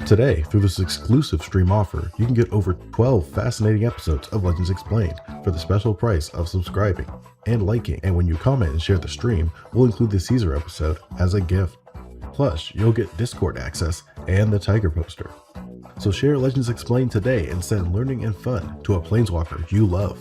Today, through this exclusive stream offer, you can get over 12 fascinating episodes of Legends Explained for the special price of subscribing and liking. And when you comment and share the stream, we'll include the Caesar episode as a gift. Plus, you'll get Discord access and the Tiger poster. So share Legends Explained today and send learning and fun to a planeswalker you love.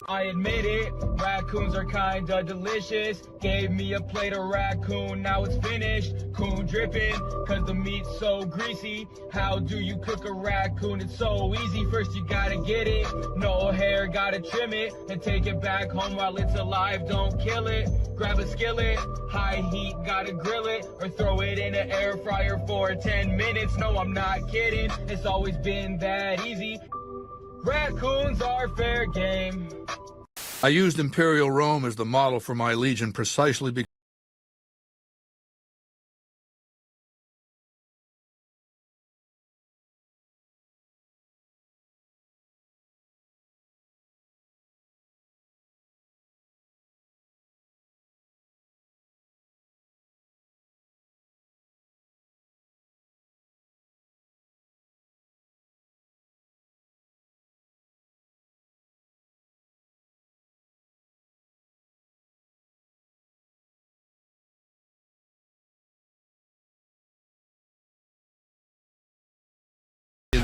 I admit it, raccoons are kinda delicious. Gave me a plate of raccoon, now it's finished. Coon dripping, cause the meat's so greasy. How do you cook a raccoon? It's so easy. First you gotta get it, no hair, gotta trim it, and take it back home while it's alive, don't kill it. Grab a skillet, high heat, gotta grill it, or throw it in an air fryer for 10 minutes. No, I'm not kidding, it's always been that easy. Raccoons are fair game. I used Imperial Rome as the model for my legion precisely because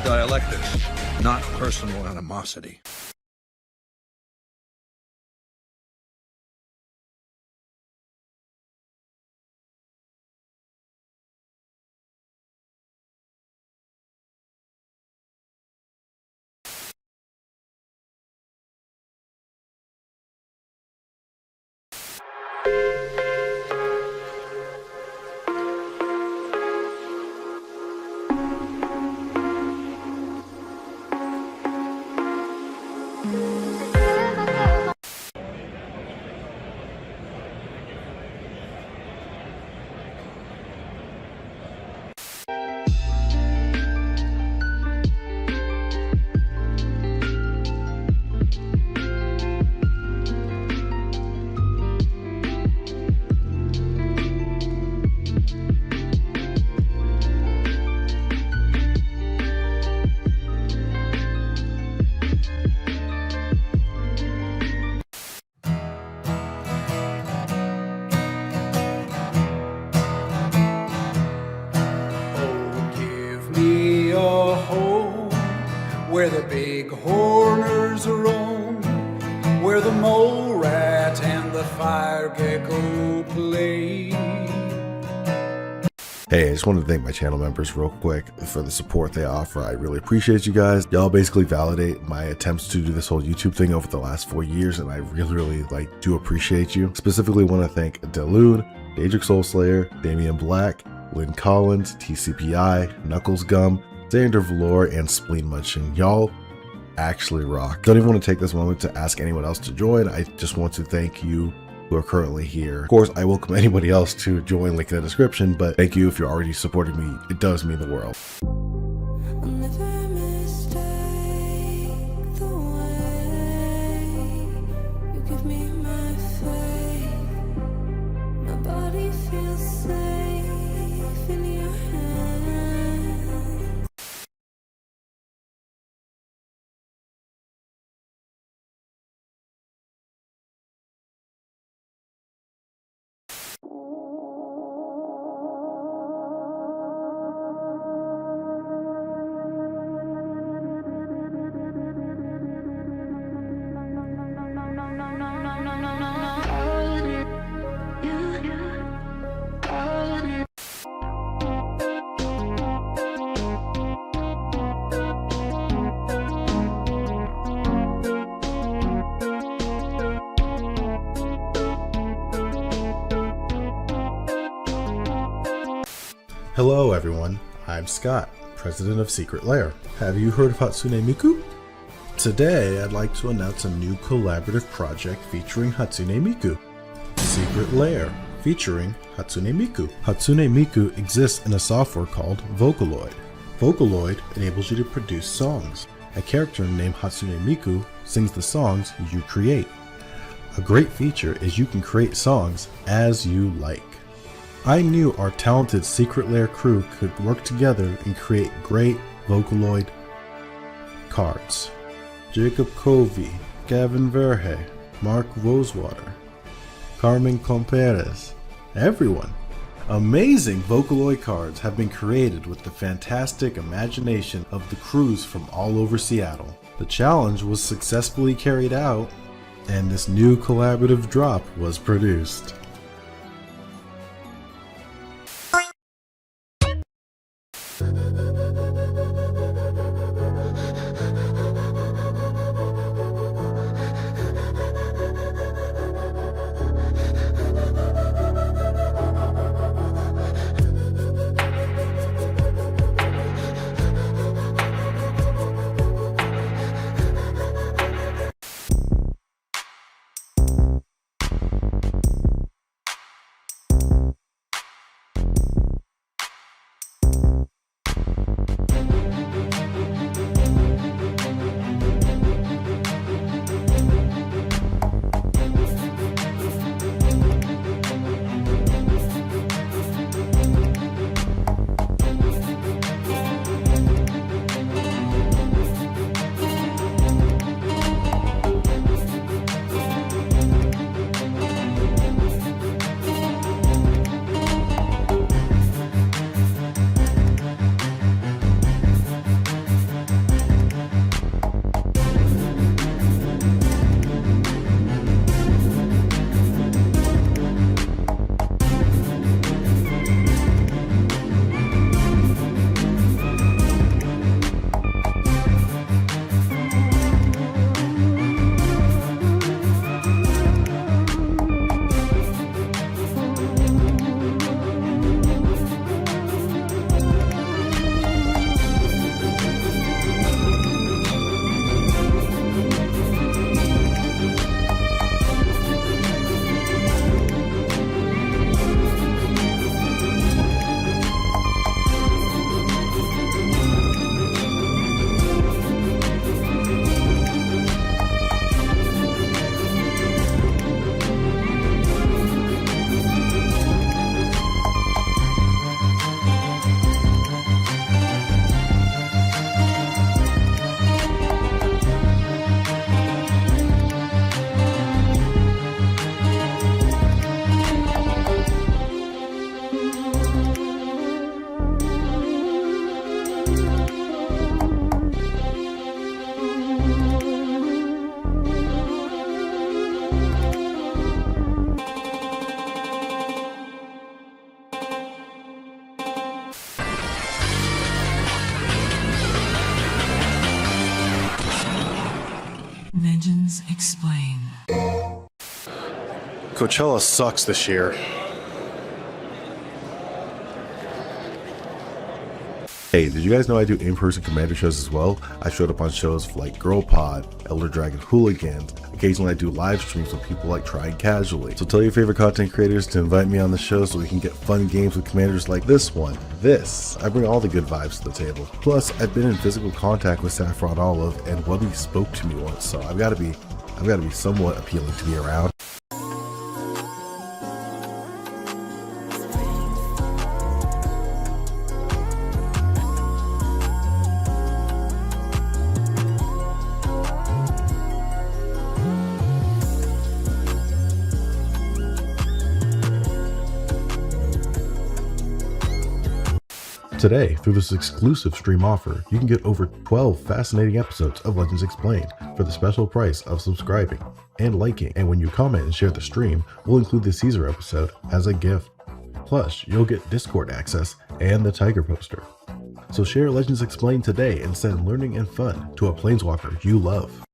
dialectics, not personal animosity. Where the big horners roam, where the mole rat and the fire gecko play. Hey, I just wanted to thank my channel members real quick for the support they offer. I really appreciate you guys. Y'all basically validate my attempts to do this whole YouTube thing over the last 4 years, and I really do appreciate you. Specifically want to thank Delude, Daedric Soulslayer, Damian Black, Lynn Collins, TCPI, Knuckles Gum, Xander Valor, and Spleen Munchin. Y'all actually rock. Don't even want to take this moment to ask anyone else to join. I just want to thank you who are currently here. Of course, I welcome anybody else to join, link in the description, but thank you if you're already supporting me. It does mean the world. Hello everyone, I'm Scott, president of Secret Lair. Have you heard of Hatsune Miku? Today, I'd like to announce a new collaborative project featuring Hatsune Miku. Secret Lair, featuring Hatsune Miku. Hatsune Miku exists in a software called Vocaloid. Vocaloid enables you to produce songs. A character named Hatsune Miku sings the songs you create. A great feature is you can create songs as you like. I knew our talented Secret Lair crew could work together and create great Vocaloid cards. Jacob Covey, Gavin Verhey, Mark Rosewater, Carmen Comperes, everyone. Amazing Vocaloid cards have been created with the fantastic imagination of the crews from all over Seattle. The challenge was successfully carried out, and this new collaborative drop was produced. Legends Explain. Coachella sucks this year. Hey, did you guys know I do in-person Commander shows as well? I showed up on shows like Girl Pod, Elder Dragon Hooligans. Occasionally I do live streams with people like Trying Casually. So tell your favorite content creators to invite me on the show so we can get fun games with commanders like this one. I bring all the good vibes to the table. Plus, I've been in physical contact with Saffron Olive, and Wubby spoke to me once, so I've got to be somewhat appealing to be around. Today, through this exclusive stream offer, you can get over 12 fascinating episodes of Legends Explained for the special price of subscribing and liking. And when you comment and share the stream, we'll include the Caesar episode as a gift. Plus, you'll get Discord access and the Tiger poster. So share Legends Explained today and send learning and fun to a planeswalker you love.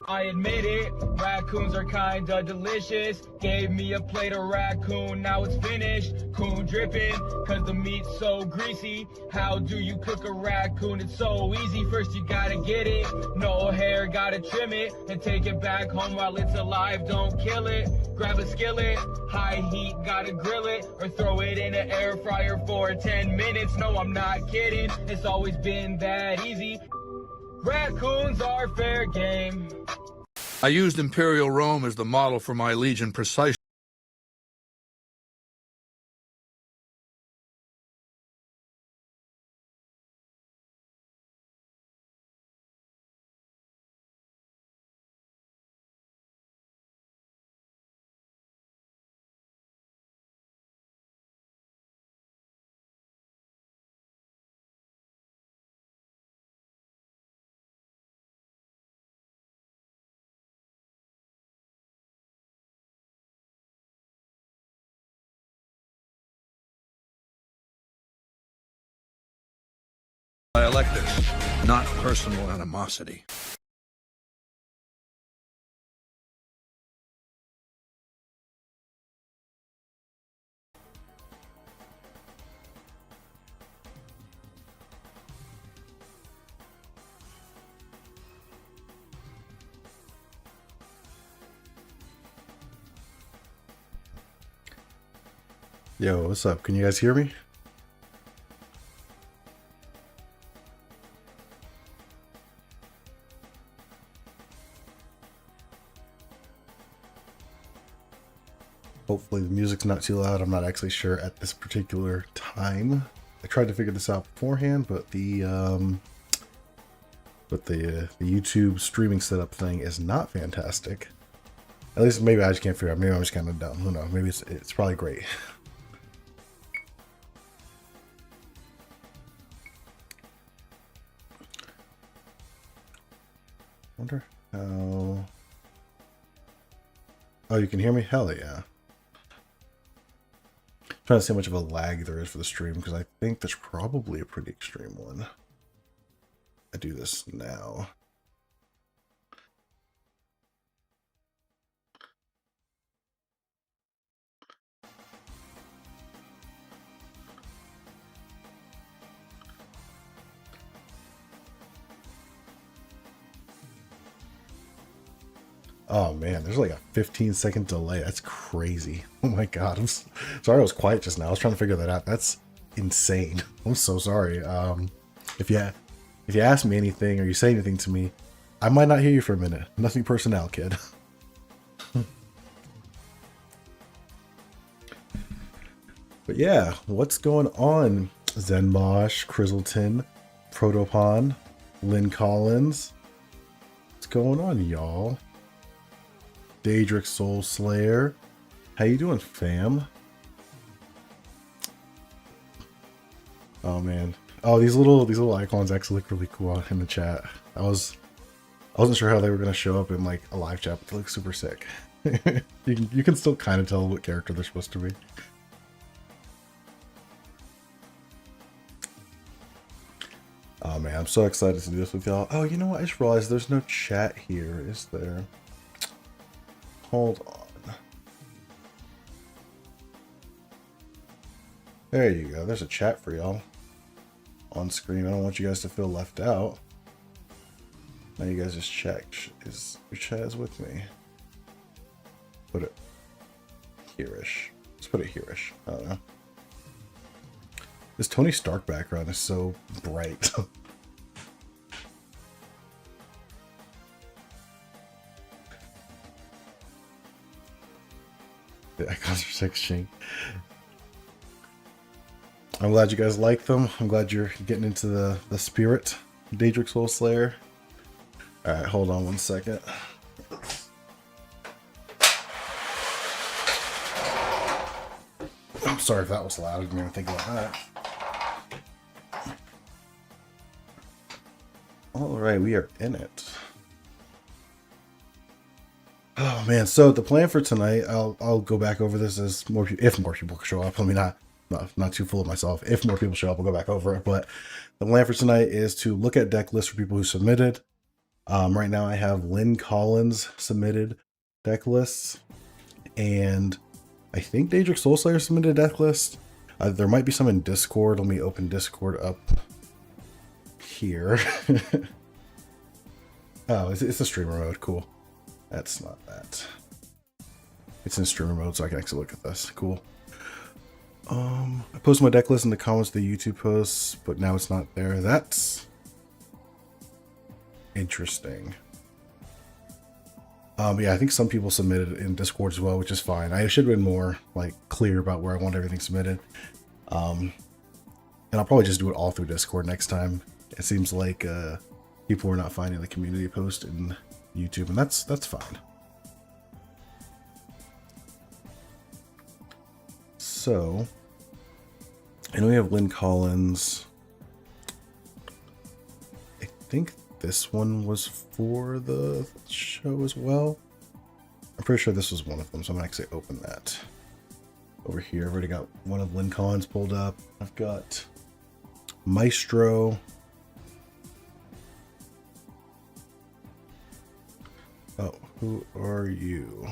I admit it, raccoons are kinda delicious. Gave me a plate of raccoon, now it's finished. Coon dripping, cause the meat's so greasy. How do you cook a raccoon? It's so easy. First you gotta get it, no hair, gotta trim it, and take it back home while it's alive, don't kill it. Grab a skillet, high heat, gotta grill it, or throw it in an air fryer for 10 minutes. No, I'm not kidding, it's always been that easy. Raccoons are fair game. I used Imperial Rome as the model for my legion precisely. I elected, not personal animosity. Yo, what's up? Can you guys hear me? Hopefully the music's not too loud. I'm not actually sure at this particular time. I tried to figure this out beforehand, but the YouTube streaming setup thing is not fantastic. At least maybe I just can't figure out. Maybe I'm just kind of dumb. Who knows? Maybe it's probably great. Wonder how. Oh, you can hear me? Hell yeah. Trying to see how much of a lag there is for the stream, because I think there's probably a pretty extreme one. I do this now. Oh man, there's like a 15-second delay. That's crazy. Oh my god. Sorry I was quiet just now. I was trying to figure that out. That's insane. I'm so sorry. If you ask me anything or you say anything to me, I might not hear you for a minute. Nothing personnel, kid. But yeah, what's going on? Zenmosh, Crizzleton, Protopon, Lynn Collins. What's going on, y'all? Daedric Soul Slayer. How you doing, fam? Oh man. Oh, these little icons actually look really cool in the chat. I wasn't sure how they were gonna show up in like a live chat, but they look super sick. you can still kind of tell what character they're supposed to be. Oh man, I'm so excited to do this with y'all. Oh, you know what? I just realized there's no chat here, is there? Hold on. There you go. There's a chat for y'all on screen. I don't want you guys to feel left out. Now you guys just check. Is your chat is with me? Put it here-ish. Let's put it here-ish. I don't know. This Tony Stark background is so bright. The icons are so extreme. I'm glad you guys like them. I'm glad you're getting into the spirit. Daedric Soul Slayer. Alright, hold on one second. I'm sorry if that was loud. I didn't even think about that. Alright, we are in it. Oh man, so the plan for tonight, I'll go back over this as if more people show up. Let me not too full of myself. If more people show up, I'll go back over it. But the plan for tonight is to look at deck lists for people who submitted, Right now I have Lynn Collins submitted deck lists, and I think Daedric Soulslayer submitted a deck list. There might be some in Discord. Let me open Discord up here. Oh, it's a streamer mode. Cool. That's not that. It's in streamer mode, so I can actually look at this. Cool. I posted my deck list in the comments of the YouTube posts, but now it's not there. That's interesting. Yeah, I think some people submitted it in Discord as well, which is fine. I should have been more like clear about where I want everything submitted. And I'll probably just do it all through Discord next time. It seems like people are not finding the community post in YouTube, and that's fine. So, I know we have Lynn Collins. I think this one was for the show as well. I'm pretty sure this was one of them, so I'm gonna actually open that over here. I've already got one of Lynn Collins pulled up. I've got Maestro. Oh, who are you?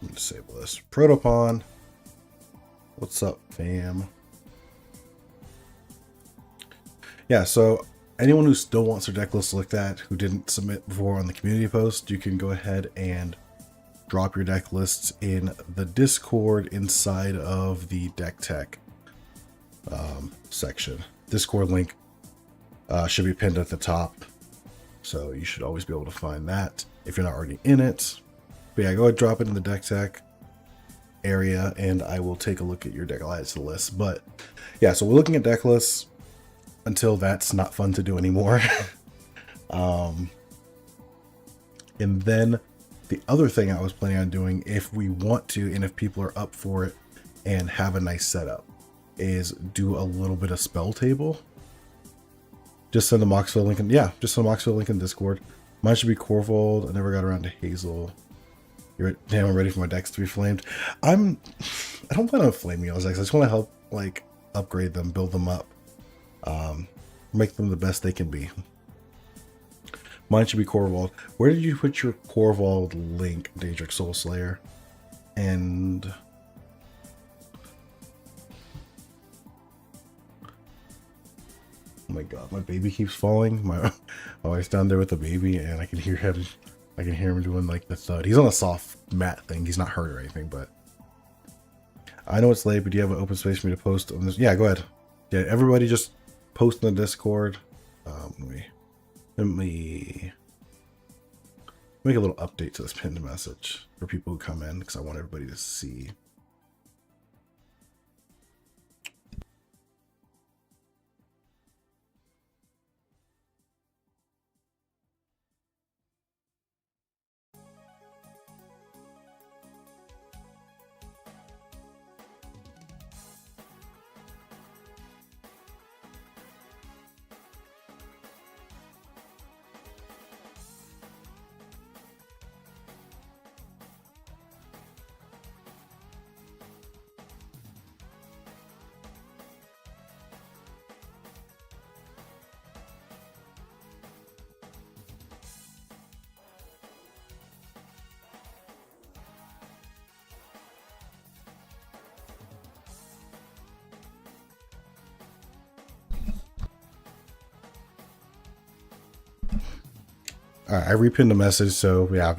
Let me disable this. Protopon. What's up, fam? Yeah, so anyone who still wants their deck list looked at, who didn't submit before on the community post, you can go ahead and drop your deck lists in the Discord inside of the deck tech section. Discord link should be pinned at the top, so you should always be able to find that if you're not already in it. But yeah, go ahead and drop it in the deck tech area, and I will take a look at your deck. I'll add it to the list. But yeah, so we're looking at deck lists until that's not fun to do anymore. And then the other thing I was planning on doing, if we want to and if people are up for it and have a nice setup, is do a little bit of spell table. Just send the Moxville link in, yeah, just send the Moxville link in Discord. Mine should be Corvold. I never got around to Hazel. Damn, I'm ready for my decks to be flamed. I don't plan on flaming those decks. I just want to help like upgrade them, build them up, make them the best they can be. Mine should be Corvold. Where did you put your Corvold link, Daedric Soulslayer? And oh my god, my baby keeps falling. My wife's down there with the baby, and I can hear him. I can hear him doing like the thud. He's on a soft mat thing. He's not hurt or anything, but I know it's late, but do you have an open space for me to post on this? Yeah, go ahead. Yeah, everybody just post in the Discord. Let me make a little update to this pinned message for people who come in, because I want everybody to see. Alright, I repinned a message, so yeah,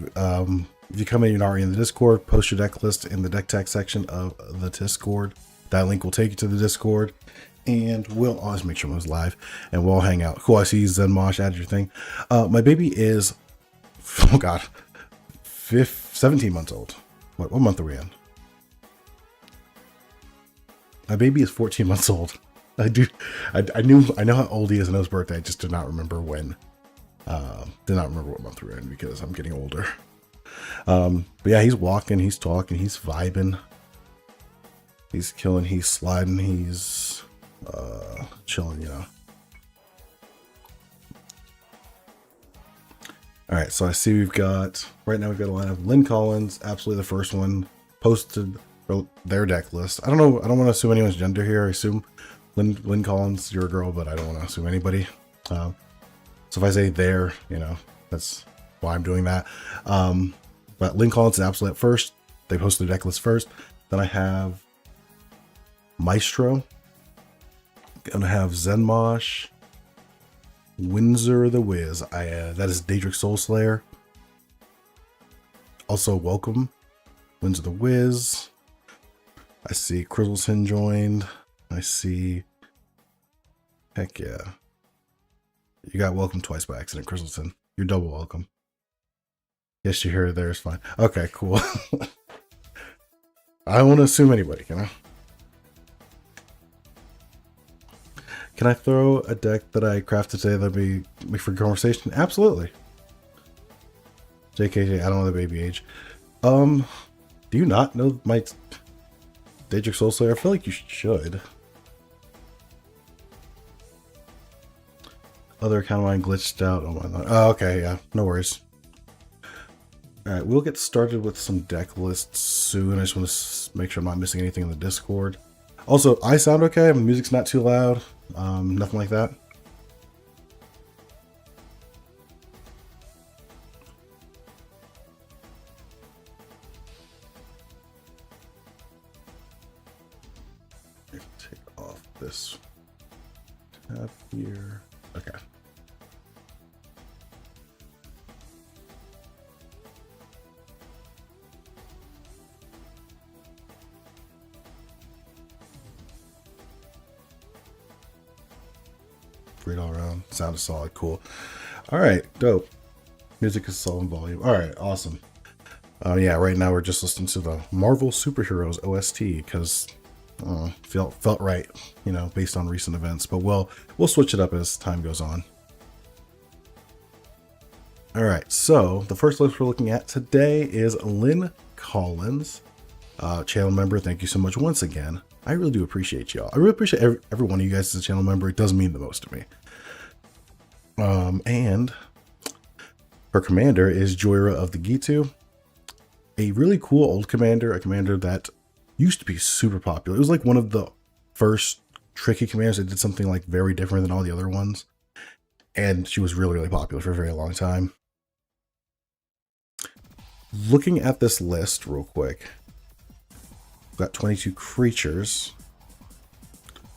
if you come in, you're not already in the Discord, post your deck list in the deck tech section of the Discord. That link will take you to the Discord, and we'll always make sure it was live, and we'll all hang out. Cool, I see Zenmosh added your thing. My baby is, oh god, 17 months old. What month are we in? My baby is 14 months old. I know how old he is, and his birthday, I just did not remember when. Did not remember what month we're in because I'm getting older. But yeah, he's walking, he's talking, he's vibing, he's killing, he's sliding, he's chilling, you know. All right, so I see we've got right now we've got a line of Lynn Collins, absolutely the first one, posted their deck list. I don't know, I don't want to assume anyone's gender here. I assume Lynn Collins, you're a girl, but I don't want to assume anybody. So if I say there, you know, That's why I'm doing that. But Lynn Collins and Absolute first. They posted the deck list first. Then I have Maestro. Gonna have Zenmosh. Windsor the Wiz. That is Daedric Soulslayer. Also, welcome. Windsor the Wiz. I see Crizzleton joined. I see. Heck yeah. You got welcome twice by accident, Crizzleton. You're double welcome. Yes, you hear it there is fine. Okay, cool. I don't want to assume anybody, can I? Can I throw a deck that I crafted today that'd be for conversation? Absolutely. JKJ, I don't know the baby age. Do you not know my Daedric Soulslayer? I feel like you should. Other account of mine glitched out. Oh my god. Oh, okay, yeah. No worries. Alright, we'll get started with some deck lists soon. I just want to make sure I'm not missing anything in the Discord. Also, I sound okay. My music's not too loud. Nothing like that. Take off this tab here. Okay. Read all around. Sound is solid. Cool. All right. Dope. Music is solid volume. All right. Awesome. Yeah. Right now we're just listening to the Marvel Superheroes OST because felt right, you know, based on recent events. But we'll switch it up as time goes on. All right. So the first list we're looking at today is Lynn Collins, channel member. Thank you so much once again. I really do appreciate y'all. I really appreciate every one of you guys as a channel member. It does mean the most to me. And her commander is Joyra of the Gitu. A really cool old commander, a commander that used to be super popular. It was like one of the first tricky commanders that did something like very different than all the other ones. And she was really, really popular for a very long time. Looking at this list real quick. Got 22 creatures,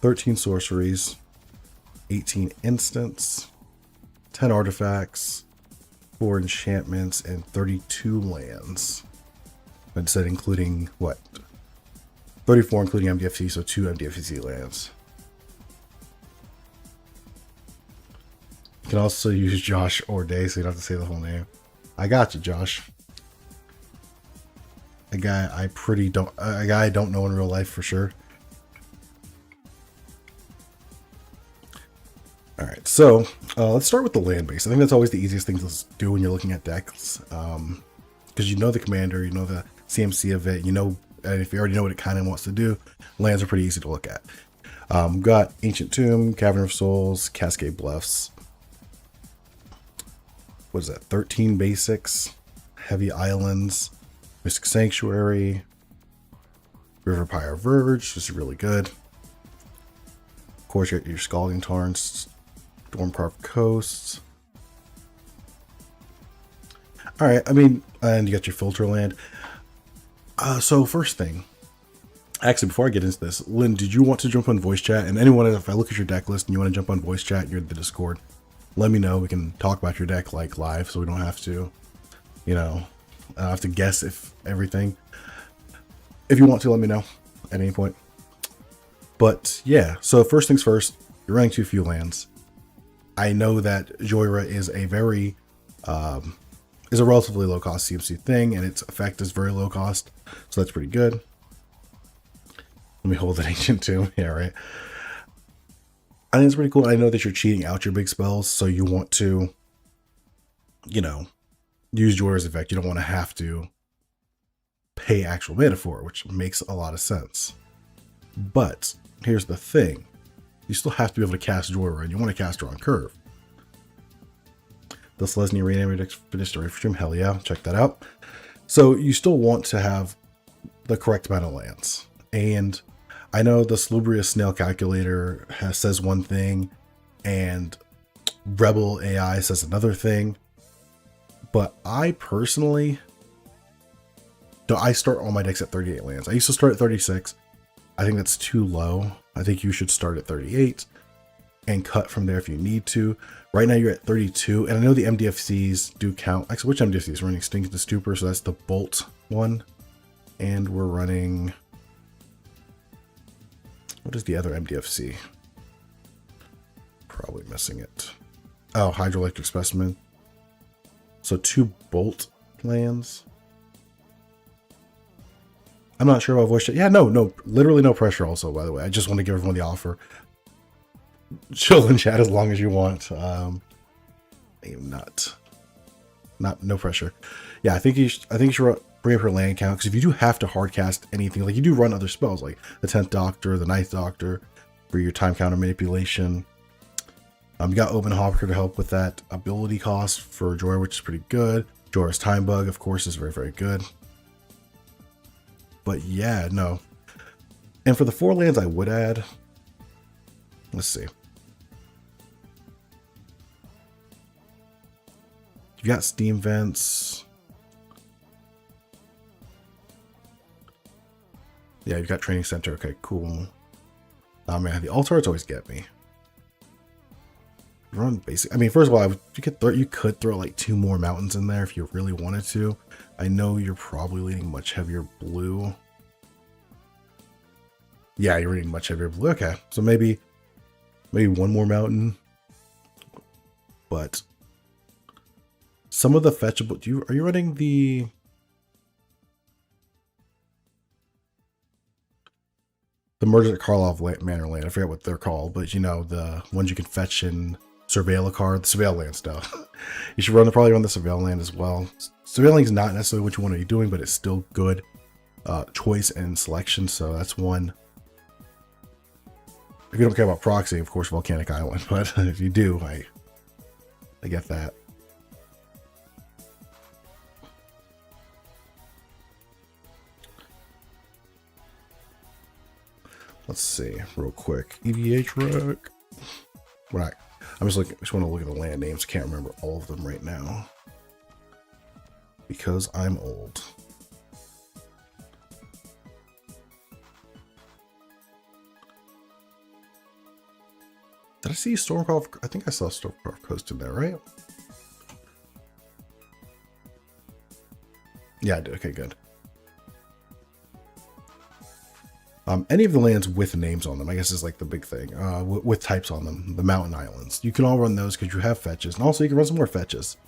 13 sorceries, 18 instants, 10 artifacts, 4 enchantments, and 32 lands. I said including what? 34 including MDFC, so 2 MDFC lands. You can also use Josh or Day, so you don't have to say the whole name. I got you, Josh. A guy I don't know in real life for sure. All right, so let's start with the land base. I think that's always the easiest thing to do when you're looking at decks, because you know the commander, you know the CMC of it, you know, and if you already know what it kind of wants to do, lands are pretty easy to look at. Got Ancient Tomb, Cavern of Souls, Cascade Bluffs. What is that? 13 basics, Heavy Islands. Mystic Sanctuary, River Pyre Verge, this is really good. Of course, you got your Scalding Tarns, Stormcarved Coasts. All right, I mean, and you got your Filter Land. So first thing, actually, before I get into this, Lynn, did you want to jump on voice chat? And anyone, if I look at your deck list and you want to jump on voice chat, you're in the Discord, let me know. We can talk about your deck like live, so we don't have to, you know, I have to guess if everything. If you want to, let me know at any point. But yeah, so first things first, you're running too few lands. I know that Joyra is a very is a relatively low cost CMC thing, and its effect is very low cost, so that's pretty good. Let me hold an Ancient Tomb. Yeah, right. I think it's pretty cool. I know that you're cheating out your big spells, so you want to, you know, use Joyra's effect. You don't want to have to pay actual mana for it, which makes a lot of sense. But here's the thing. You still have to be able to cast Joyra, and you want to cast her on curve. The Selesnya Reanimated Expedition Stream, hell yeah, check that out. So you still want to have the correct amount of lands. And I know the Salubrious Snail Calculator says one thing, and Rebel AI says another thing. But I personally, I start all my decks at 38 lands. I used to start at 36. I think that's too low. I think you should start at 38 and cut from there if you need to. Right now you're at 32, and I know the MDFCs do count. Actually, which MDFCs? We're running Stink the Stupor, so that's the Bolt one. And we're running... What is the other MDFC? Probably missing it. Oh, Hydroelectric Specimen. So 2 Bolt lands. I'm not sure about voice chat. Yeah, no, literally no pressure also, by the way. I just want to give everyone the offer. Chill in chat as long as you want. I am no pressure. Yeah, I think you should bring up her land count, because if you do have to hard cast anything, like you do run other spells like the 10th Doctor, the 9th Doctor for your time counter manipulation. You got Open Hawker to help with that ability cost for Jorah, which is pretty good. Jorah's Time Bug, of course, is very, very good. But yeah, no. And for the 4 lands I would add, let's see. You got Steam Vents. Yeah, you've got Training Center. Okay, cool. Oh man, the Altards always get me. Run basic. I mean, first of all, you could throw like 2 more mountains in there if you really wanted to. I know you're probably leaning much heavier blue. Yeah, you're leaning much heavier blue. Okay, so maybe 1 more mountain. But some of the fetchable. Are you running the? The Merchant Karlov Manor land. I forget what they're called, but you know, the ones you can fetch in Surveil a card, the Surveil land stuff. You should probably run the Surveil land as well. Surveiling is not necessarily what you want to be doing, but it's still good choice and selection, so that's one. If you don't care about proxy, of course, Volcanic Island, but if you do, I get that. Let's see, real quick. EVH Rook. Right. I just want to look at the land names. Can't remember all of them right now because I'm old. Did I see Stormcroft? I think I saw Stormcroft Coast in there, right? Yeah, I did. Okay, good. Any of the lands with names on them, I guess, is like the big thing. With types on them, the mountain islands. You can all run those because you have fetches, and also you can run some more fetches.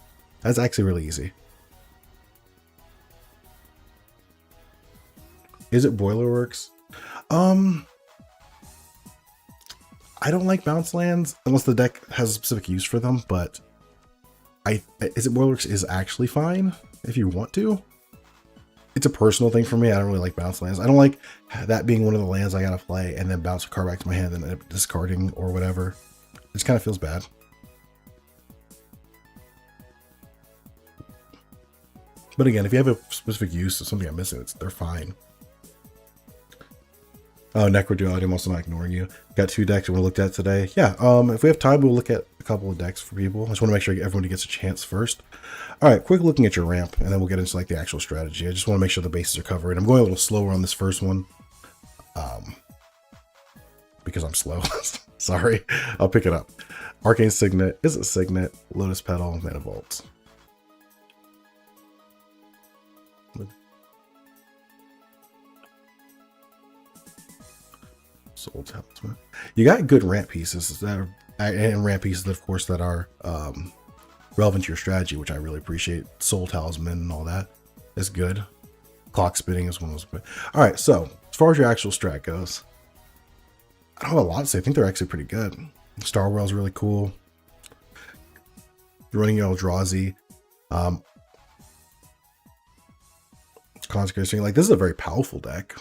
That's actually really easy. Is it Boilerworks? I don't like bounce lands unless the deck has a specific use for them, but Is it Boilerworks is actually fine if you want to. It's a personal thing for me. I don't really like bounce lands. I don't like that being one of the lands I gotta play and then bounce a card back to my hand and then discarding or whatever. It just kind of feels bad. But again, if you have a specific use of something I'm missing, they're fine. Oh, Necroduality, I'm also not ignoring you. Got 2 decks we looked at today. Yeah, if we have time, we'll look at a couple of decks for people. I just want to make sure everyone gets a chance first. All right, quick looking at your ramp, and then we'll get into like the actual strategy. I just want to make sure the bases are covered. I'm going a little slower on this first one, because I'm slow. Sorry, I'll pick it up. Arcane Signet, is it Signet, Lotus Petal, Mana Vault. Soul Talisman. You got good ramp pieces that are, and ramp pieces, of course, that are relevant to your strategy, which I really appreciate. Soul Talisman and all that is good. Clock Spinning is one of those. All right, so as far as your actual strat goes, I don't have a lot to say. I think they're actually pretty good. Star Whale's really cool. You're running Eldrazi. Consecration. Like, this is a very powerful deck.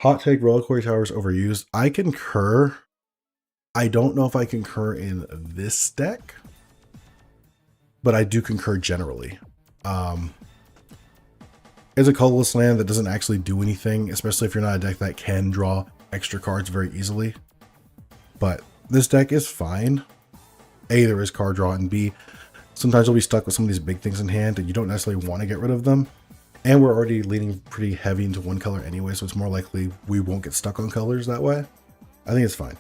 Hot take, Reliquary Tower is overused. I concur. I don't know if I concur in this deck, but I do concur generally. It's a colorless land that doesn't actually do anything, especially if you're not a deck that can draw extra cards very easily. But This deck is fine. A, there is card draw, and B, sometimes you'll be stuck with some of these big things in hand and you don't necessarily want to get rid of them. And we're already leaning pretty heavy into one color anyway, so it's more likely we won't get stuck on colors that way. I think it's fine.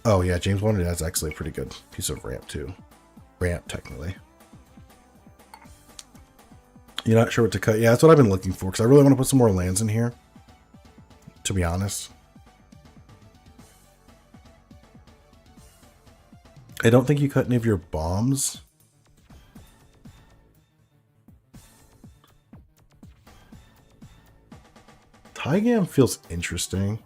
Oh yeah, James Bond has actually a pretty good piece of ramp too. Ramp, technically. You're not sure what to cut? Yeah, that's what I've been looking for, because I really want to put some more lands in here, to be honest. I don't think you cut any of your bombs. Tygam feels interesting.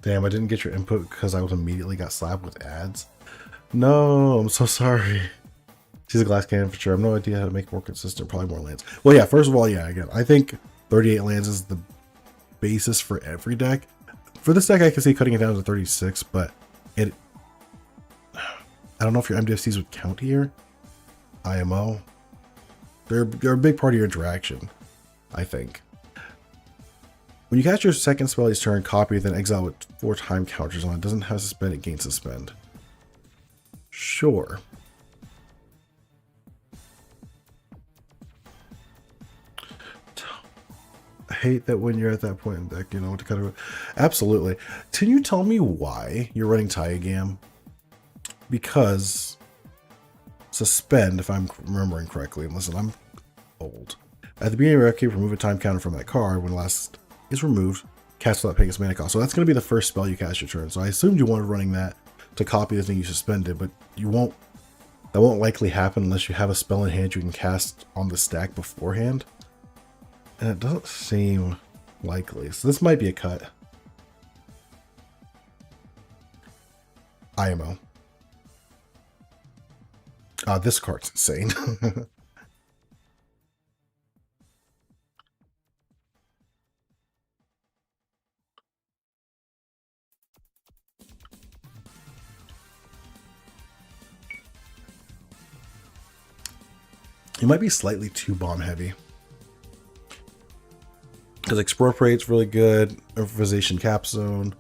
Damn, I didn't get your input because I was immediately got slapped with ads. No, I'm so sorry. She's a glass cannon for sure. I have no idea how to make it more consistent. Probably more lands. Well, yeah, first of all, yeah, again, I think 38 lands is the basis for every deck. For this deck, I can see cutting it down to 36, but I don't know if your MDFCs would count here. IMO. They're a big part of your interaction, I think. When you cast your second spell each turn, copy, then exile with 4 time counters on it. Doesn't have suspend, it gains suspend. Sure. I hate that when you're at that point in the deck, you know what to cut it. Absolutely. Can you tell me why you're running Tygam? Because suspend, if I'm remembering correctly, and listen, I'm old. At the beginning of your upkeep, remove a time counter from that card. When last is removed, cast without paying its mana cost. So that's going to be the first spell you cast your turn. So I assumed you wanted running that to copy the thing you suspended, but you won't. That won't likely happen unless you have a spell in hand you can cast on the stack beforehand. And it doesn't seem likely. So this might be a cut. IMO. This card's insane. You might be slightly too bomb heavy. Because Expropriate's really good. Improvisation Capstone.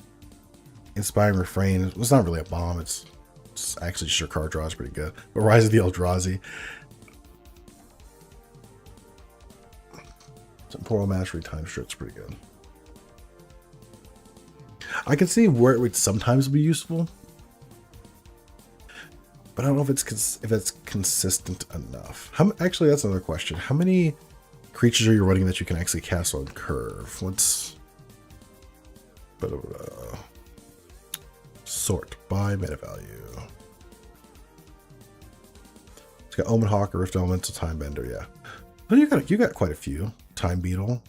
Inspiring Refrain. It's not really a bomb. It's actually just your card draw is pretty good. But Rise of the Eldrazi. Temporal Mastery Time Strip's pretty good. I can see where it would sometimes be useful. But I don't know if it's consistent enough. Actually, that's another question. How many creatures are you running that you can actually cast on curve? Let's sort by meta value. It's got Omen Hawk, Rift Elemental, Time Bender. Yeah, well, you got quite a few. Time Beetle.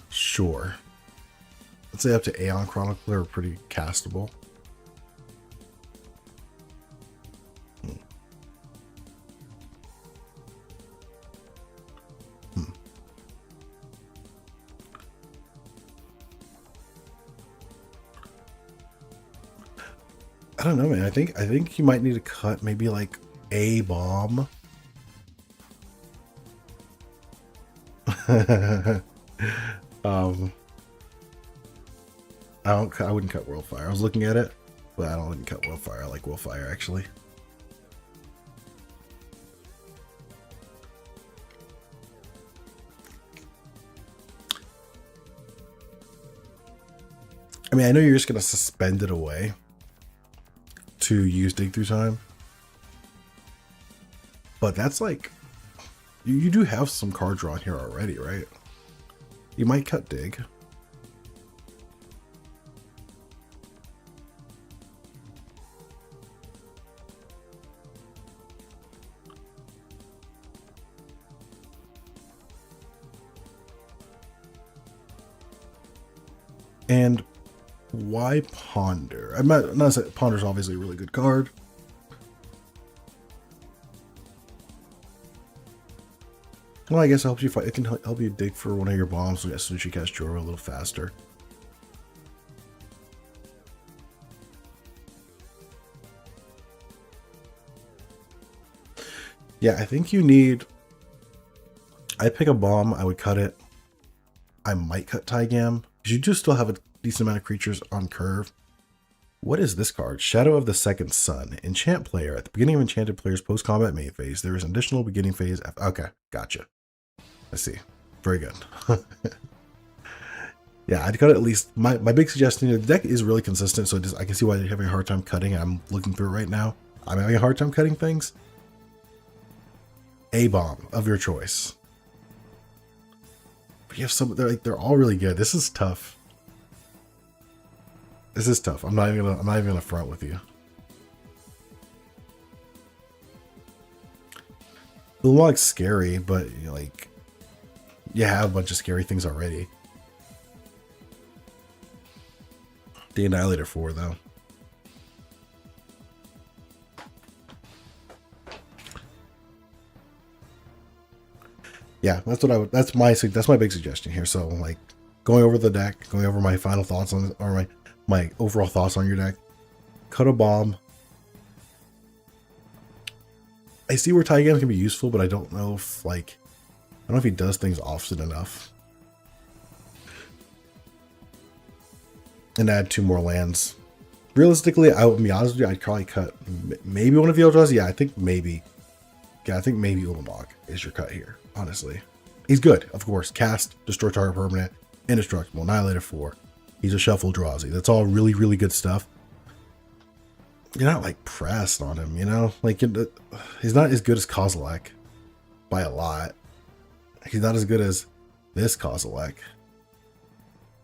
Sure. Let's say up to Aeon Chronicler are pretty castable. I don't know, man. I think you might need to cut maybe like a bomb. I wouldn't cut Worldfire. I was looking at it, but I wouldn't cut Worldfire. I like Worldfire actually. I mean, I know you're just gonna suspend it away to use Dig Through Time, but that's like you do have some card draw here already, right? You might cut Dig. And why Ponder? I'm not saying Ponder's obviously a really good card. Well, I guess it helps you fight. It can help you dig for one of your bombs as soon as you cast Jorah a little faster. Yeah, I think you need... I'd pick a bomb. I would cut it. I might cut Tygam, because you do still have a decent amount of creatures on curve. What is this card? Shadow of the Second Sun. Enchant player. At the beginning of enchanted player's post-combat main phase, there is an additional beginning phase. Okay, gotcha. I see. Very good. Yeah, I'd cut at least. My big suggestion, the deck is really consistent, so I can see why you're having a hard time cutting. I'm looking through it right now. I'm having a hard time cutting things. A bomb of your choice. But you have some, they're all really good. This is tough. This is tough. I'm not even gonna front with you. A little like scary, but you know, like you have a bunch of scary things already. The Annihilator 4 though. Yeah, that's what I would. That's my big suggestion here. So like going over the deck, going over my final thoughts on, or my overall thoughts on your deck. Cut a bomb. I see where Tygam can be useful, but I don't know if I don't know if he does things often enough. And add 2 more lands. Realistically, I would be honest with you, I'd probably cut maybe one of the Eldrazi. Yeah, I think maybe. Yeah, I think maybe Ulamog is your cut here, honestly. He's good, of course. Cast, destroy target permanent, indestructible, Annihilator 4. He's a shuffle Eldrazi. That's all really, really good stuff. You're not like pressed on him, you know? Like, he's not as good as Kozilek by a lot. He's not as good as this Kozilek.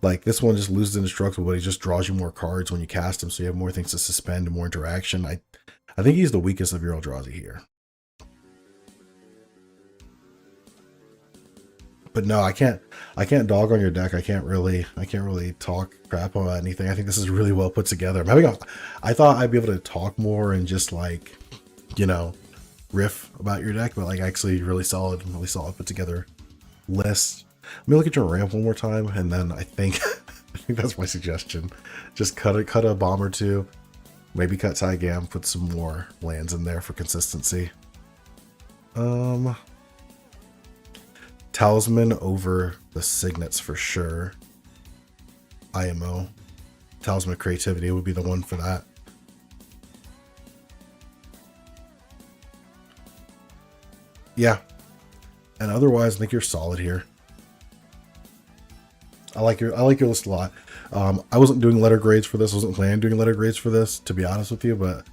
Like, this one just loses indestructible, but he just draws you more cards when you cast him, so you have more things to suspend and more interaction. I think he's the weakest of your Eldrazi here. But no, I can't dog on your deck. I can't really talk crap about anything. I think this is really well put together. I thought I'd be able to talk more and just like, you know, riff about your deck, but like actually really solid put together list. Let me look at your ramp one more time, and then I think that's my suggestion. Just cut a bomb or 2, maybe cut Tygam, put some more lands in there for consistency. Talisman over the Signets for sure. IMO. Talisman of Creativity would be the one for that. Yeah. And otherwise, I think you're solid here. I like your list a lot. I wasn't doing letter grades for this. I wasn't planning on doing letter grades for this, to be honest with you, but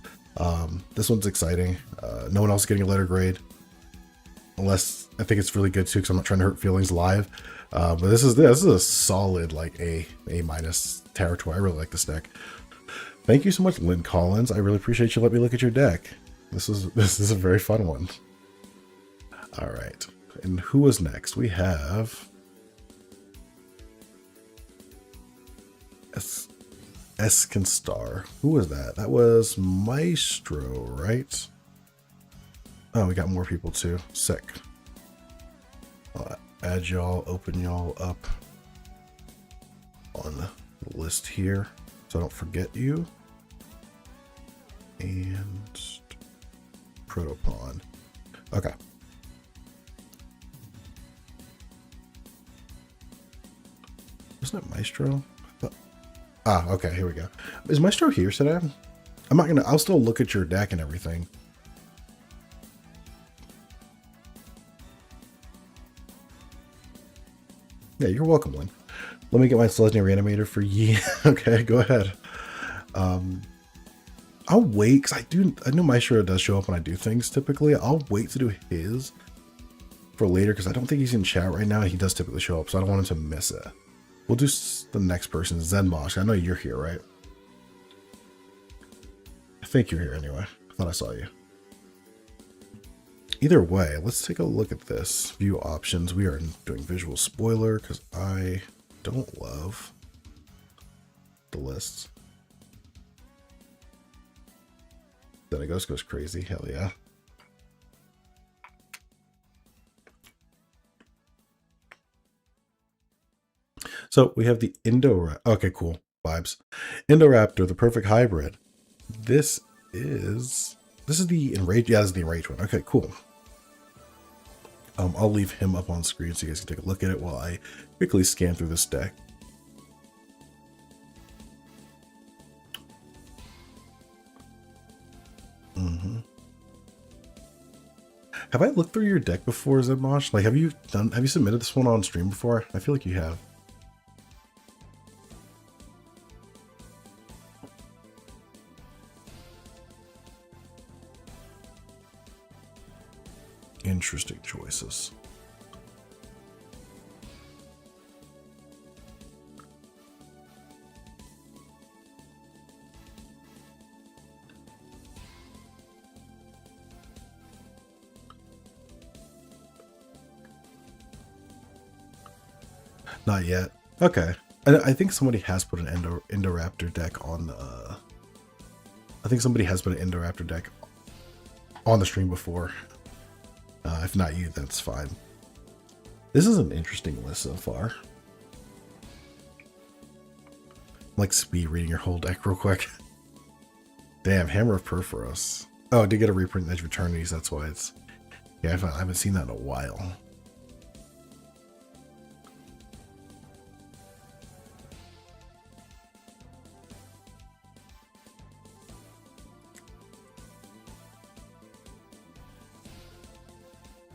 this one's exciting. No one else is getting a letter grade. Unless I think it's really good too, because I'm not trying to hurt feelings live. But this is a solid like A- territory. I really like this deck. Thank you so much, Lynn Collins. I really appreciate you letting me look at your deck. This is a very fun one. All right, and who was next? We have Eskenstar. Who was that? That was Maestro, right? Oh, we got more people too. Sick. I'll add y'all, open y'all up on the list here so I don't forget you. And Protopon. Okay. Wasn't it Maestro? Okay, here we go. Is Maestro here today? I'll still look at your deck and everything. Yeah, you're welcome, Lynn. Let me get my Legendary Animator for ye. Okay, go ahead. I'll wait, because I know Maestro does show up when I do things typically. I'll wait to do his for later, because I don't think he's in chat right now, and he does typically show up, so I don't want him to miss it. We'll do the next person, Zenmosh. I know you're here, right? I think you're here anyway. I thought I saw you. Either way, let's take a look at this. View options. We are doing visual spoiler because I don't love the lists. Then it goes crazy. Hell yeah. So we have the Indoraptor. Okay, cool. Vibes. Indoraptor, the perfect hybrid. This is the Enrage. Yeah, this is the Enrage one. Okay, cool. I'll leave him up on screen so you guys can take a look at it while I quickly scan through this deck. Have I looked through your deck before, Zedmosh? Like, have you submitted this one on stream before? I feel like you have. Interesting choices. Not yet. Okay. I think somebody has put an Indoraptor deck on I think somebody has put an Indoraptor deck on the stream before. If not you, that's fine. This is an interesting list so far. I'm like speed reading your whole deck real quick. Damn, Hammer of Perforos. Oh, I did get a reprint Edge of Eternities, that's why it's... Yeah, I haven't seen that in a while.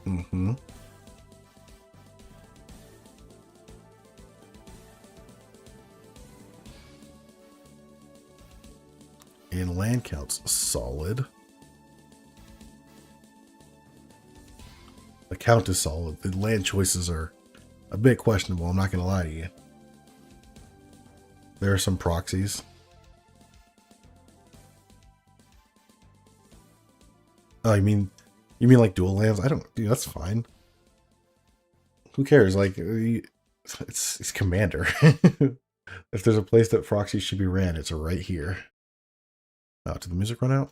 Mm-hmm. And land count's solid. The count is solid. The land choices are a bit questionable, I'm not going to lie to you. There are some proxies. Oh, you mean like dual lands? I don't, dude, that's fine. Who cares? Like, it's Commander. If there's a place that proxies should be ran, it's right here. Oh, did the music run out?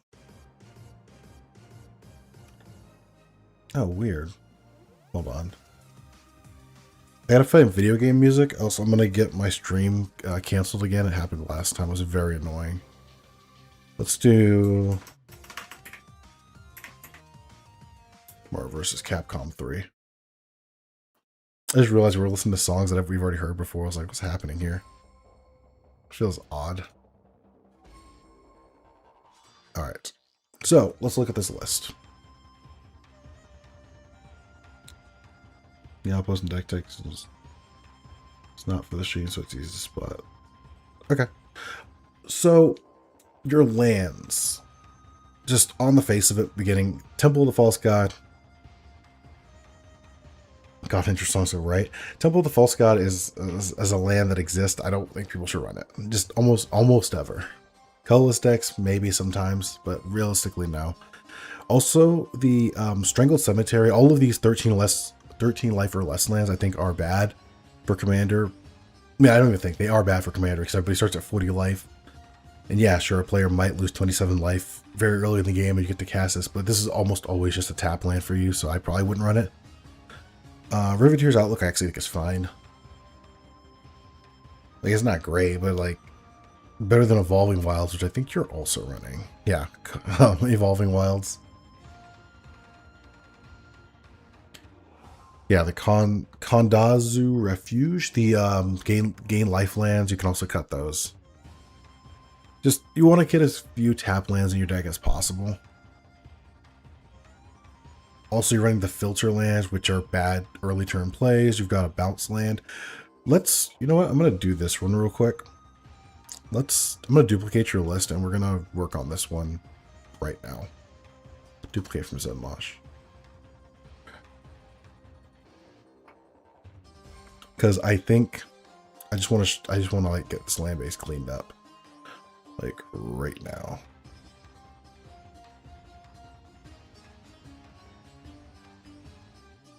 Oh, weird. Hold on. I gotta find video game music, else I'm gonna get my stream canceled again. It happened last time. It was very annoying. Let's do Marvel vs. Capcom 3. I just realized we were listening to songs that we've already heard before. I was like, what's happening here? It feels odd. Alright. So, let's look at this list. The outpost and deck text is... It's not for the stream, so it's easy to spot. Okay. So, your lands. Just on the face of it, beginning Temple of the False God. God, interesting songs are right. Temple of the False God is as a land that exists. I don't think people should run it. Just almost ever. Colorless decks, maybe sometimes, but realistically, no. Also, the Strangled Cemetery, all of these 13 life or less lands, I think, are bad for Commander. I mean, I don't even think they are bad for Commander, because everybody starts at 40 life. And yeah, sure, a player might lose 27 life very early in the game and you get to cast this, but this is almost always just a tap land for you, so I probably wouldn't run it. Riveteer's Outlook I actually think is fine. Like, it's not great, but like, better than Evolving Wilds, which I think you're also running. Yeah, Evolving Wilds. Yeah, the Kondazu Refuge, the gain life lands, you can also cut those. Just, you want to get as few tap lands in your deck as possible. Also, you're running the filter lands, which are bad early turn plays. You've got a bounce land. You know what? I'm going to do this one real quick. I'm going to duplicate your list, and we're going to work on this one right now. Duplicate from Zedmosh. Because I think I just want to like get this land base cleaned up, like right now.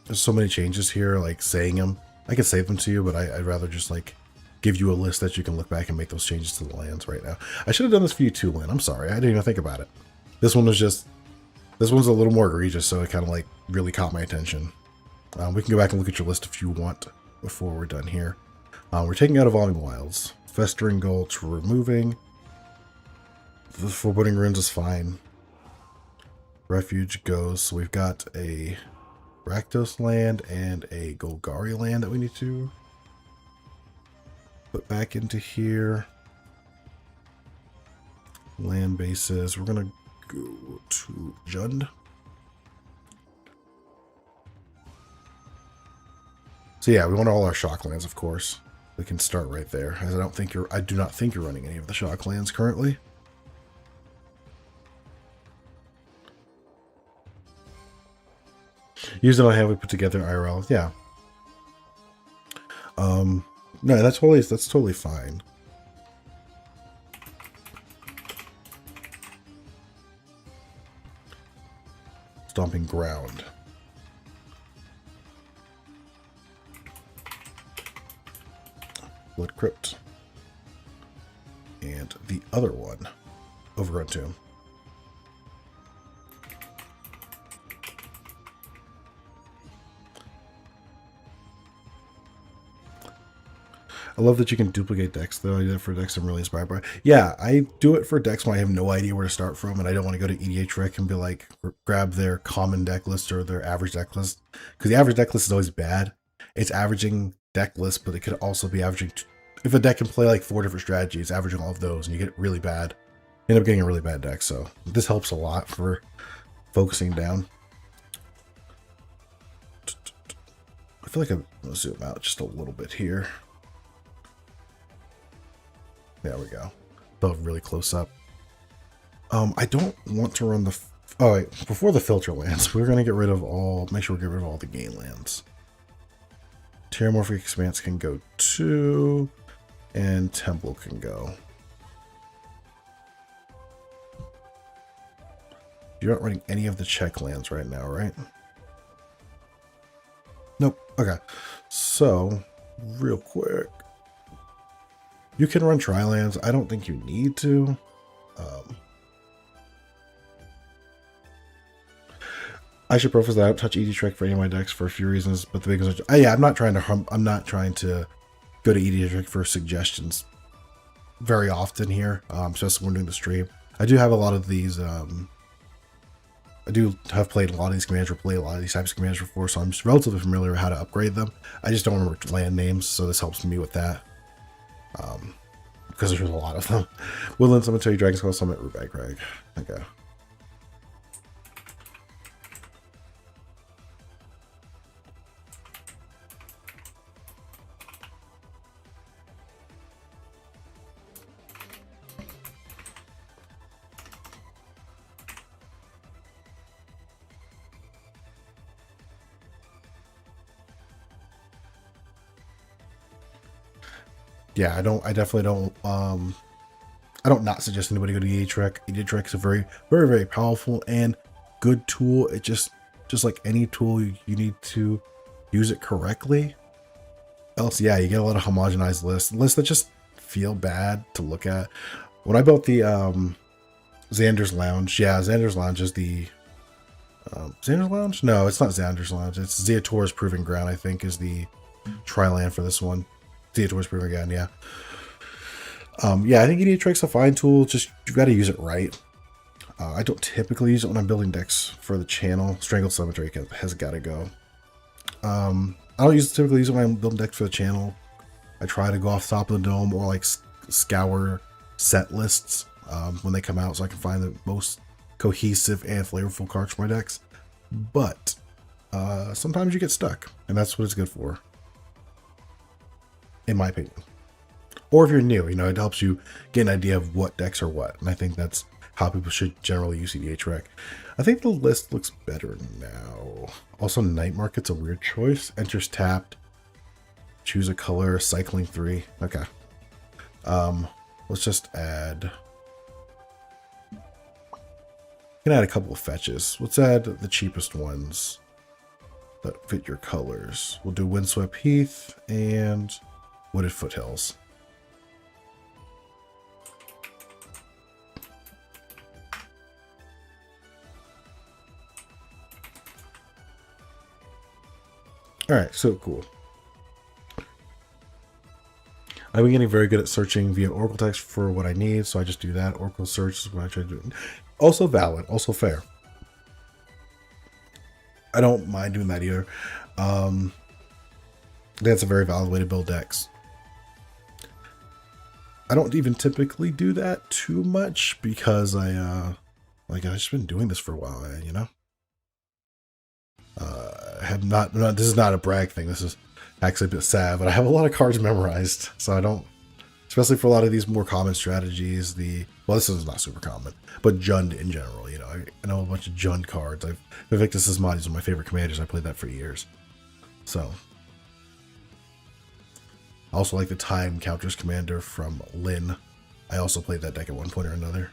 There's so many changes here, like saying them. I could save them to you, but I'd rather just like give you a list that you can look back and make those changes to the lands right now. I should have done this for you too, Lynn. I'm sorry. I didn't even think about it. This one's a little more egregious, so it kind of like really caught my attention. We can go back and look at your list if you want before we're done here. We're taking out Evolving Wilds. Festering Gulch, we're removing. The Foreboding Ruins is fine. Refuge goes, so we've got a Rakdos land and a Golgari land that we need to put back into here. Land bases. We're going to go to Jund. So yeah, we want all our shock lands, of course. We can start right there. As I do not think you're running any of the shock lands currently. Use it on hand we put together IRL. Yeah. No, that's totally fine. Stomping Ground. Blood Crypt. And the other one, Overgrown Tomb. I love that you can duplicate decks, though. I do that for decks I'm really inspired by. Yeah, I do it for decks when I have no idea where to start from, and I don't want to go to EDHREC and be like, grab their common deck list or their average deck list. Because the average deck list is always bad. It's averaging deck list, but it could also be averaging... If a deck can play like 4 different strategies, averaging all of those, and you get really bad. You end up getting a really bad deck, so this helps a lot for focusing down. I feel like I'm going to zoom out just a little bit here. There we go. Felt really close up. I don't want to run the... Oh, wait. Before the filter lands, we're going to get rid of all... Make sure we get rid of all the gain lands. Terramorphic Expanse can go 2. And Temple can go. You're not running any of the check lands right now, right? Nope. Okay. So, real quick. You can run tri-lands. I don't think you need to. I should preface that I don't touch EDHREC for any of my decks for a few reasons, but the biggest one, yeah, I'm not trying to go to EDHREC for suggestions very often here, especially when doing the stream. I do have a lot of these. I do have played a lot of these commands or played a lot of these types of commands before, so I'm just relatively familiar with how to upgrade them. I just don't remember land names, so this helps me with that. Because there's a lot of them. Woodland Cemetery, Dragonskull Summit, Rootbag Crag. Okay. Yeah, I definitely don't, I don't not suggest anybody go to EDHREC. EDHREC is a very, very, very powerful and good tool. It just like any tool, you need to use it correctly. Else, yeah, you get a lot of homogenized lists that just feel bad to look at. When I built the Xander's Lounge, yeah, Xander's Lounge is the Xander's Lounge? No, it's not Xander's Lounge. It's Zeator's Proving Ground, I think, is the tri-land for this one. Zeator's Proving Ground, yeah. Yeah, I think EDHREC's a fine tool. Just you've got to use it right. I don't typically use it when I'm building decks for the channel. Strangled Cemetery has got to go. I don't typically use it when I'm building decks for the channel. I try to go off top of the dome or like scour set lists when they come out, so I can find the most cohesive and flavorful cards for my decks. But sometimes you get stuck, and that's what it's good for, in my opinion. Or if you're new, you know, it helps you get an idea of what decks are what, and I think that's how people should generally use EDHREC. I think the list looks better now. Also, Night Market's a weird choice. Enters tapped. Choose a color. Cycling 3. Okay. Let's just add... You can add a couple of fetches. Let's add the cheapest ones that fit your colors. We'll do Windswept Heath and Wooded Foothills. Alright, so cool. I've been getting very good at searching via Oracle text for what I need, so I just do that. Oracle search is what I try to do. Also valid, also fair. I don't mind doing that either. That's a very valid way to build decks. I don't even typically do that too much because I've just been doing this for a while, you know. I have not. This is not a brag thing. This is actually a bit sad, but I have a lot of cards memorized, so I don't. Especially for a lot of these more common strategies. This is not super common, but Jund in general. You know, I know a bunch of Jund cards. Invictus Asmadi is one of my favorite commanders. I played that for years. So. I also like the Time Counters Commander from Lin. I also played that deck at one point or another.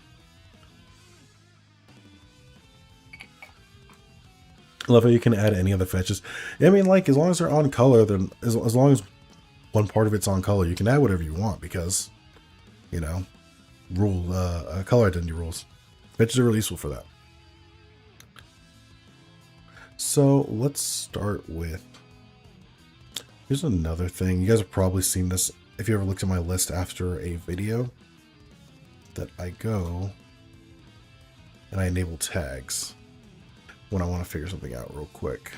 I love how you can add any other fetches. I mean, like, as long as they're on color, then as long as one part of it's on color, you can add whatever you want because, you know, color identity rules. Fetches are really useful for that. So let's start with. Here's another thing. You guys have probably seen this if you ever looked at my list after a video, that I go and I enable tags when I want to figure something out real quick.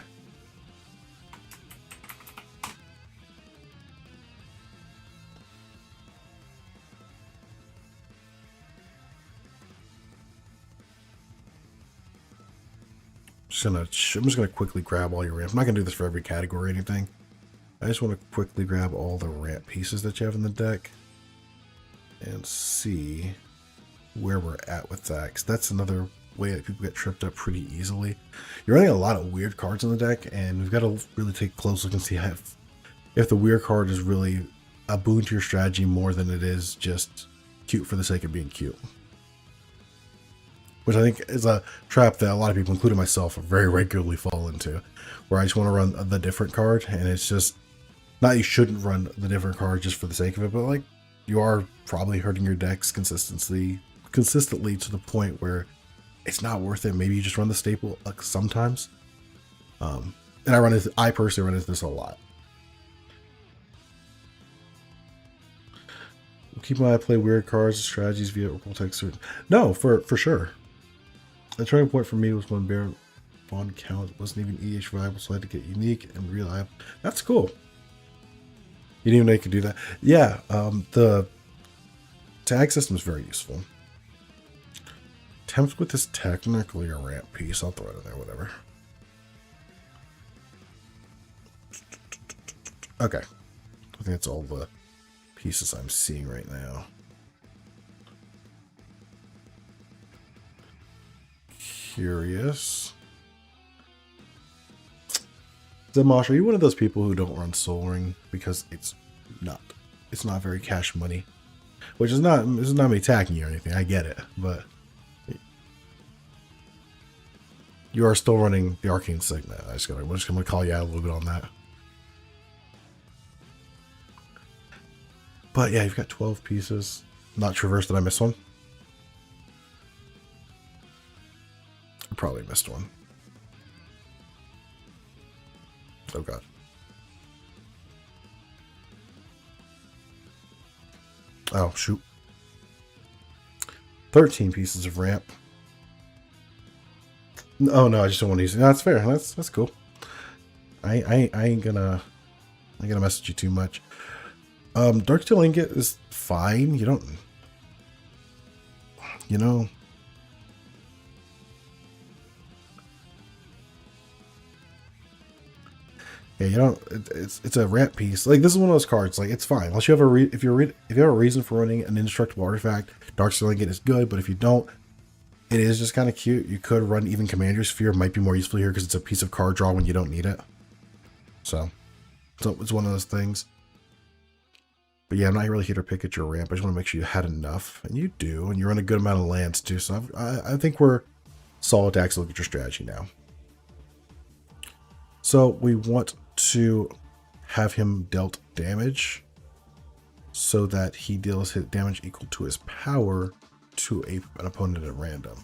I'm just gonna quickly grab all your ramps. I'm not gonna do this for every category or anything. I just want to quickly grab all the ramp pieces that you have in the deck and see where we're at with that. 'Cause that's another way that people get tripped up pretty easily. You're running a lot of weird cards in the deck, and we've got to really take a close look and see if the weird card is really a boon to your strategy more than it is just cute for the sake of being cute. Which I think is a trap that a lot of people, including myself, very regularly fall into. Where I just want to run the different card, and it's just... Not you shouldn't run the different card just for the sake of it, but like you are probably hurting your decks consistently to the point where it's not worth it. Maybe you just run the staple sometimes. And I personally run into this a lot. Keep an eye, play weird cards, strategies via Oracle text. No, for sure. The turning point for me was when Baron Von Count wasn't even EDH viable, so I had to get unique and reliable. That's cool. You didn't even know you could do that. Yeah, the tag system is very useful. Tempt with is technically a ramp piece. I'll throw it in there, whatever. Okay. I think that's all the pieces I'm seeing right now. Curious. Zemash, are you one of those people who don't run Soul Ring because it's not very cash money? Which is not me attacking you or anything. I get it, but you are still running the Arcane Signet. I'm just gonna call you out a little bit on that. But yeah, you've got 12 pieces. Not Traverse. Did I miss one? I probably missed one. Oh god. Oh shoot. 13 pieces of ramp. Oh no, I just don't want to use it. No, that's fair. That's cool. I ain't gonna mess with you too much. Darksteel Ingot is fine. You don't, you know. Yeah, you don't. It's a ramp piece. Like, this is one of those cards. Like, it's fine unless you have if you have a reason for running an indestructible artifact. Darksteel Ingot is good, but if you don't, it is just kind of cute. You could run even Commander's Sphere. Might be more useful here because it's a piece of card draw when you don't need it. So it's one of those things. But yeah, I'm not really here to pick at your ramp. I just want to make sure you had enough, and you do, and you run a good amount of lands too. So I think we're solid to actually look at your strategy now. So we want to have him dealt damage so that he deals hit damage equal to his power to an opponent at random.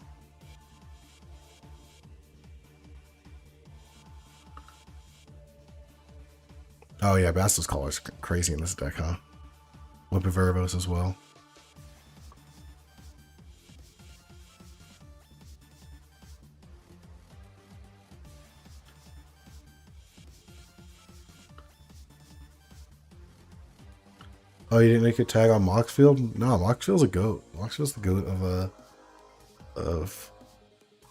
Oh yeah, Bastos Collar is crazy in this deck, huh? Whip of Erebos as well. Oh, you didn't make a tag on Moxfield? No, Moxfield's a goat. Moxfield's the goat of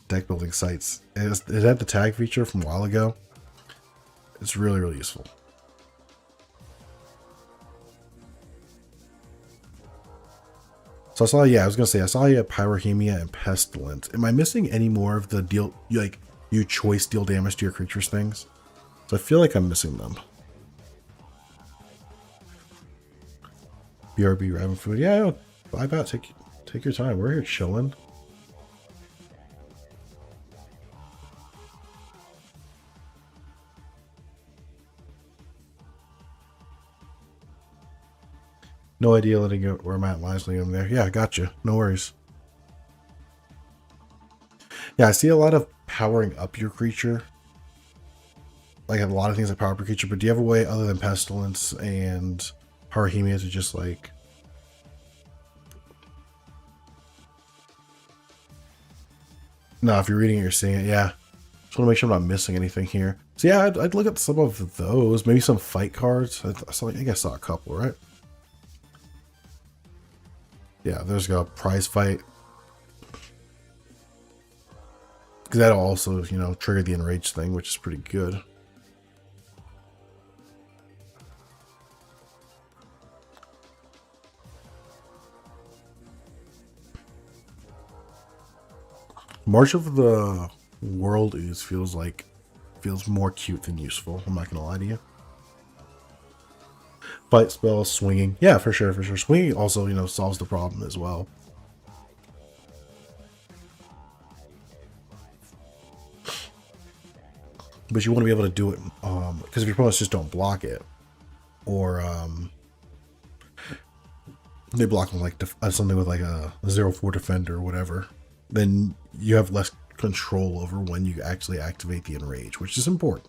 deck building sites. It had the tag feature from a while ago. It's really, really useful. So I saw, yeah, I was gonna say I saw you at Pyrorhemia and Pestilence. Am I missing any more of the deal, like you choice deal damage to your creatures things? So I feel like I'm missing them. BRB Rabbit Food. Yeah, vibe out. Take your time. We're here chilling. No idea letting it where I'm at wisely. I'm there. Yeah, I got you. No worries. Yeah, I see a lot of powering up your creature. Like a lot of things that power up your creature, but do you have a way other than Pestilence and Pyrorhemia to just like... No, if you're reading it, you're seeing it. Yeah. Just want to make sure I'm not missing anything here. So yeah, I'd look at some of those. Maybe some fight cards. I think I saw a couple, right? Yeah, there's a prize fight. Because that'll also, you know, trigger the enrage thing, which is pretty good. March of the World Ooze feels more cute than useful. I'm not gonna lie to you. Fight spell, swinging. Yeah, for sure, for sure. Swinging also, you know, solves the problem as well. But you want to be able to do it, because if your opponents just don't block it, or they block them like something with like a 0/4 defender or whatever, then you have less control over when you actually activate the enrage, which is important.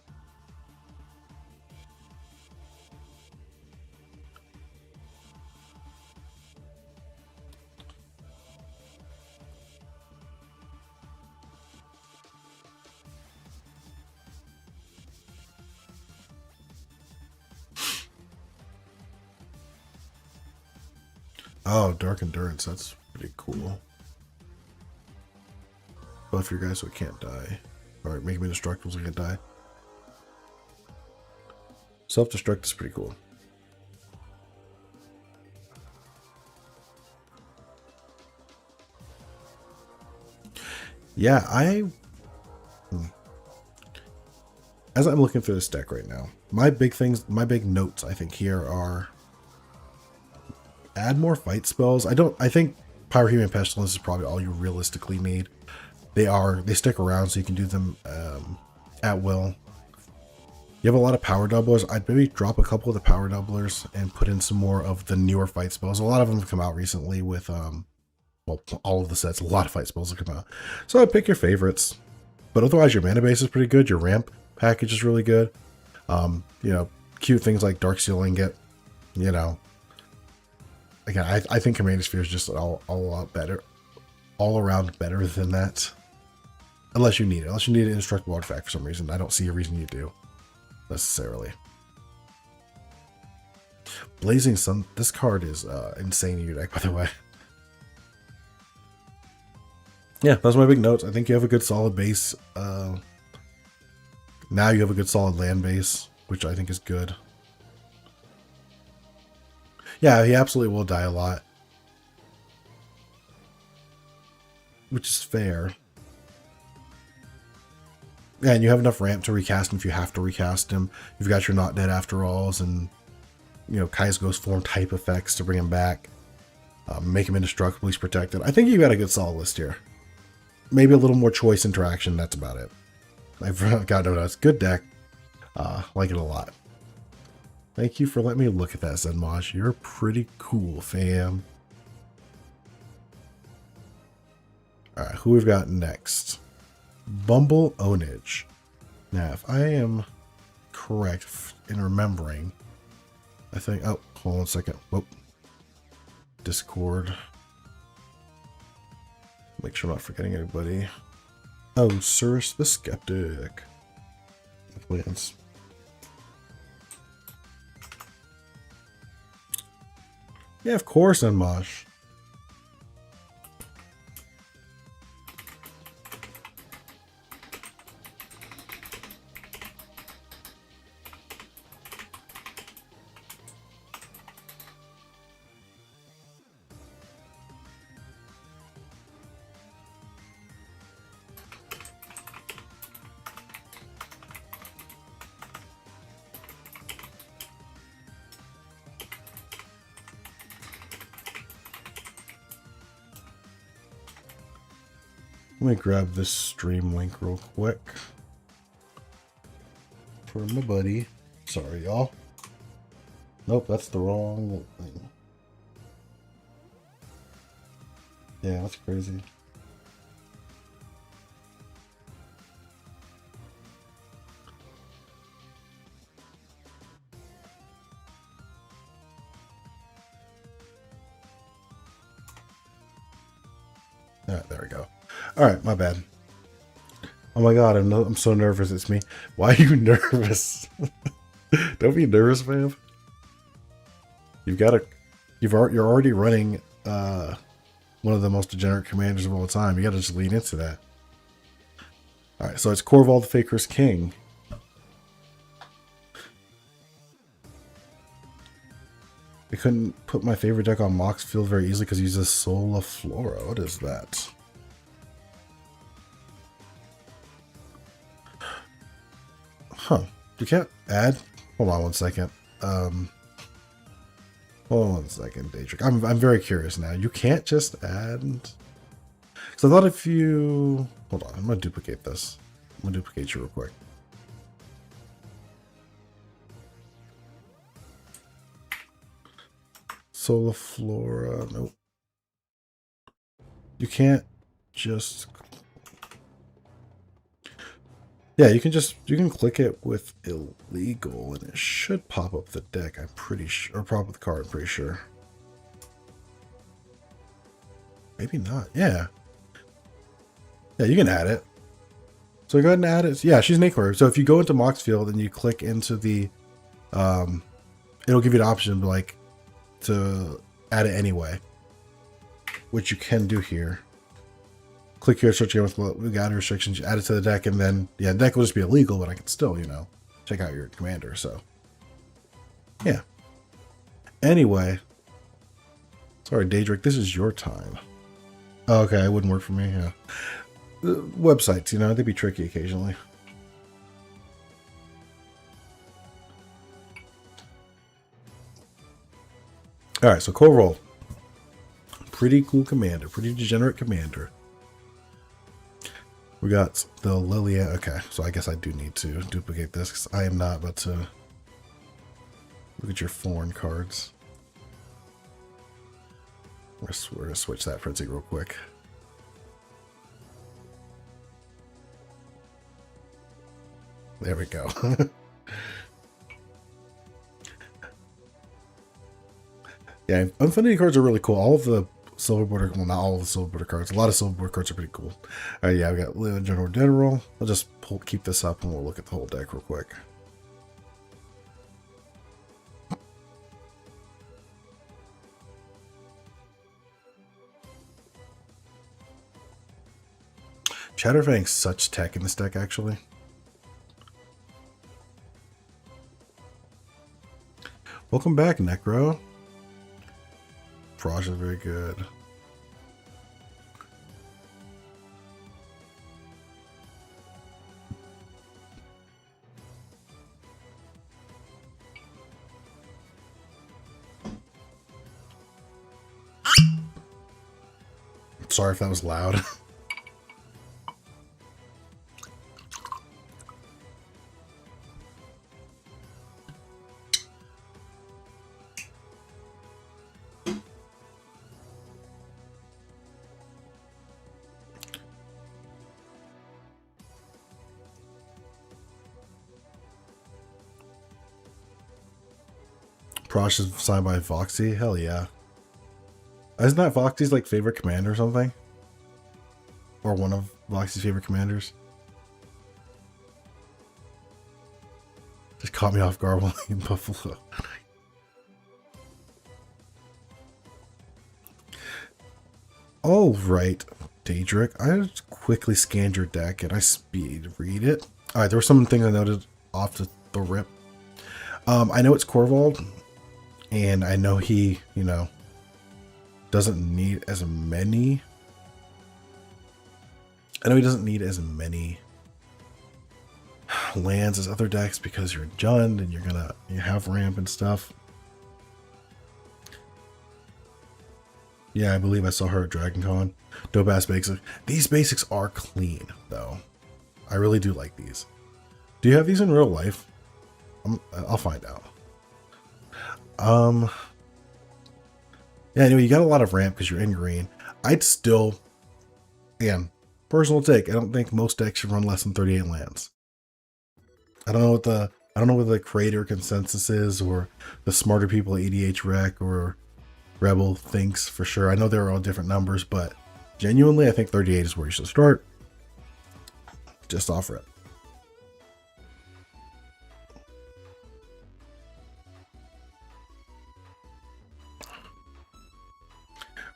Oh, Dark Endurance, that's pretty cool. Buff your guys so it can't die. Alright, make him indestructible so it can't die. Self-destruct is pretty cool. Yeah, as I'm looking through this deck right now, my big notes I think here are add more fight spells. I think Pyrorhemia and Pestilence is probably all you realistically need. They stick around so you can do them at will. You have a lot of power doublers. I'd maybe drop a couple of the power doublers and put in some more of the newer fight spells. A lot of them have come out recently with well, all of the sets. A lot of fight spells have come out. So I'd pick your favorites. But otherwise your mana base is pretty good. Your ramp package is really good. You know, cute things like Dark Seal Ingot, you know. Again, I think Commander Sphere is just all better, all around better than that. Unless you need it. Unless you need an indestructible artifact for some reason. I don't see a reason you do, necessarily. Blazing Sun. This card is insane in your deck, by the way. Yeah, those are my big notes. I think you have a good solid base. Now you have a good solid land base, which I think is good. Yeah, he absolutely will die a lot. Which is fair. Yeah, and you have enough ramp to recast him if you have to recast him. You've got your Not Dead After Alls and, you know, Kai's Ghost Form type effects to bring him back. Make him indestructible, he's protected. I think you got a good solid list here. Maybe a little more choice interaction, that's about it. I've got no notes. Good deck. Like it a lot. Thank you for letting me look at that, Zenmosh. You're pretty cool, fam. Alright, who we've got next? Bumble Onage. Now, if I am correct in remembering, I think... Oh, hold on a second. Whoop. Discord. Make sure I'm not forgetting anybody. Oh, Cirrus the Skeptic. Lands. Yeah, of course, Unmosh. Let me grab this stream link real quick for my buddy. Sorry, y'all. Nope, that's the wrong thing. Yeah, that's crazy. All right, there we go. All right, my bad. Oh my god, I'm so nervous. It's me. Why are you nervous? Don't be nervous, fam. You're already running one of the most degenerate commanders of all time. You gotta just lean into that. All right, so it's Corval the Faker's King. I couldn't put my favorite deck on Mox Field very easily because he uses Sola Flora. What is that? Huh. You can't add? Hold on one second. Hold on one second, Daedric. I'm very curious now. You can't just add? Because I thought if you... Hold on, I'm going to duplicate this. I'm going to duplicate you real quick. Sola Flora, nope. You can't just... Yeah, you can click it with illegal and it should pop up the deck, I'm pretty sure, or pop up the card, I'm pretty sure. Maybe not, yeah. Yeah, you can add it. So go ahead and add it. Yeah, she's an Acre. So if you go into Mox Field and you click into the, it'll give you an option like to add it anyway, which you can do here. Click here, search again with add restrictions, add it to the deck, and then, yeah, the deck will just be illegal, but I can still, you know, check out your commander, so. Yeah. Anyway. Sorry, Daedric, this is your time. Oh, okay, it wouldn't work for me, yeah. The websites, you know, they'd be tricky occasionally. Alright, so Corval. Pretty cool commander, pretty degenerate commander. We got the Lilia. Okay, so I guess I do need to duplicate this because I am not about to look at your foreign cards. We're going to switch that printing real quick. There we go. Yeah, Infinity cards are really cool. All of the Silver Border, well, not all of the Silver Border cards. A lot of Silver Border cards are pretty cool. All right, yeah, we got Leo General. I'll just keep this up and we'll look at the whole deck real quick. Chatterfang's such tech in this deck, actually. Welcome back, Necro. Frosh is very good. Sorry if that was loud. Prosh is signed by Voxy? Hell yeah. Isn't that Voxy's like favorite commander or something? Or one of Voxy's favorite commanders? Just caught me off guard while in Buffalo. All right, Daedric, I just quickly scanned your deck and I speed read it. All right, there were some things I noted off the rip. I know it's Corvald, and I know he, you know, doesn't need as many. I know he doesn't need as many lands as other decks because you're Jund and you have ramp and stuff. Yeah, I believe I saw her at Dragon Con. Dope ass basics. These basics are clean though. I really do like these. Do you have these in real life? I'll find out. Yeah, anyway, you got a lot of ramp because you're in green. I'd still, again, personal take. I don't think most decks should run less than 38 lands. I don't know what the creator consensus is, or the smarter people at EDH Rec or Rebel thinks for sure. I know they're all different numbers, but genuinely, I think 38 is where you should start. Just off rip.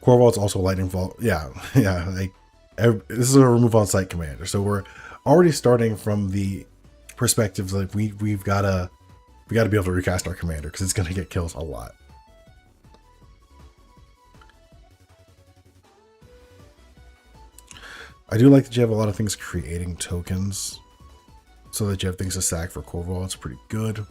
Corvald's also a lightning bolt. Yeah, yeah. Like this is a remove on site commander, so we're already starting from the perspective like we've gotta be able to recast our commander because it's gonna get kills a lot. I do like that you have a lot of things creating tokens, so that you have things to sack for Corvald. It's pretty good.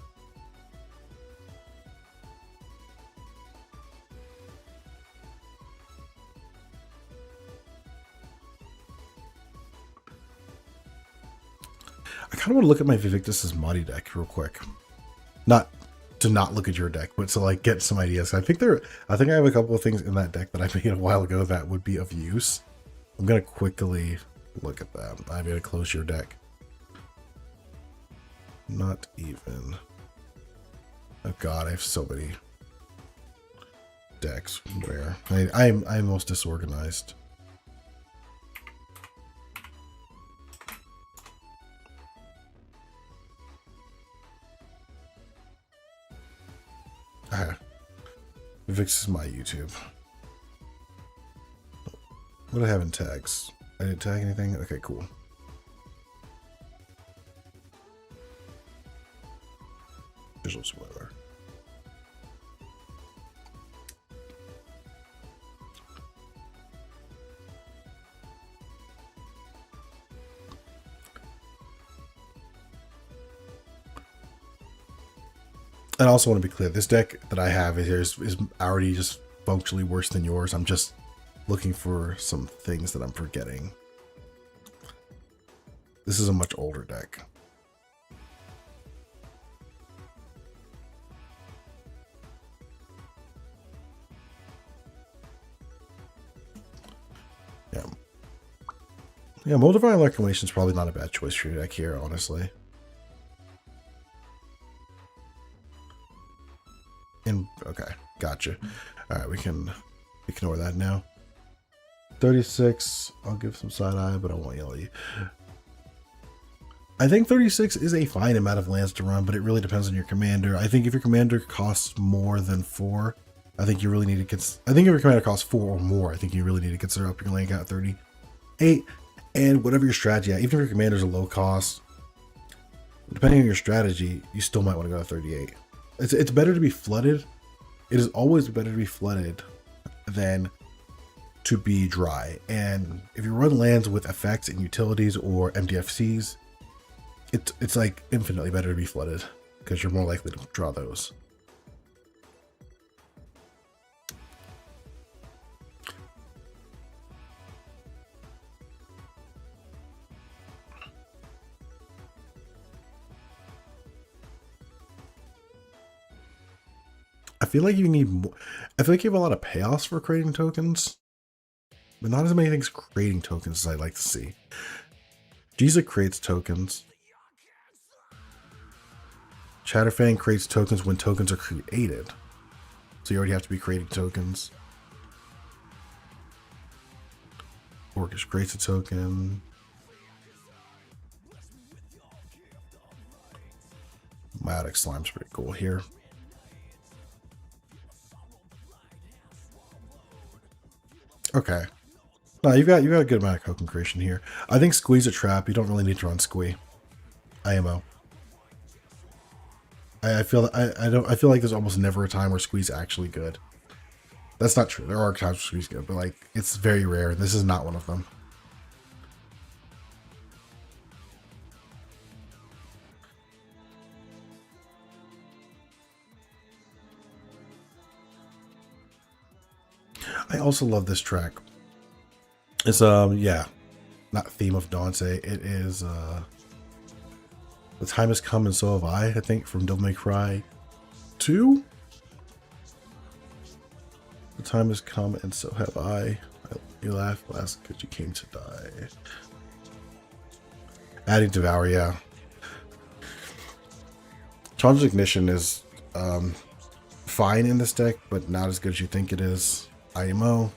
I kind of want to look at my Vivictus's Muddy deck real quick. Not to not look at your deck, but to like get some ideas. I think I have a couple of things in that deck that I made a while ago that would be of use. I'm gonna quickly look at them. I'm gonna close your deck. Not even. Oh god, I have so many decks where I'm most disorganized. Vix is my YouTube. What do I have in tags? I didn't tag anything? Okay, cool. Visual spoiler. And I also want to be clear, this deck that I have is already just functionally worse than yours. I'm just looking for some things that I'm forgetting. This is a much older deck. Yeah. Yeah, Moldavine Reclamation is probably not a bad choice for your deck here, honestly. Okay, gotcha. All right, we can ignore that now. 36, I'll give some side eye, but I won't yell at you. I think 36 is a fine amount of lands to run, but it really depends on your commander. I think if your commander costs more than 4, I think you really need to I think if your commander costs 4 or more, I think you really need to consider up your land count 38. And whatever your strategy, even if your commander's a low cost, depending on your strategy, you still might want to go to 38. It's better to be flooded. It is always better to be flooded than to be dry. And if you run lands with effects and utilities or MDFCs, it's like infinitely better to be flooded because you're more likely to draw those. I feel like you need more. I feel like you have a lot of payoffs for creating tokens, but not as many things creating tokens as I'd like to see. Jiza creates tokens. Chatterfang creates tokens when tokens are created. So you already have to be creating tokens. Orcish creates a token. Meiotic Slime's pretty cool here. Okay. No, you've got a good amount of token creation here. I think Squee's a trap. You don't really need to run Squee. IMO. I feel I feel like there's almost never a time where Squee's actually good. That's not true. There are times where Squee's good, but like it's very rare. This is not one of them. I also love this track. It's yeah, not Theme of Dante. It is The Time Has Come and So Have I think from Devil May Cry 2. The time has come and so have I. You laugh last because you came to die. Adding Devour, yeah. Charge Ignition is fine in this deck, but not as good as you think it is. IMO.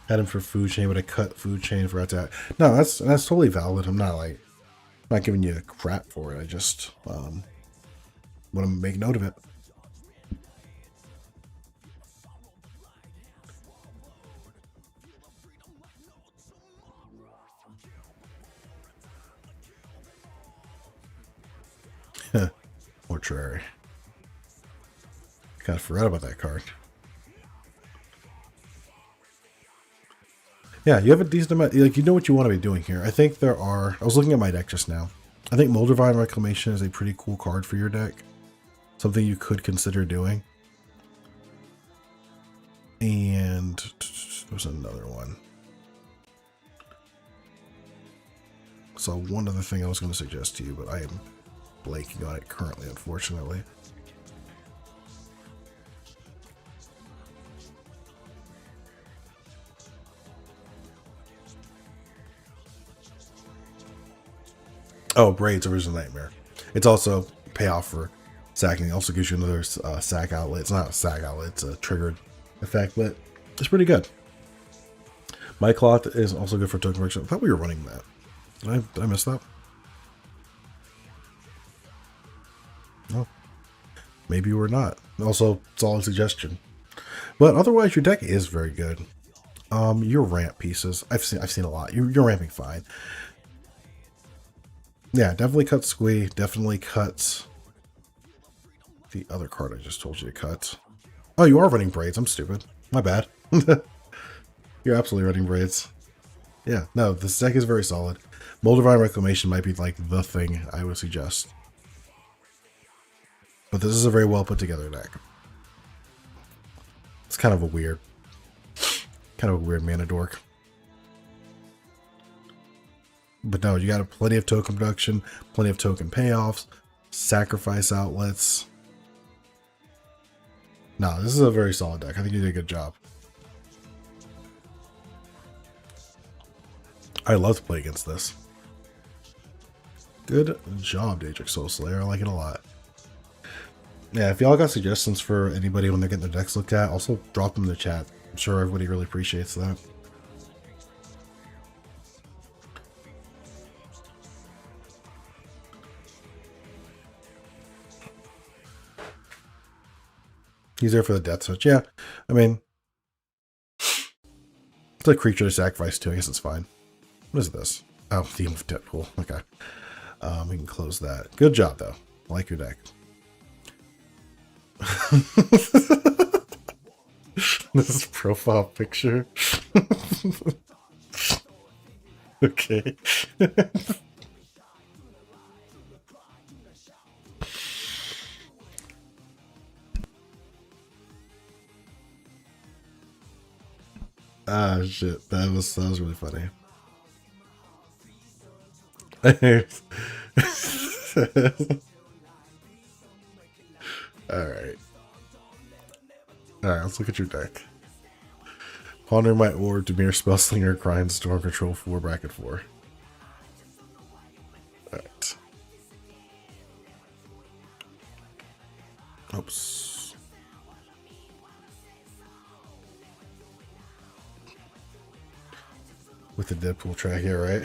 Had him for Food Chain, but I cut Food Chain, forgot that. No, that's totally valid. I'm not giving you crap for it. I just want to make note of it. Mortuary. Kind of forgot about that card. Yeah, you have a decent amount, like, you know what you want to be doing here. I think there are, I was looking at my deck just now. I think Moldavine Reclamation is a pretty cool card for your deck. Something you could consider doing. And there's another one. So one other thing I was going to suggest to you, but I am blanking on it currently, unfortunately. Oh, Braids, Original Nightmare. It's also payoff for sacking. It also gives you another sack outlet. It's not a sack outlet, it's a triggered effect, but it's pretty good. My Cloth is also good for token correction. I thought we were running that. Did I miss that? No. Maybe we're not. Also, solid suggestion. But otherwise, your deck is very good. Your ramp pieces, I've seen a lot. You're ramping fine. Yeah, definitely cuts Squee. Definitely cuts the other card I just told you to cut. Oh, you are running Braids. I'm stupid. My bad. You're absolutely running Braids. Yeah, no, this deck is very solid. Moldavine Reclamation might be like the thing I would suggest. But this is a very well put together deck. It's kind of a weird mana dork. But no, you got plenty of token production, plenty of token payoffs, sacrifice outlets. No, this is a very solid deck. I think you did a good job. I love to play against this. Good job, Daedric Soulslayer. I like it a lot. Yeah, if y'all got suggestions for anybody when they're getting their decks looked at, also drop them in the chat. I'm sure everybody really appreciates that. He's there for the death touch. Yeah, I mean, it's a creature to sacrifice too. I guess it's fine. What is this? Oh, Theme of Deadpool. Okay. We can close that. Good job, though. I like your deck. This is profile picture. Okay. Ah, shit. That was really funny. Alright. Alright, let's look at your deck. Ponder Might Ward, Dimir, Spellslinger, Grind, Storm Control 4, bracket 4. Alright. Oops. With the Deadpool track here, right?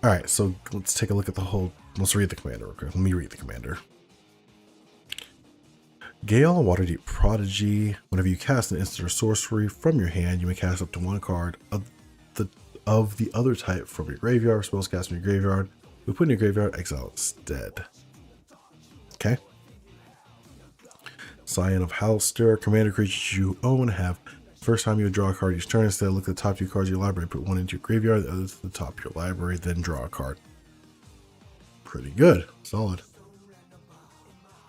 All right, so let's take a look at the whole. Let's read the commander. Okay, let me read the commander. Gale, Waterdeep Prodigy. Whenever you cast an instant or sorcery from your hand, you may cast up to one card of the other type from your graveyard. Spells cast from your graveyard. We put in your graveyard, exile instead. Okay. Scion of Halster. Commander creatures you own have first time you draw a card each turn. Instead, look at the top 2 cards of your library, put one into your graveyard, the other to the top of your library, then draw a card. Pretty good. Solid.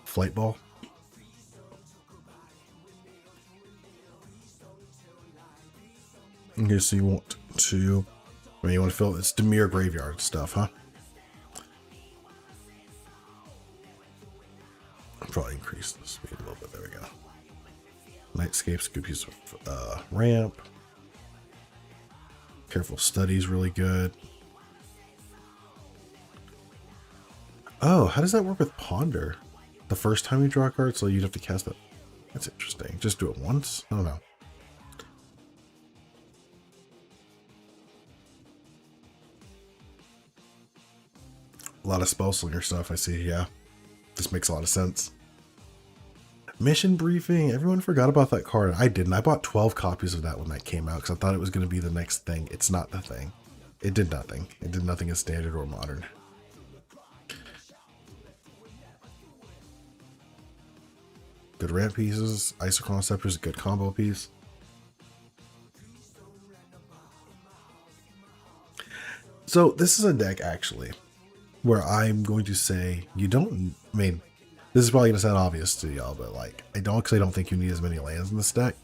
Flight Ball. Okay, so you want to, I mean, you want to fill, it's Dimir graveyard stuff, huh? I'll probably increase the speed a little bit. There we go. Nightscape's a good piece of ramp. Careful Study's really good. Oh, how does that work with Ponder? The first time you draw a card, so you'd have to cast it. That's interesting. Just do it once? I don't know. A lot of Spellslinger stuff I see, yeah. This makes a lot of sense. Mission Briefing. Everyone forgot about that card. I didn't. I bought 12 copies of that when that came out because I thought it was going to be the next thing. It's not the thing. It did nothing. It did nothing in Standard or Modern. Good ramp pieces. Isochron Scepter is a good combo piece. So this is a deck actually where I'm going to say you don't, I mean, this is probably going to sound obvious to y'all, but like, I don't think you need as many lands in this deck.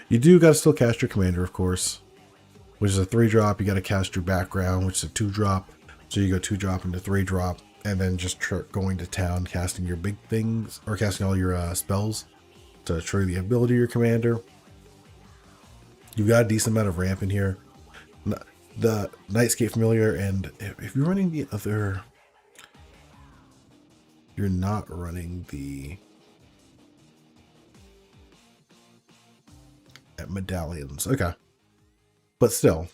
You do got to still cast your commander, of course, which is a 3-drop. You got to cast your background, which is a 2-drop. So you go 2-drop into 3-drop, and then just going to town, casting your big things, or casting all your spells to trigger the ability of your commander. You've got a decent amount of ramp in here. The Nightscape Familiar, and if you're running the other, you're not running the medallions. Okay. But still,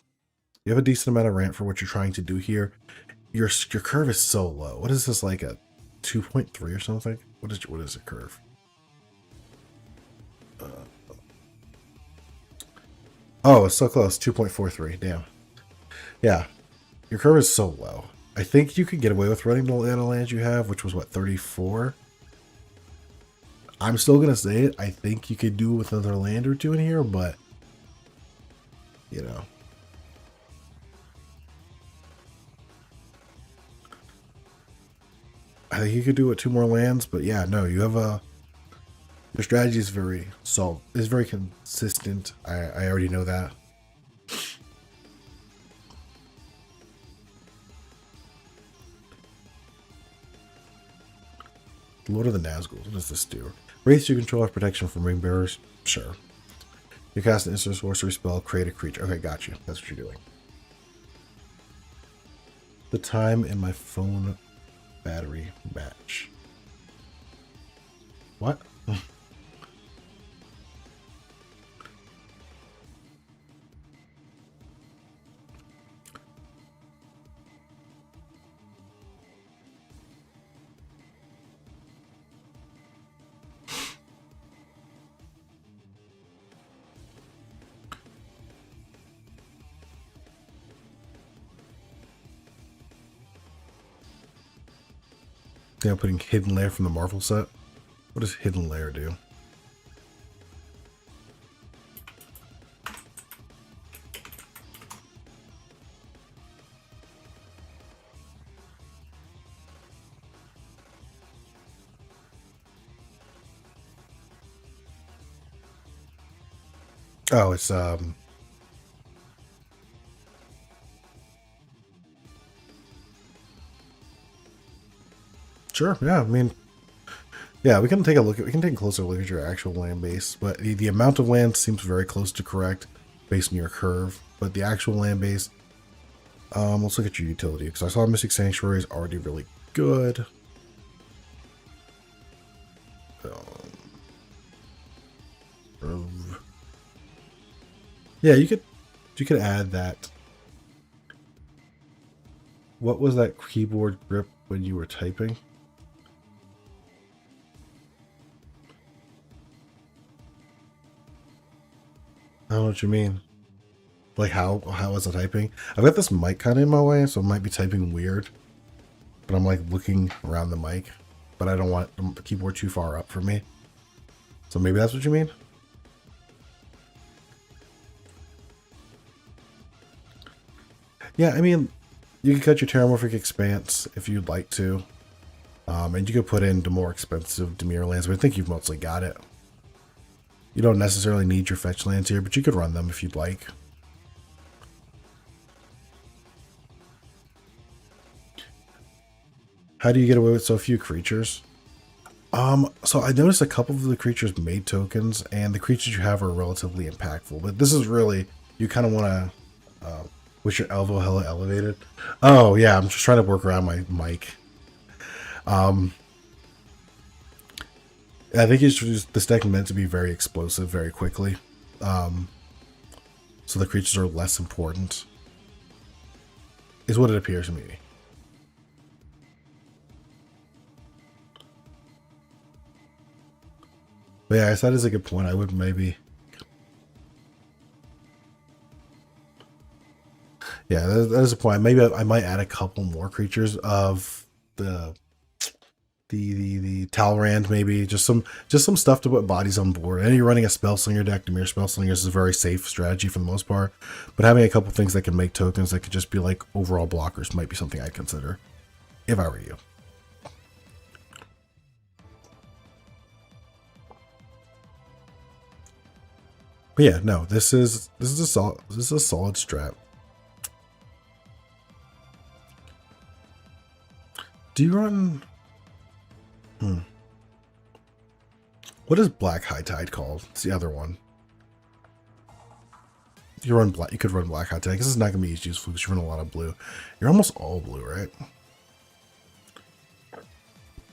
you have a decent amount of ramp for what you're trying to do here. Your curve is so low. What is this, like a 2.3 or something? What is the curve? Oh, it's so close. 2.43. Damn. Yeah. Your curve is so low. I think you could get away with running the lands you have, which was what, 34? I'm still going to say it. I think you could do with another land or two in here, but, you know. I think you could do it 2 more lands, but yeah, no, you have your strategy is very solid. It's very consistent. I already know that. Lord of the Nazgul. What does this do? Wraiths you control have protection from ring bearers. Sure. You cast an instant sorcery spell, create a creature. Okay, got you. That's what you're doing. The time in my phone battery match. What? I'm putting Hidden Lair from the Marvel set. What does Hidden Lair do? Oh, it's sure, yeah, I mean, yeah, we can take a closer look at your actual land base, but the amount of land seems very close to correct based on your curve, but the actual land base, let's look at your utility, because I saw Mystic Sanctuary is already really good. Yeah, you could add that what was that keyboard grip when you were typing? I don't know what you mean. Like how was I typing? I've got this mic kind of in my way, so I might be typing weird. But I'm like looking around the mic, but I don't want the keyboard too far up for me. So maybe that's what you mean? Yeah, I mean, you could cut your terramorphic expanse if you'd like to. And you could put in the more expensive Dimir lands, but I think you've mostly got it. You don't necessarily need your fetch lands here, but you could run them if you'd like. How do you get away with so few creatures? So I noticed a couple of the creatures made tokens, and the creatures you have are relatively impactful. But this is really, you kind of want to, with your elbow hella elevated. Oh yeah, I'm just trying to work around my mic. I think it's just, this deck meant to be very explosive very quickly. So the creatures are less important, is what it appears to me. But yeah, I guess that is a good point. I would maybe... Yeah, that is a point. Maybe I might add a couple more creatures of the Talrand, maybe. Just some stuff to put bodies on board. And you're running a Spellslinger deck. Dimir Spellslingers is a very safe strategy for the most part. But having a couple things that can make tokens that could just be like overall blockers might be something I'd consider. If I were you. But yeah, no, this is a solid strat. Do you run? What is Black High Tide called? It's the other one. You run black. You could run Black High Tide. This is not gonna be as useful because you run a lot of blue. You're almost all blue, right?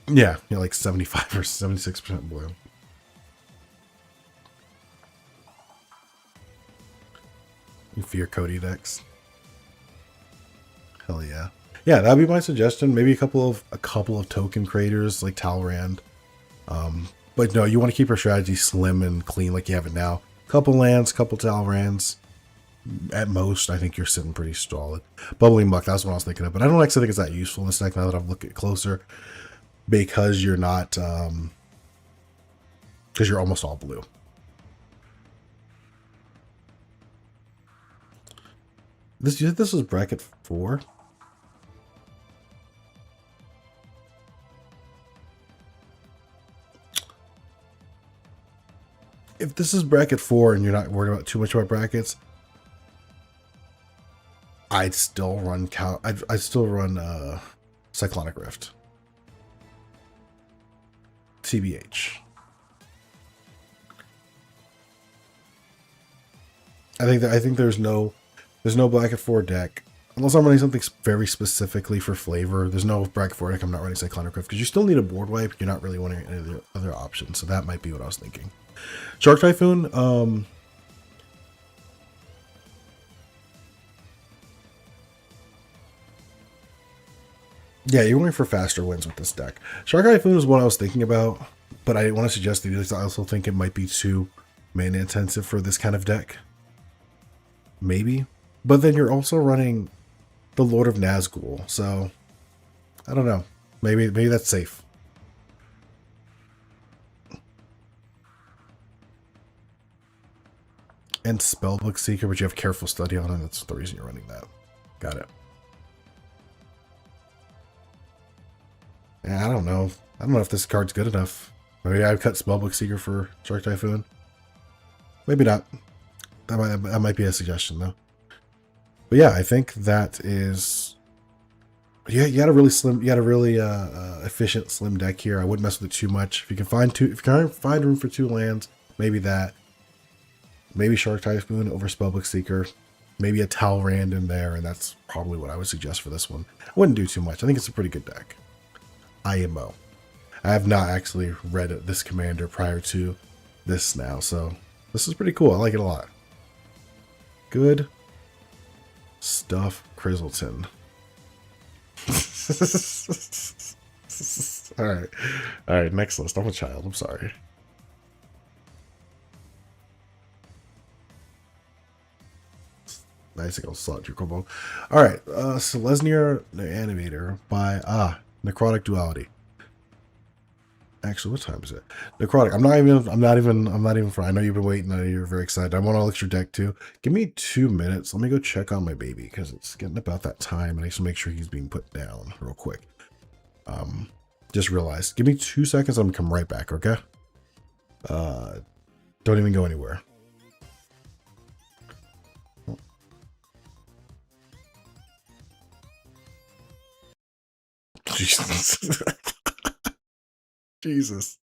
Yeah, you're like 75 or 76% blue. Fear Cody decks. Hell yeah. Yeah, that'd be my suggestion. Maybe a couple of token creators like Talrand. But no, you want to keep your strategy slim and clean like you have it now. Couple lands, couple Talrands. At most, I think you're sitting pretty solid. Bubbling Muck, that's what I was thinking of. But I don't actually think it's that useful in this deck now that I've looked at it closer. Because you're not because you're almost all blue. This was bracket 4. If this is bracket 4 and you're not worried about too much about brackets, I'd still run Cyclonic Rift. TBH. I think there's no bracket 4 deck. Unless I'm running something very specifically for flavor, there's no bracket 4 deck I'm not running Cyclonic Rift, because you still need a board wipe. You're not really wanting any of the other options, so that might be what I was thinking. Shark Typhoon, yeah, you're going for faster wins with this deck. Shark Typhoon is what I was thinking about, but I didn't want to suggest it because I also think it might be too mana intensive for this kind of deck. Maybe. But then you're also running the Lord of Nazgul, so I don't know. Maybe that's safe. And Spellbook Seeker, but you have Careful Study on it. That's the reason you're running that. Got it. Yeah, I don't know. I don't know if this card's good enough. Maybe I'd cut Spellbook Seeker for Shark Typhoon. Maybe not. That might be a suggestion, though. But yeah, I think that is... Yeah, you got a really efficient slim deck here. I wouldn't mess with it too much. If you can find room for 2 lands, maybe that. Maybe Shark Typhoon over Spellbook Seeker. Maybe a Talrand in there, and that's probably what I would suggest for this one. I wouldn't do too much. I think it's a pretty good deck. IMO. I have not actually read this commander prior to this now, so this is pretty cool. I like it a lot. Good stuff, Crizzleton. All right. All right. Next list. I'm a child. I'm sorry. Nice to go slot your combo. All right. Selesnya the Animator by Necrotic Duality. Actually, what time is it? Necrotic. I'm not even I know you've been waiting. I know you're very excited. I want to look your deck too. Give me 2 minutes. Let me go check on my baby because it's getting about that time, and I just make sure he's being put down real quick. Just realized. Give me 2 seconds. I'm gonna come right back. Okay. Don't even go anywhere. Jesus. Jesus.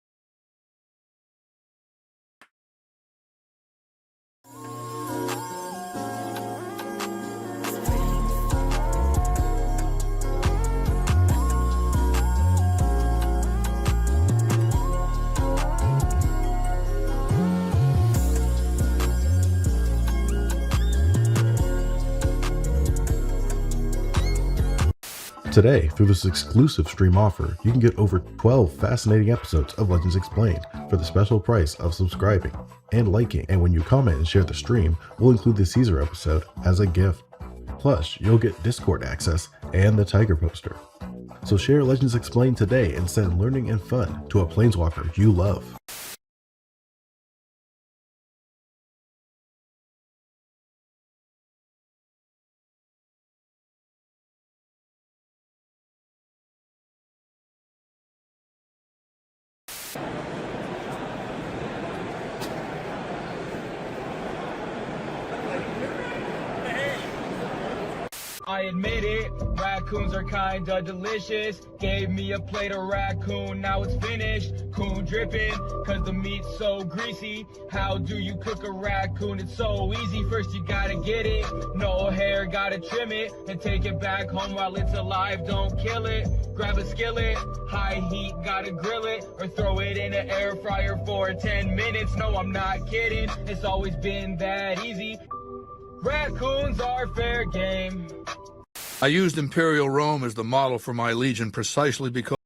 Today, through this exclusive stream offer, you can get over 12 fascinating episodes of Legends Explained for the special price of subscribing and liking. And when you comment and share the stream, we'll include the Caesar episode as a gift. Plus, you'll get Discord access and the Tiger poster. So share Legends Explained today and send learning and fun to a planeswalker you love. I admit it, raccoons are kinda delicious. Gave me a plate of raccoon, now it's finished. Coon dripping, cause the meat's so greasy. How do you cook a raccoon? It's so easy. First you gotta get it, no hair, gotta trim it, and take it back home while it's alive, don't kill it. Grab a skillet, high heat, gotta grill it, or throw it in an air fryer for 10 minutes. No, I'm not kidding, it's always been that easy. Raccoons are fair game. I used Imperial Rome as the model for my legion precisely because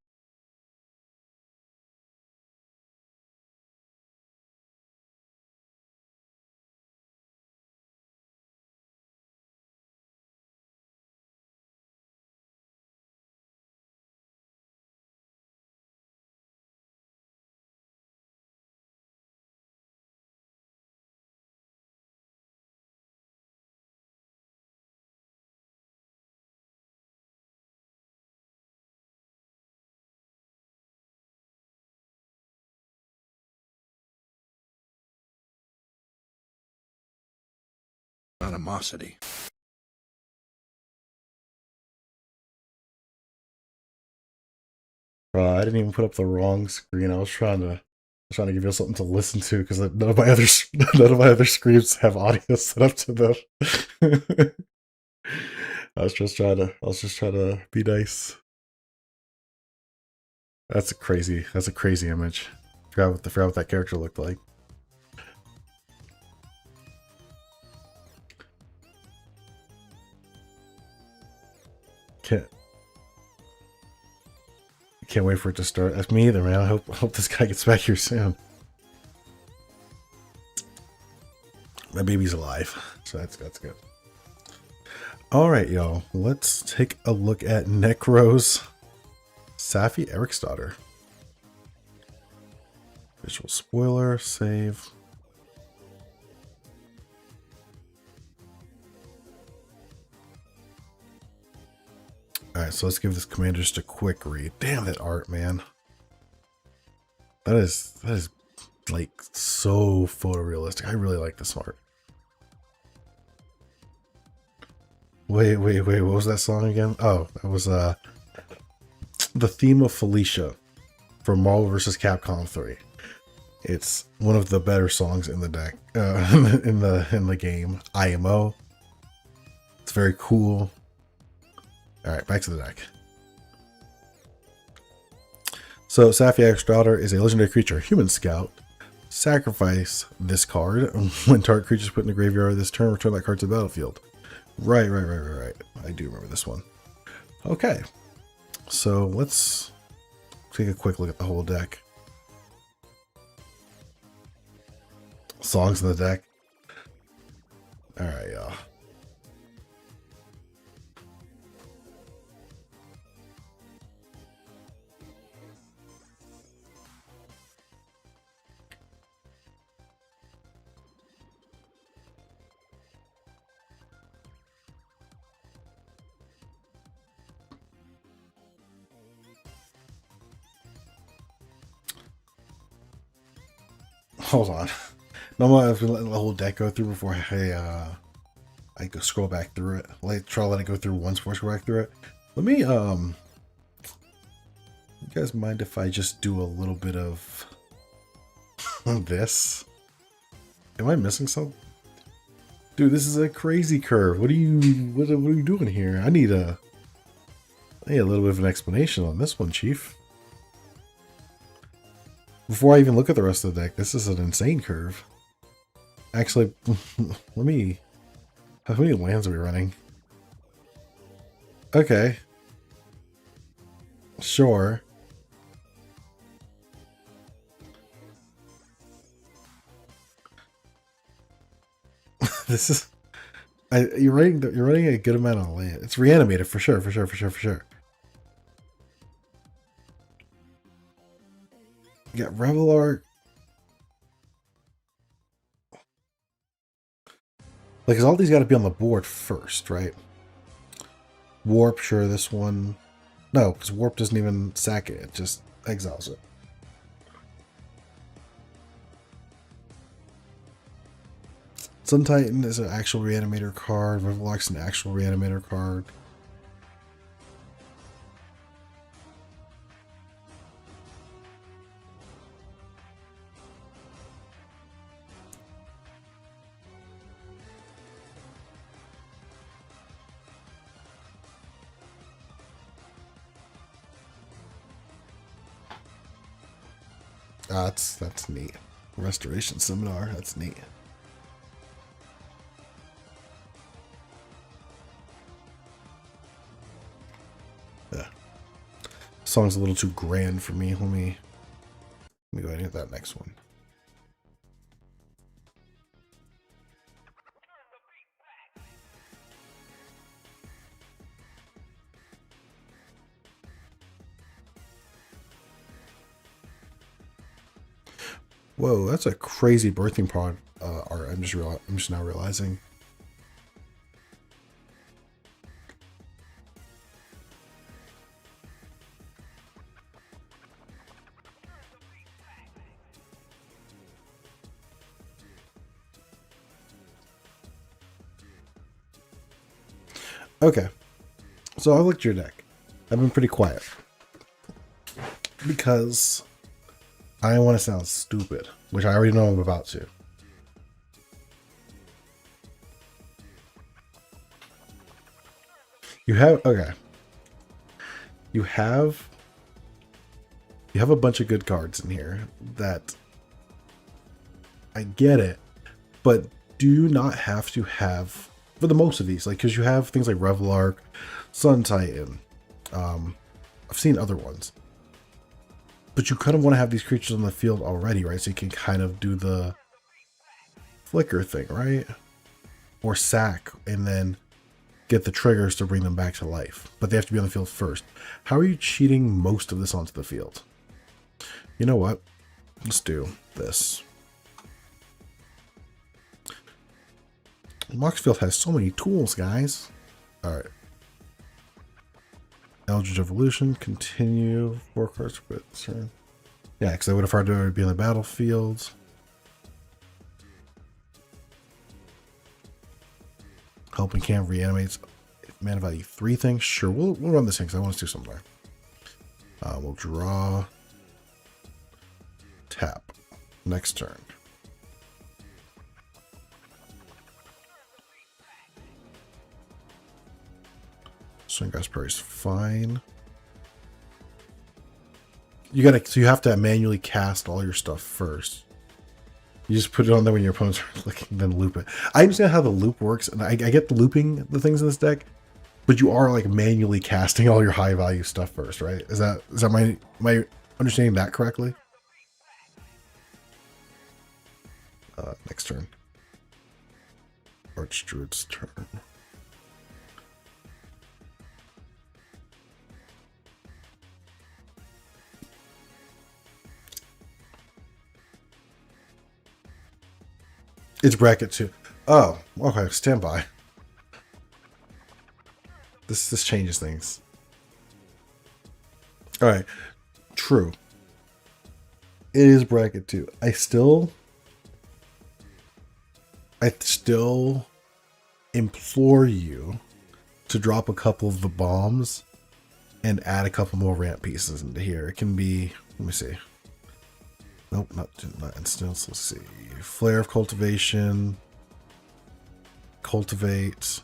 animosity. I didn't even put up the wrong screen. I was trying to give you something to listen to because none of my other screens have audio set up to them. I was just trying to be nice. That's a crazy image. Forgot what that character looked like. Can't wait for it to start. That's me either, man. I hope this guy gets back here soon. My baby's alive, so that's good. All right, y'all. Let's take a look at Necros Safi Eriksdottir. Visual spoiler, save. Alright, so let's give this commander just a quick read. Damn that art, man. That is like so photorealistic. I really like this art. Wait, what was that song again? Oh, that was the theme of Felicia from Marvel vs. Capcom 3. It's one of the better songs in the deck, in the game. IMO. It's very cool. All right, back to the deck. So Safi Eriksdottir is a legendary creature, human scout. Sacrifice this card. When target creature is put in the graveyard this turn, return that card to the battlefield. Right. I do remember this one. Okay. So let's take a quick look at the whole deck. Songs in the deck. Alright, y'all. Hold on. No, I have to let the whole deck go through before I go scroll back through it. Try to let it go through once before I scroll back through it. Let me you guys mind if I just do a little bit of this? Am I missing something? Dude, this is a crazy curve. What are you doing here? I need a little bit of an explanation on this one, Chief. Before I even look at the rest of the deck, this is an insane curve. Actually, let me... How many lands are we running? Okay. Sure. This is... you're running a good amount of land. It's reanimated for sure, for sure. You got Revelar. Like, cause all these got to be on the board first, right? Warp, sure, this one. No, because Warp doesn't even sack it. It just exiles it. Sun Titan is an actual reanimator card. Revelar's an actual reanimator card. That's neat. Restoration Seminar, that's neat. Yeah. Song's a little too grand for me. Let me go ahead and hit that next one. Whoa, that's a crazy birthing pod art. I'm just now realizing. Okay, so I looked at your deck. I've been pretty quiet because I want to sound stupid, which I already know I'm about to. You have, okay. You have a bunch of good cards in here that I get it, but do you not have to have, for the most of these, like, because you have things like Revelar, Sun Titan, I've seen other ones. But you kind of want to have these creatures on the field already, right? So you can kind of do the flicker thing, right? Or sack and then get the triggers to bring them back to life. But they have to be on the field first. How are you cheating most of this onto the field? You know what? Let's do this. Moxfield has so many tools, guys. Alright. Eldritch Evolution, continue 4 cards per turn. Yeah, because I would have had to be on the battlefield. Helping Camp reanimates mana value 3 things. Sure, we'll run this thing because I want to do something there. We'll draw, tap, next turn. Swinggrass Prairie's fine. So you have to manually cast all your stuff first. You just put it on there when your opponents are clicking, then loop it. I understand how the loop works, and I get the looping the things in this deck, But you are like manually casting all your high value stuff first, right? Is that my understanding that correctly? Next turn. Archdruid's turn. It's bracket 2. Oh, okay. Stand by. This changes things. All right. True. It is bracket 2. I still implore you to drop a couple of the bombs and add a couple more ramp pieces into here. It can be, let me see. Nope, not instance. Let's see. Flare of Cultivation. Cultivate.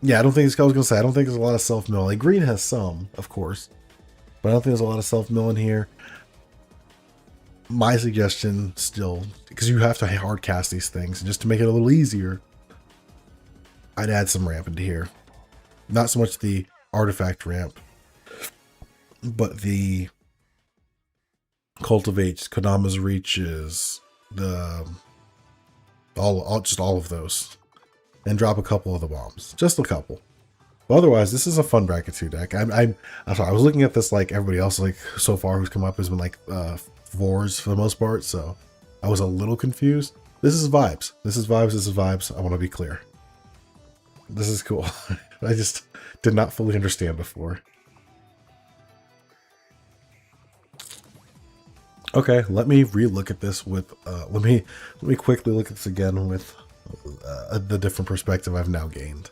Yeah, I don't think I was gonna say I don't think there's a lot of self-mill. Like green has some, of course. But I don't think there's a lot of self-mill in here. My suggestion still, because you have to hard cast these things, and just to make it a little easier, I'd add some ramp into here. Not so much the artifact ramp, but the Cultivates, Kodama's Reaches, the just all of those, and drop a couple of the bombs, just a couple. But otherwise, this is a fun bracket 2 deck. I'm sorry, I was looking at this like everybody else like so far who's come up has been like 4s for the most part, so I was a little confused. This is vibes. This is vibes. This is vibes. I want to be clear. This is cool. I just did not fully understand before. Okay, let me re-look at this with let me quickly look at this again with the different perspective I've now gained.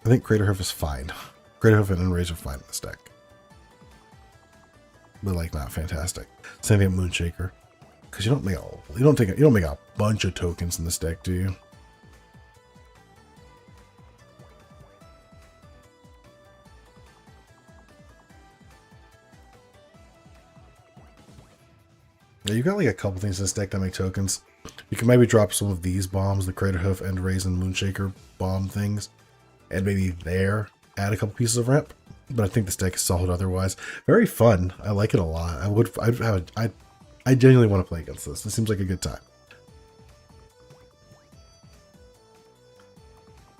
I think Craterhoof is fine. Craterhoof and Enrage are fine in this deck, but like not fantastic. Same thing with Moonshaker, because you don't make a bunch of tokens in this deck, do you? Yeah, you got like a couple things in this deck that make tokens. You can maybe drop some of these bombs, the Craterhoof, Endraze, and Moonshaker bomb things, and maybe there add a couple pieces of ramp. But I think this deck is solid otherwise. Very fun. I like it a lot. I genuinely want to play against this. This seems like a good time.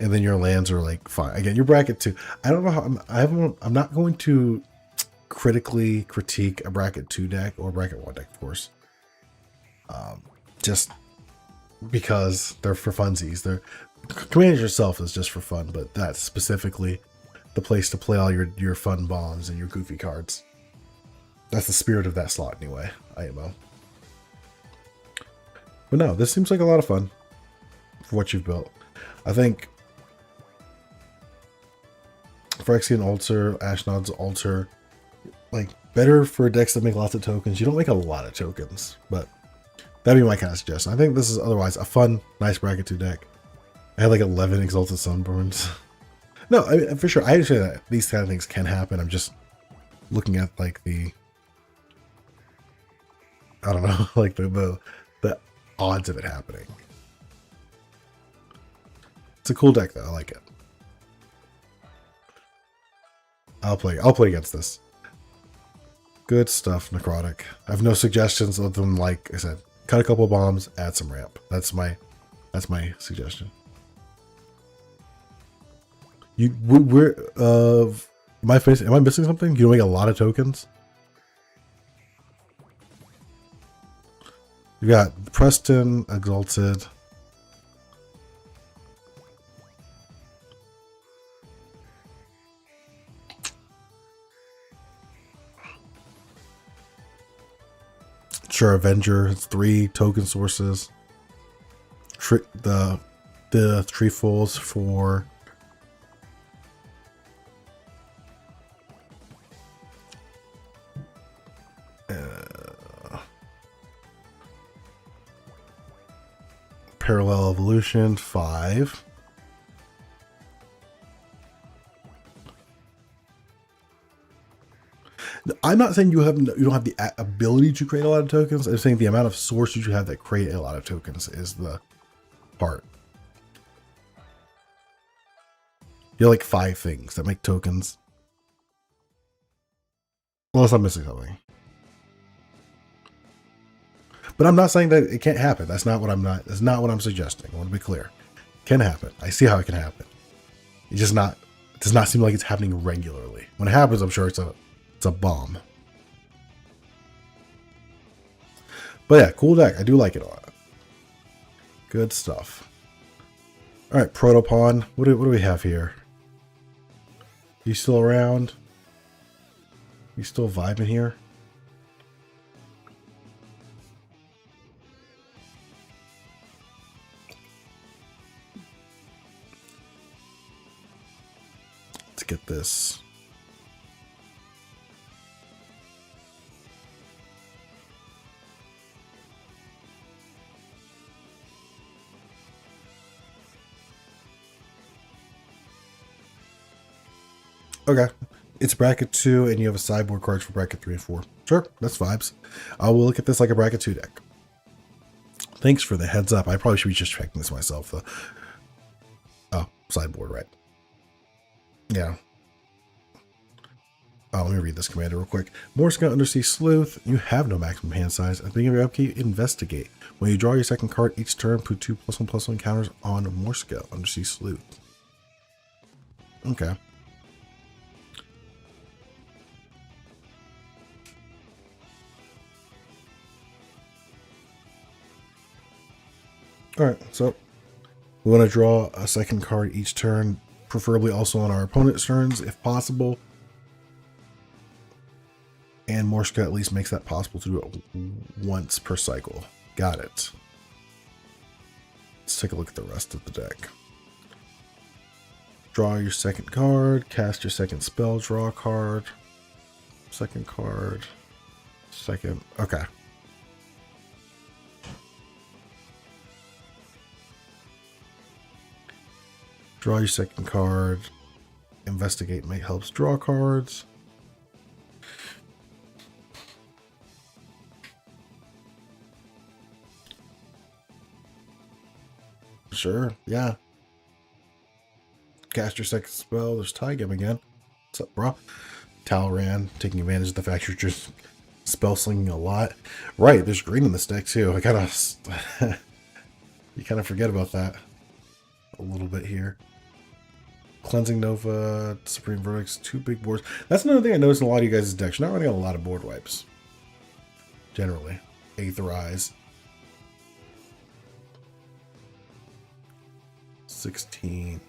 And then your lands are like fine. Again, your bracket 2. I don't know how I'm not going to critically critique a bracket 2 deck or bracket 1 deck, of course. Just because they're for funsies. Command yourself is just for fun, but that's specifically the place to play all your fun bombs and your goofy cards. That's the spirit of that slot anyway, IMO. But no, this seems like a lot of fun for what you've built. I think Phyrexian Altar, Ashnod's Altar, like better for decks that make lots of tokens. You don't make a lot of tokens, but that'd be my kind of suggestion. I think this is otherwise a fun, nice bracket 2 deck. I had like 11 Exalted Sunburns. No, I mean, for sure. I understand that these kind of things can happen. I'm just looking at like the, I don't know, like the odds of it happening. It's a cool deck though. I like it. I'll play against this. Good stuff, Necrotic. I have no suggestions other than, like I said, cut a couple of bombs, add some ramp. That's my suggestion. Am I missing something? You don't make a lot of tokens? You got Preston, Exalted. Sure, Avenger. It's 3 token sources. The Treefuls for Parallel Evolution 5. I'm not saying you don't have the ability to create a lot of tokens. I'm saying the amount of sources you have that create a lot of tokens is the part. You have like 5 things that make tokens. Unless I'm missing something. But I'm not saying that it can't happen. That's not what that's not what I'm suggesting. I want to be clear. It can happen. I see how it can happen. It does not seem like it's happening regularly. When it happens, I'm sure it's a bomb. But yeah, cool deck. I do like it a lot. Good stuff. All right, Protopon. What do we have here? You still around? You still vibing here? Let's get this. Okay. It's bracket 2, and you have a sideboard cards for bracket 3 and 4. Sure, that's vibes. I will look at this like a bracket 2 deck. Thanks for the heads up. I probably should be just checking this myself, though. Oh, sideboard, right. Yeah. Oh, let me read this commander real quick. Morska, Undersea Sleuth. You have no maximum hand size. At the beginning of your upkeep, investigate. When you draw your second card each turn, put 2+1/+1 counters on Morska, Undersea Sleuth. Okay. Alright, so we want to draw a second card each turn, preferably also on our opponent's turns if possible. And Morska at least makes that possible to do it once per cycle. Got it. Let's take a look at the rest of the deck. Draw your second card, cast your second spell, draw a card. Second card. Second. Okay. Draw your second card. Investigate may helps draw cards. Sure, yeah. Cast your second spell. There's Tygem again. What's up, bro? Talran, taking advantage of the fact you're just spell slinging a lot. Right, there's green in this deck too. I kind of you kind of forget about that a little bit here. Cleansing Nova, Supreme Verdicts, 2 big boards. That's another thing I noticed in a lot of you guys' decks. You're not running a lot of board wipes. Generally. Aetherize. 16.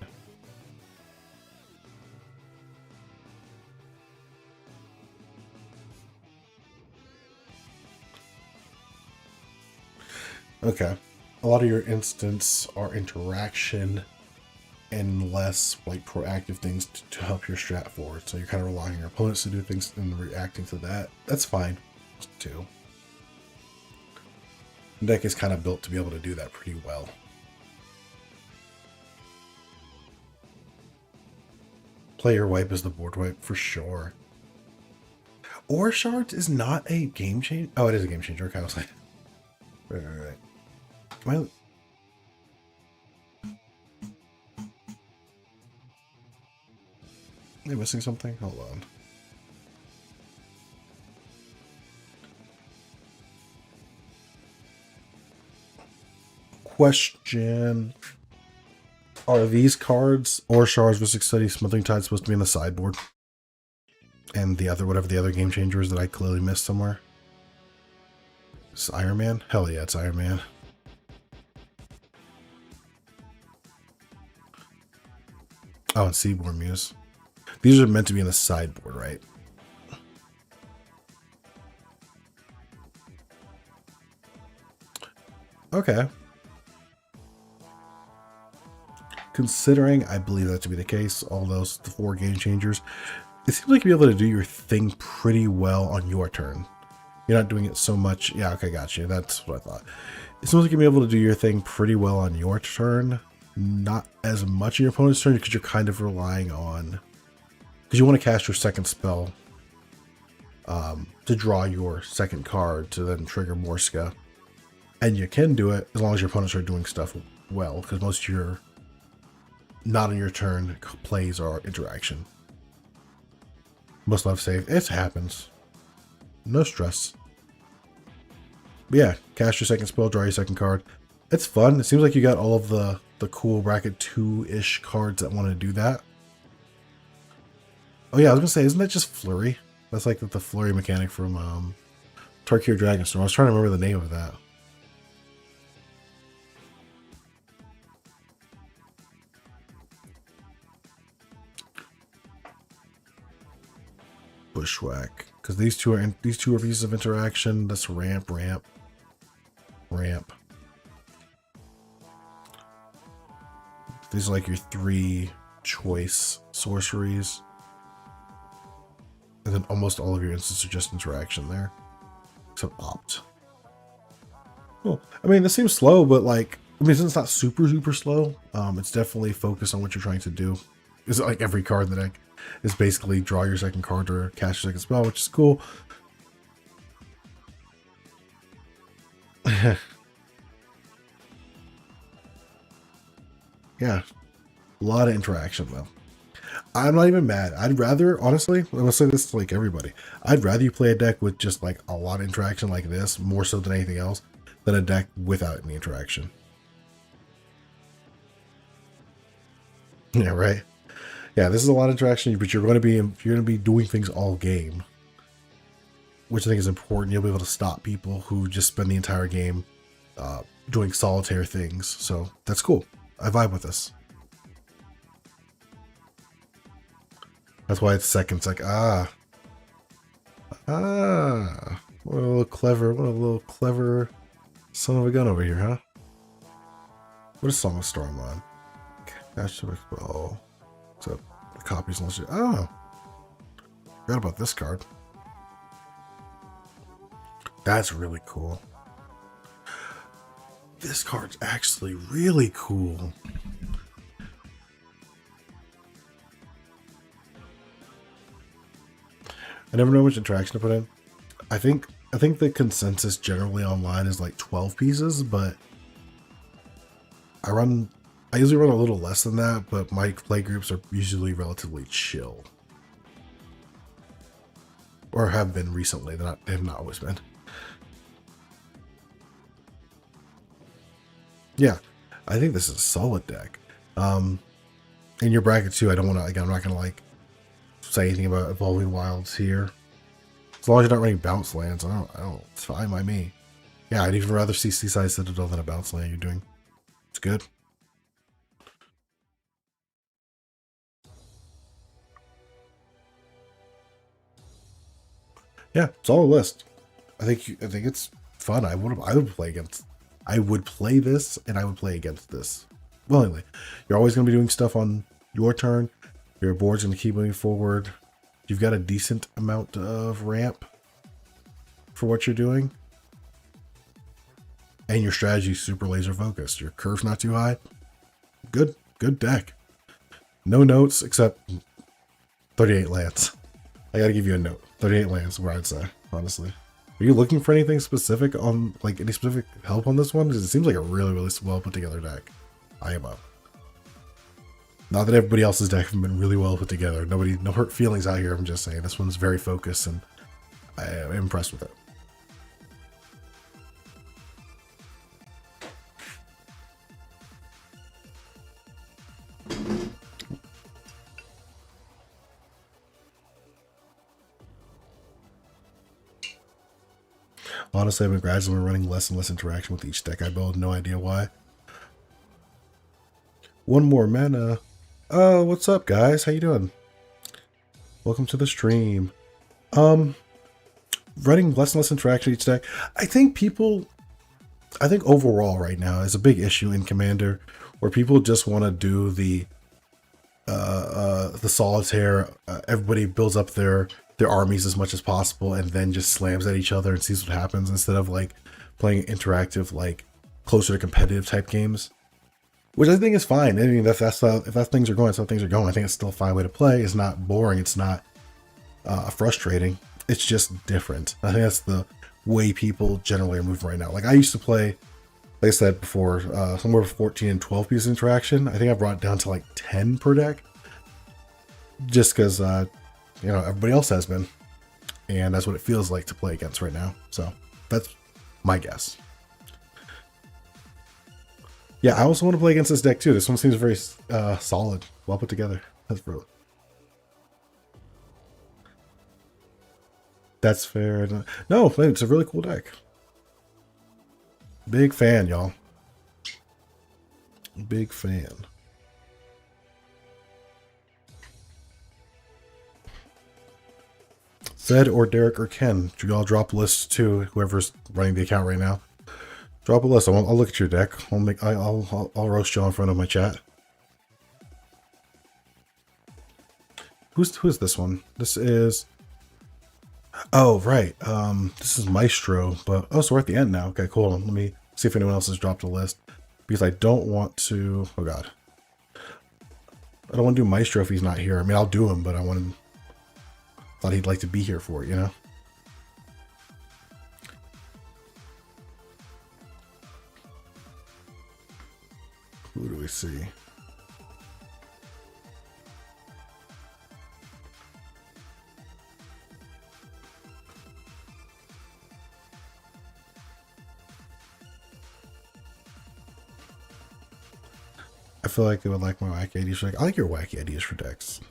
Okay. A lot of your instants are interaction and less like proactive things to help your strat forward. So you're kind of relying on your opponents to do things and reacting to that. That's fine too. The deck is kind of built to be able to do that pretty well. Player wipe is the board wipe for sure. Or Shards is not a game changer. Oh, it is a game changer. Okay, I was like, right. Am I missing something? Hold on. Question. Are these cards or Shards vs. Study Smothering Tide supposed to be in the sideboard? And the other, whatever the other game changer is that I clearly missed somewhere? Is Iron Man? Hell yeah, it's Iron Man. Oh, and Seaborn Muse. These are meant to be in the sideboard, right? Okay. Considering I believe that to be the case, all those the 4 game changers, it seems like you'll be able to do your thing pretty well on your turn. You're not doing it so much. Yeah, okay, gotcha. That's what I thought. It seems like you'll be able to do your thing pretty well on your turn, not as much on your opponent's turn because you're kind of relying on, because you want to cast your second spell to draw your second card to then trigger Morska. And you can do it as long as your opponents are doing stuff well, because most of your not on your turn plays are interaction. Most love save. It happens. No stress. But yeah, cast your second spell, draw your second card. It's fun. It seems like you got all of the cool bracket 2-ish cards that want to do that. Oh yeah, I was gonna say, isn't that just Flurry? That's like the Flurry mechanic from Tarkir Dragonstorm. I was trying to remember the name of that. Bushwhack, because these two are pieces of interaction. That's ramp. These are like your 3 choice sorceries, and then almost all of your instances are just interaction there, except opt. Well, I mean, this seems slow, but like, I mean, since it's not super slow, it's definitely focused on what you're trying to do. It's like every card in the deck is basically draw your second card or cast your second spell, which is cool. Yeah, a lot of interaction though. I'm not even mad. I'd rather, honestly, I'm gonna say this to like everybody, I'd rather you play a deck with just like a lot of interaction like this, more so than anything else, than a deck without any interaction. Yeah, right. Yeah, this is a lot of interaction, but you're going to be doing things all game, which I think is important. You'll be able to stop people who just spend the entire game doing solitaire things. So that's cool. I vibe with this. That's why it's second. It's like, what a little clever son of a gun over here, huh? What is Song of Storm on? That's oh, so the copies listed. Oh, forgot about this card. That's really cool. This card's actually really cool. I never know how much interaction to put in. I think the consensus generally online is like 12 pieces, but I usually run a little less than that, but my play groups are usually relatively chill. Or have been recently. They have not always been. Yeah, I think this is a solid deck. In your bracket too, I don't want to, again, I'm not going to like say anything about Evolving Wilds here. As long as you're not running bounce lands, I don't, it's fine by me. Yeah, I'd even rather see Seaside Citadel than a bounce land you're doing. It's good. Yeah, solid list. I think it's fun. I would play against. I would play this, and I would play against this willingly. You're always going to be doing stuff on your turn. Your board's going to keep moving forward. You've got a decent amount of ramp for what you're doing, and your strategy is super laser focused. Your curve's not too high. Good deck. No notes except 38 lands. I gotta give you a note. 38 lands, where I'd say, honestly. Are you looking for anything specific on, like, any specific help on this one? Because it seems like a really, really well put together deck. I am up. Not that everybody else's deck have been really well put together. No hurt feelings out here. I'm just saying this one's very focused, and I am impressed with it. Honestly, I've been gradually running less and less interaction with each deck I build. No idea why. One more mana. Oh, what's up, guys? How you doing? Welcome to the stream. Running less and less interaction with each deck. I think overall right now is a big issue in Commander, where people just want to do the solitaire. Everybody builds up their armies as much as possible and then just slams at each other and sees what happens, instead of like playing interactive, like closer to competitive type games, which I think is fine. I mean, if that's things are going, that's how things are going. I think it's still a fine way to play. It's not boring. It's not frustrating. It's just different. I think that's the way people generally are moving right now. Like I used to play, like I said before, somewhere 14 and 12 piece interaction. I think I brought it down to like 10 per deck, just because you know, everybody else has been, and that's what it feels like to play against right now. So that's my guess. Yeah, I also want to play against this deck too. This one seems very solid, well put together. That's fair. No, it's a really cool deck. Big fan, y'all. Big fan. Zed or Derek or Ken, do y'all drop lists too? Whoever's running the account right now, drop a list. I'll look at your deck. I'll roast you in front of my chat. Who's this one? This is. Oh right. This is Maestro, but oh, so we're at the end now. Okay, cool. Let me see if anyone else has dropped a list, because I don't want to. Oh god, I don't want to do Maestro if he's not here. I mean, I'll do him, but I want to. Thought he'd like to be here for it, you know? Who do we see? I feel like they would like my wacky ideas. I like your wacky ideas for decks.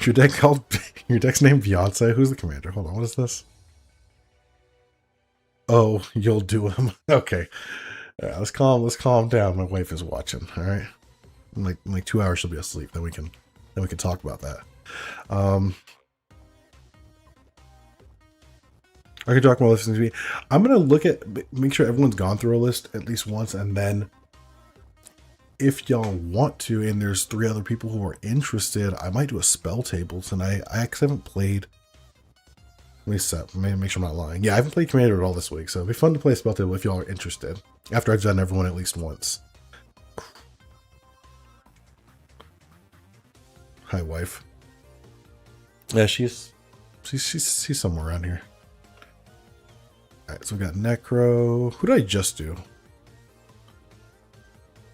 Your deck called your deck's named Beyonce. Who's the commander? Hold on, what is this? Oh, you'll do him. Okay, all right, let's calm down. My wife is watching. All right, in like 2 hours she'll be asleep. Then we can talk about that. I could talk more listening to me. I'm gonna make sure everyone's gone through a list at least once, and then if y'all want to, and there's 3 other people who are interested, I might do a spell table tonight. I actually haven't played. Let me make sure I'm not lying. Yeah, I haven't played Commander at all this week, so it'd be fun to play a spell table if y'all are interested. After I've done everyone at least once. Hi, wife. Yeah, she's somewhere around here. All right, so we got Necro. Who did I just do?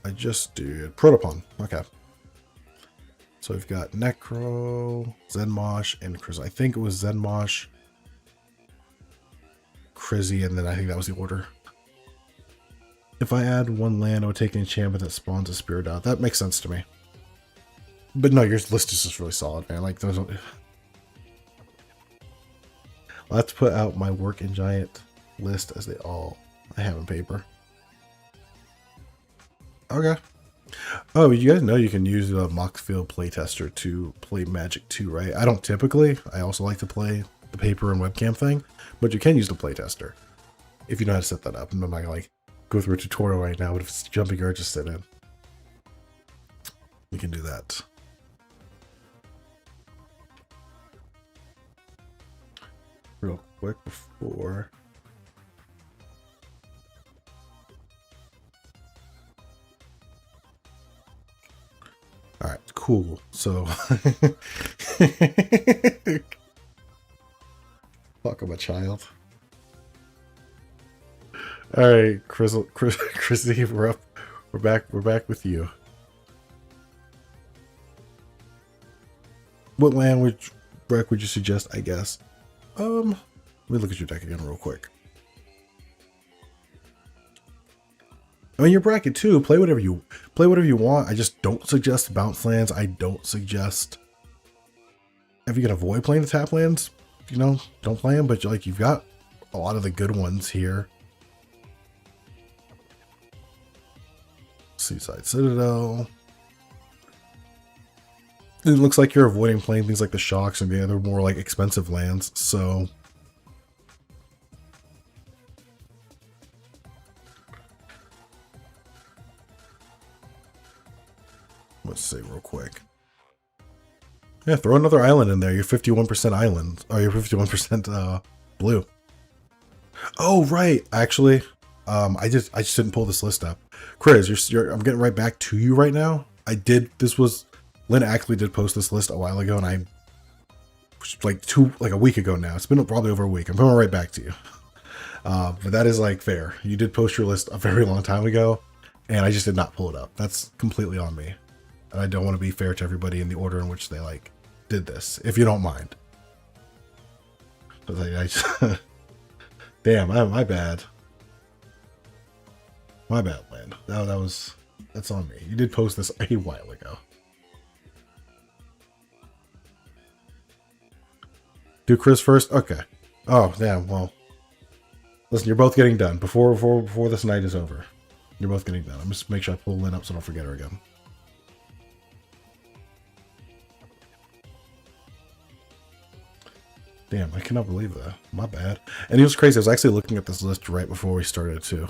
I just did Protopon. Okay. So we've got Necro, Zenmosh, and Chris. I think it was Zenmosh, Crizzy, and then I think that was the order. If I add 1 land, I would take an enchantment that spawns a spirit out. That makes sense to me. But no, your list is just really solid, man. Like those. I'll have to put out my work in giant list as they all I have in paper. Okay. Oh, you guys know you can use the Moxfield playtester to play Magic too, right? I don't typically. I also like to play the paper and webcam thing, but you can use the playtester if you know how to set that up. I'm not gonna like go through a tutorial right now, but if it's jumping or just sit in, you can do that. Real quick before. All right, cool. So, fuck, I'm a child. All right, Chrissy, we're up. We're back with you. What land would you suggest? I guess. Let me look at your deck again real quick. I mean, your bracket too. Play whatever you want. I just don't suggest bounce lands. I don't suggest if you can avoid playing the tap lands, you know, don't play them. But like you've got a lot of the good ones here. Seaside Citadel. It looks like you're avoiding playing things like the Shocks and the other more like expensive lands. So. Let's see real quick. Yeah, throw another island in there. You're 51% island. Oh, you're 51% blue. Oh, right. Actually, I just didn't pull this list up. Chris, I'm getting right back to you right now. Lynn actually did post this list a while ago, and I, like a week ago now. It's been probably over a week. I'm coming right back to you. But that is like fair. You did post your list a very long time ago, and I just did not pull it up. That's completely on me. And I don't want to be fair to everybody in the order in which they like did this, if you don't mind. But I just, damn, my bad. My bad, Lynn. That's on me. You did post this a while ago. Do Chris first? Okay. Oh, damn. Well, listen, you're both getting done before this night is over. You're both getting done. I'm just make sure I pull Lynn up so I don't forget her again. Damn, I cannot believe that. My bad. And it was crazy. I was actually looking at this list right before we started too.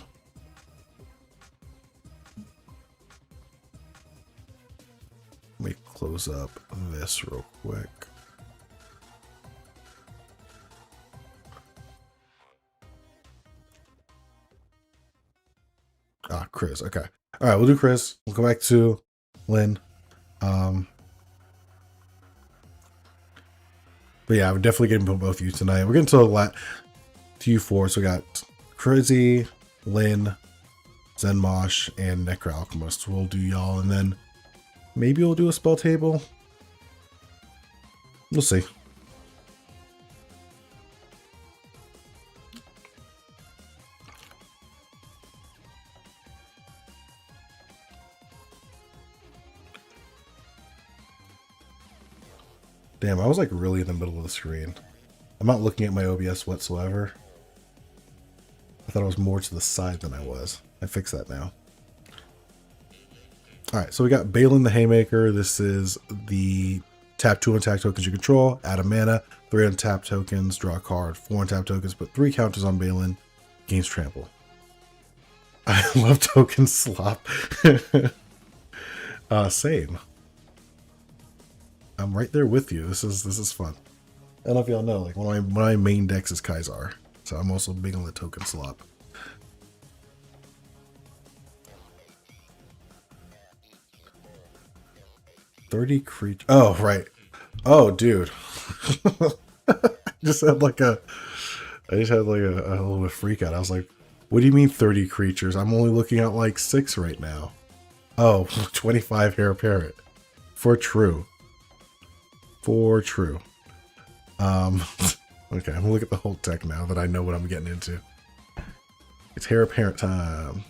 Let me close up this real quick. Ah, Chris. Okay. All right, we'll do Chris. We'll go back to Lynn. But yeah, we're definitely getting both of you tonight. We're getting to you four. So we got Crazy, Lynn, Zenmosh, and Necro Alchemist. We'll do y'all, and then maybe we'll do a spell table. We'll see. Damn, I was like really in the middle of the screen. I'm not looking at my OBS whatsoever. I thought I was more to the side than I was. I fixed that now. Alright, so we got Balin the Haymaker. This is the tap 2 untap tokens you control, add a mana, 3 untap tokens, draw a card, 4 untap tokens, put 3 counters on Balin, gains trample. I love token slop. Same. I'm right there with you. This is fun. I don't know if y'all know, like one of my main decks is Kaisar, so I'm also big on the token slop. $30 creature. Oh, right. Oh, dude. I just had like a little bit of freak out. I was like, what do you mean 30 creatures? I'm only looking at like 6 right now. Oh, 25 Hair Parrot. For true. For true. Okay, I'm gonna look at the whole deck now that I know what I'm getting into. It's Heir Apparent time.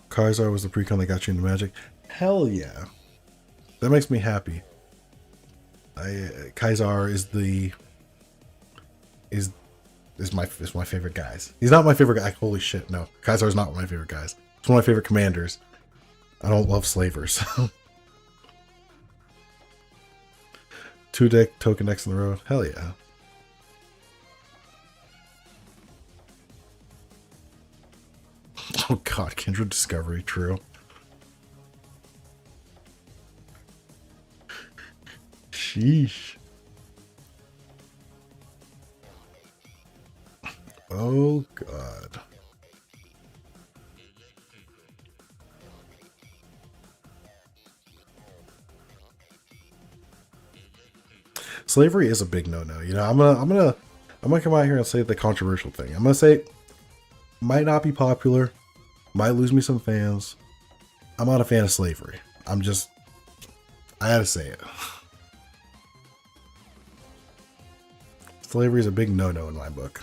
Kaisar was the precon that got you into Magic. Hell yeah. That makes me happy. Kaisar is my favorite guys. He's not my favorite guy. Holy shit, no. Kaisar is not one of my favorite guys. It's one of my favorite commanders. I don't love slavers. 2 deck token decks in a row. Hell yeah. Oh god, Kindred Discovery, true. Sheesh. Oh god. Slavery is a big no-no. You know, I'm gonna come out here and say the controversial thing. I'm gonna say might not be popular, might lose me some fans. I'm not a fan of slavery. I gotta say it. Slavery is a big no-no in my book.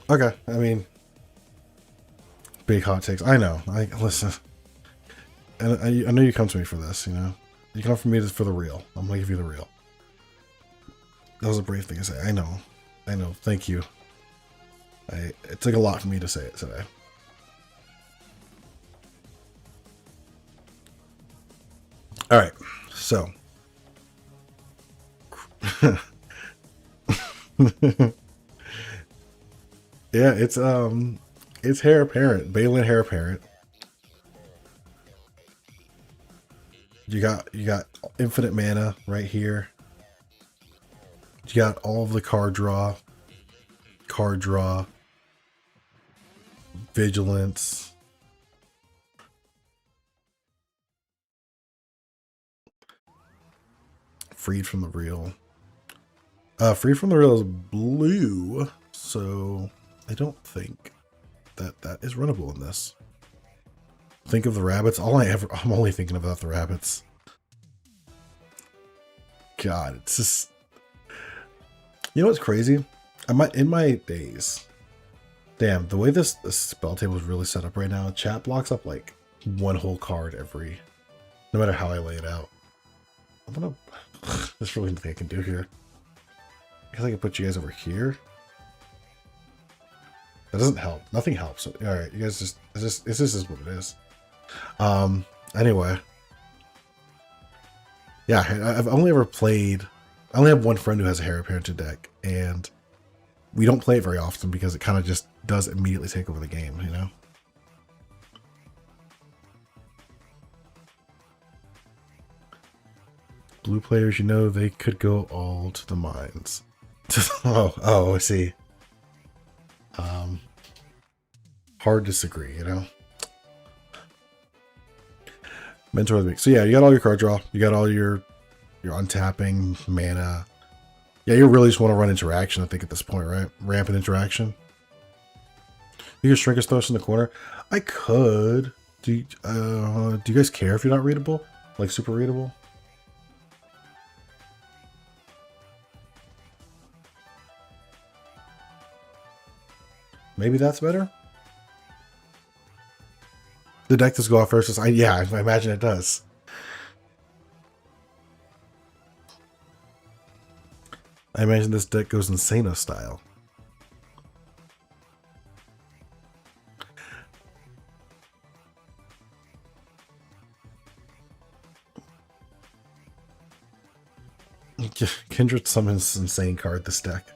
Okay, I mean, big hot takes. I know. Listen, and I know you come to me for this. You know, you come for me for the real. I'm gonna give you the real. That was a brave thing to say. I know. Thank you. It took a lot for me to say it today. All right, so Yeah, it's Heir Apparent, Balin Heir Apparent. You got infinite mana right here. You got all of the card draw, vigilance. Freed from the Real. Freed from the Real is blue, so I don't think that is runnable in this. Think of the rabbits. I'm only thinking about the rabbits. God, it's just, you know what's crazy? In my days, damn, the way this spell table is really set up right now, chat blocks up like one whole card every, no matter how I lay it out. I'm gonna, there's really nothing I can do here. I guess I can put you guys over here. That doesn't help. Nothing helps. All right, you guys this is what it is. Anyway. Yeah, I've only ever played, I only have one friend who has a Heir Apparent deck, and we don't play it very often because it kind of just does immediately take over the game, you know? Blue players, you know, they could go all to the mines. oh, I see. Hard to disagree, you know? Mentor of the week. So yeah, you got all your card draw. You got all your untapping, mana. Yeah, you really just want to run interaction, I think, at this point, right? Rampant interaction. You can shrink us, throw us in the corner. I could. Do you guys care if you're not readable? Like super readable? Maybe that's better? The deck does go off first. Yeah, I imagine it does. I imagine this deck goes Insano style. Kindred summons insane card this deck.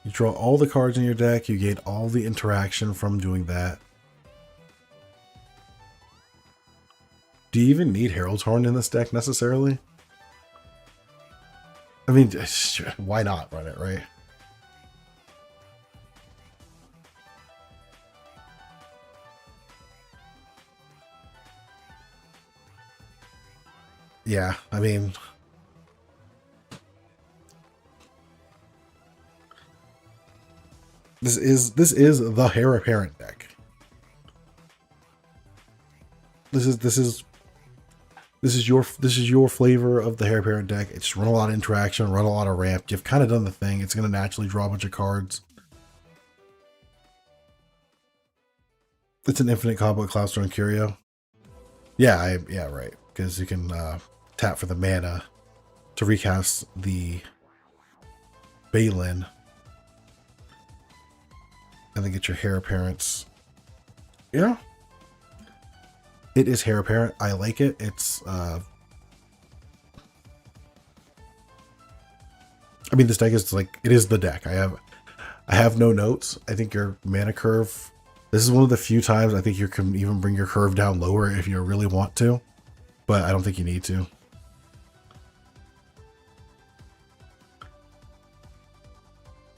You draw all the cards in your deck, you gain all the interaction from doing that. Do you even need Herald's Horn in this deck necessarily? I mean, why not run it, right? Yeah, I mean, this is the Heir Apparent deck. This is your flavor of the Heir Apparent deck. It's run a lot of interaction, run a lot of ramp. You've kind of done the thing. It's going to naturally draw a bunch of cards. It's an infinite combo with Cloudstone Curio. Yeah, yeah, right. Because you can tap for the mana to recast the Balin. And then get your Heir Apparents. Yeah. It is Heir Apparent. I like it. It's I mean, this deck is like, it is the deck. I have no notes. I think your mana curve, this is one of the few times I think you can even bring your curve down lower if you really want to, but I don't think you need to.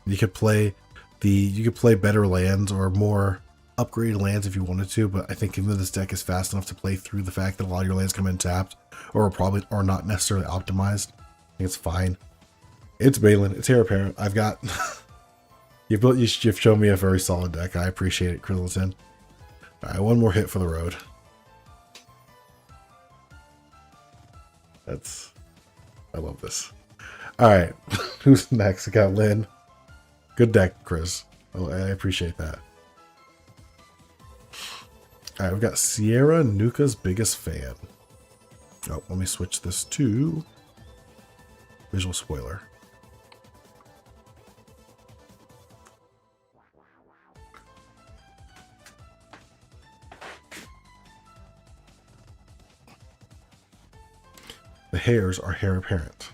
You could play better lands or more upgraded lands if you wanted to, but I think even though this deck is fast enough to play through the fact that a lot of your lands come in tapped or are not necessarily optimized, I think it's fine. It's Balin. It's Heir Apparent. I've got you've shown me a very solid deck. I appreciate it, Krizzleton. All right, one more hit for the road. I love this. All right, who's next? I got Lynn. Good deck, Chris. Oh, I appreciate that. All right, we've got Sierra, Nuka's biggest fan. Oh, let me switch this to visual spoiler. The hairs are heir apparent.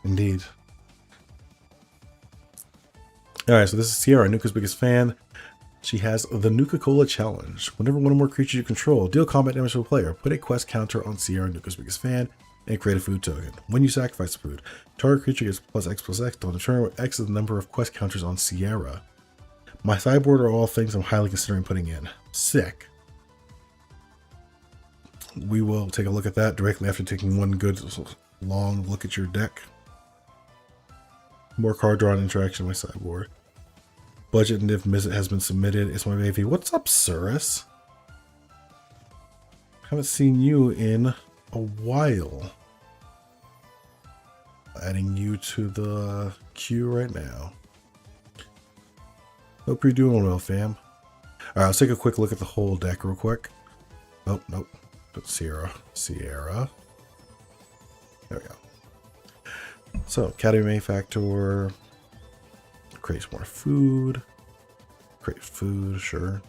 Indeed. Alright, so this is Sierra, Nuka's biggest fan. She has the Nuka-Cola Challenge. Whenever one or more creatures you control deal combat damage to a player, put a quest counter on Sierra, Nuka's biggest fan, and create a food token. When you sacrifice the food, target creature gets +X till the turn where X is the number of quest counters on Sierra. My sideboard are all things I'm highly considering putting in. Sick. We will take a look at that directly after taking one good long look at your deck. More card draw and interaction on my sideboard. Budget and if Mizzet has been submitted. It's my baby. What's up, Surus? Haven't seen you in a while. Adding you to the queue right now. Hope you're doing well, fam. Alright, let's take a quick look at the whole deck real quick. Oh, nope. But Sierra. There we go. So, Academy Factor. Create more food. Create food, sure.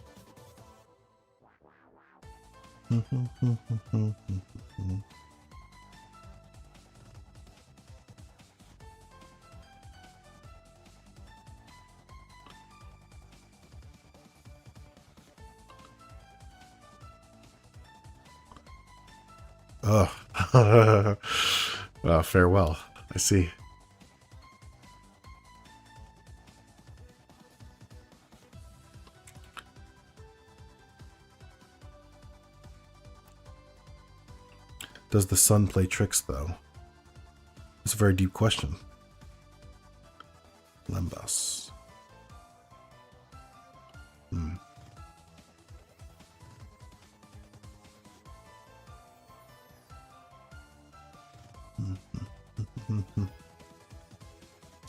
Oh. Farewell. I see. Does the sun play tricks, though? It's a very deep question. Lembas.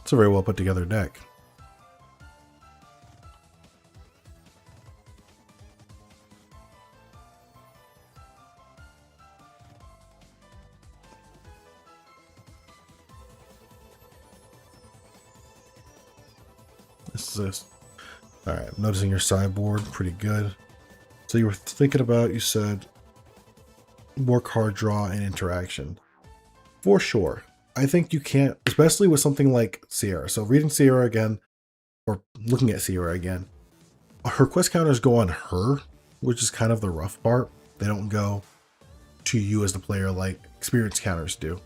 It's a very well put together deck. This. Alright, noticing your sideboard, pretty good. So you were thinking about, you said, more card draw and interaction. For sure. I think you can't, especially with something like Sierra. So reading Sierra again, or looking at Sierra again, her quest counters go on her, which is kind of the rough part. They don't go to you as the player like experience counters do.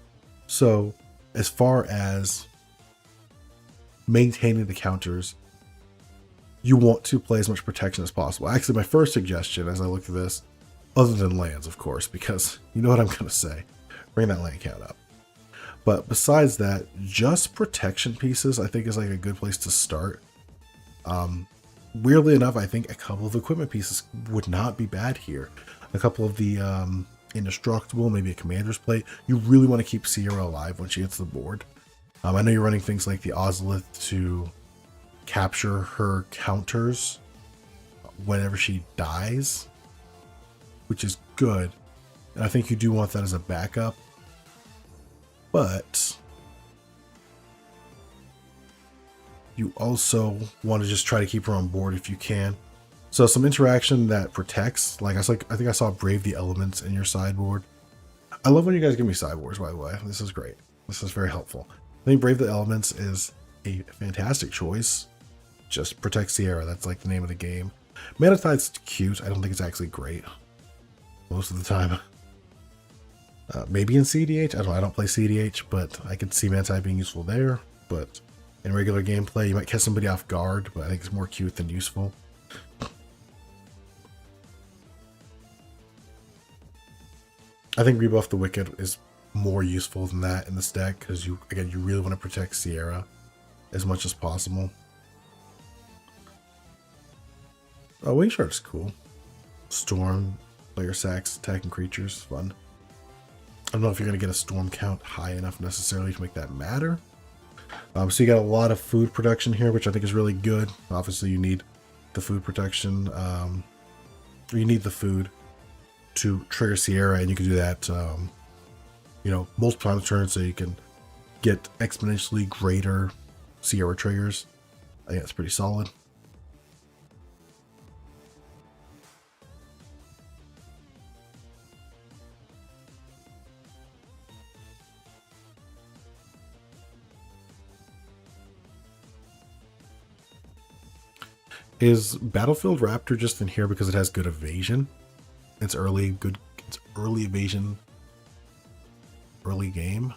So as far as maintaining the counters, you want to play as much protection as possible. Actually, my first suggestion as I look at this, other than lands, of course, because you know what I'm going to say, bring that land count up. But besides that, just protection pieces I think is like a good place to start. Weirdly enough, I think a couple of equipment pieces would not be bad here. A couple of the indestructible, maybe a commander's plate. You really want to keep Sierra alive when she hits the board. I know you're running things like the Ozolith to capture her counters whenever she dies, which is good. And I think you do want that as a backup. But you also want to just try to keep her on board if you can. So some interaction that protects, like I think I saw Brave the Elements in your sideboard. I love when you guys give me sideboards, by the way. This is great. This is very helpful. I think Brave the Elements is a fantastic choice. Just protect Sierra. That's like the name of the game. Mana Tide's cute. I don't think it's actually great most of the time. Maybe in CDH. I don't play CDH, but I could see Mana Tide being useful there. But in regular gameplay, you might catch somebody off guard, but I think it's more cute than useful. I think Rebuff the Wicked is more useful than that in this deck because you really want to protect Sierra as much as possible. Oh, Wing Shark's cool. Storm, player sacks, attacking creatures, fun. I don't know if you're going to get a storm count high enough necessarily to make that matter. So you got a lot of food production here, which I think is really good. Obviously, you need the food protection, or you need the food to trigger Sierra, and you can do that, you know, multiple times a turn, so you can get exponentially greater Sierra triggers. I think that's pretty solid. Is Battlefield Raptor just in here because it has good evasion? It's early evasion, early game.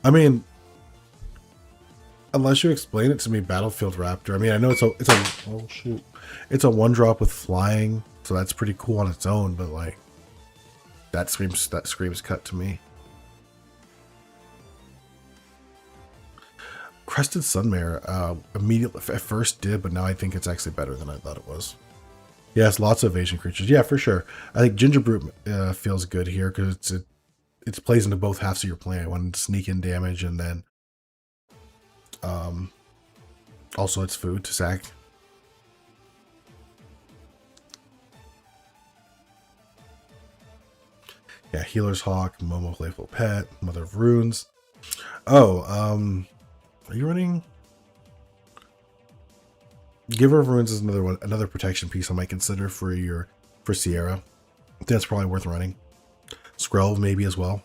I mean, unless you explain it to me, Battlefield Raptor. I mean, I know it's a oh shoot, it's a one drop with flying, so that's pretty cool on its own. But like, that screams cut to me. Crested Sunmare, immediately at first did, but now I think it's actually better than I thought it was. Yes, lots of evasion creatures. Yeah, for sure. I think Ginger Brute feels good here because it plays into both halves of your plan. One sneak in damage, and then also it's food to sack. Yeah, Healer's Hawk, Momo Playful Pet, Mother of Runes. Oh, are you running? Giver of Runes is another protection piece I might consider for Sierra. I think that's probably worth running. Skrelv maybe as well.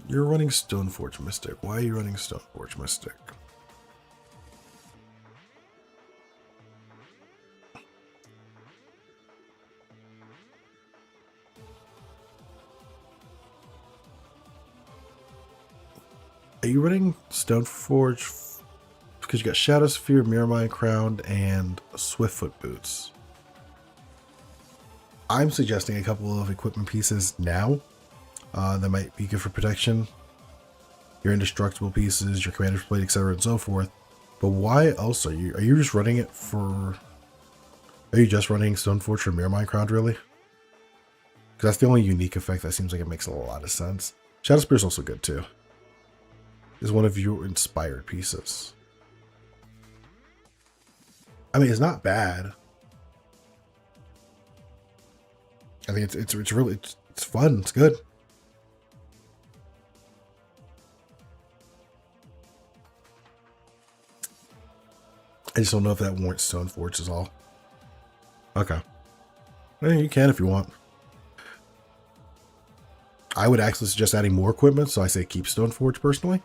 You're running Stoneforge Mystic. Why are you running Stoneforge Mystic? Are you running Stoneforge because you got Shadow Sphere, Mirrormine Crown, and Swiftfoot Boots? I'm suggesting a couple of equipment pieces now that might be good for protection. Your indestructible pieces, your Commander's Blade, etc., and so forth. But why else are you? Are you just running it for? Are you just running Stoneforge or Mirrormine Crown, really? Because that's the only unique effect that seems like it makes a lot of sense. Shadow Spear is also good too. Is one of your inspired pieces. I mean, it's not bad. I think it's really it's fun. It's good. I just don't know if that warrants Stoneforge is all. Okay. Well, you can if you want. I would actually suggest adding more equipment, so I say keep Stoneforge personally.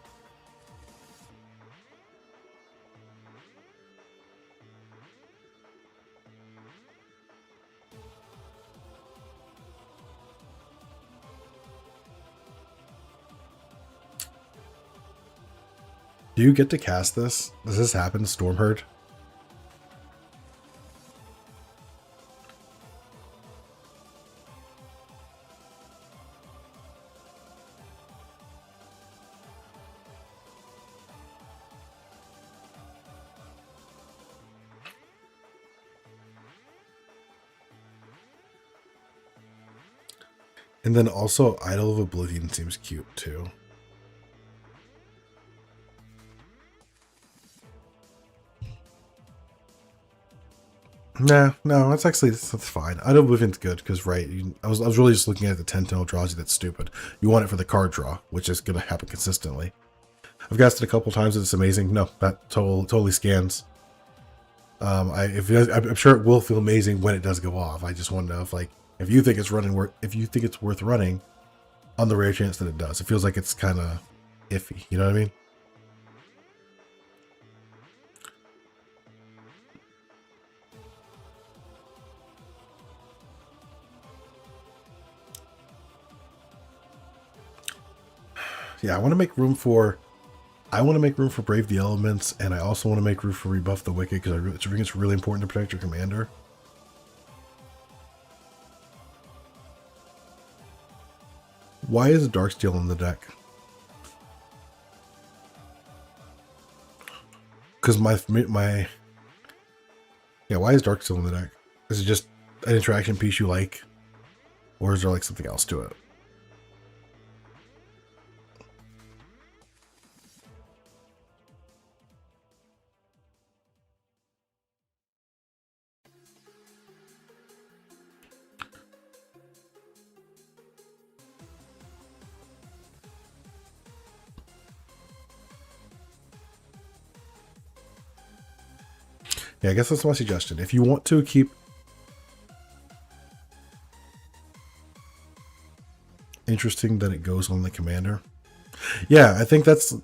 Do you get to cast this? Does this happen, Stormherd? And then also Idol of Oblivion seems cute too. No, that's fine. Idol of Oblivion's good because I was really just looking at the 10-10 draws you. That's stupid. You want it for the card draw, which is going to happen consistently. I've guessed it a couple times. It's amazing. No, that totally scans. I'm sure it will feel amazing when it does go off. I just want to know if you think it's worth running, on the rare chance that it does. It feels like it's kind of iffy. You know what I mean? Yeah, I want to make room for Brave the Elements, and I also want to make room for Rebuff the Wicked because I think it's really important to protect your commander. Why is Darksteel in the deck? Because why is Darksteel in the deck? Is it just an interaction piece you like, or is there like something else to it? Yeah, I guess that's my suggestion. If you want to keep interesting that it goes on the commander. Yeah, I think that's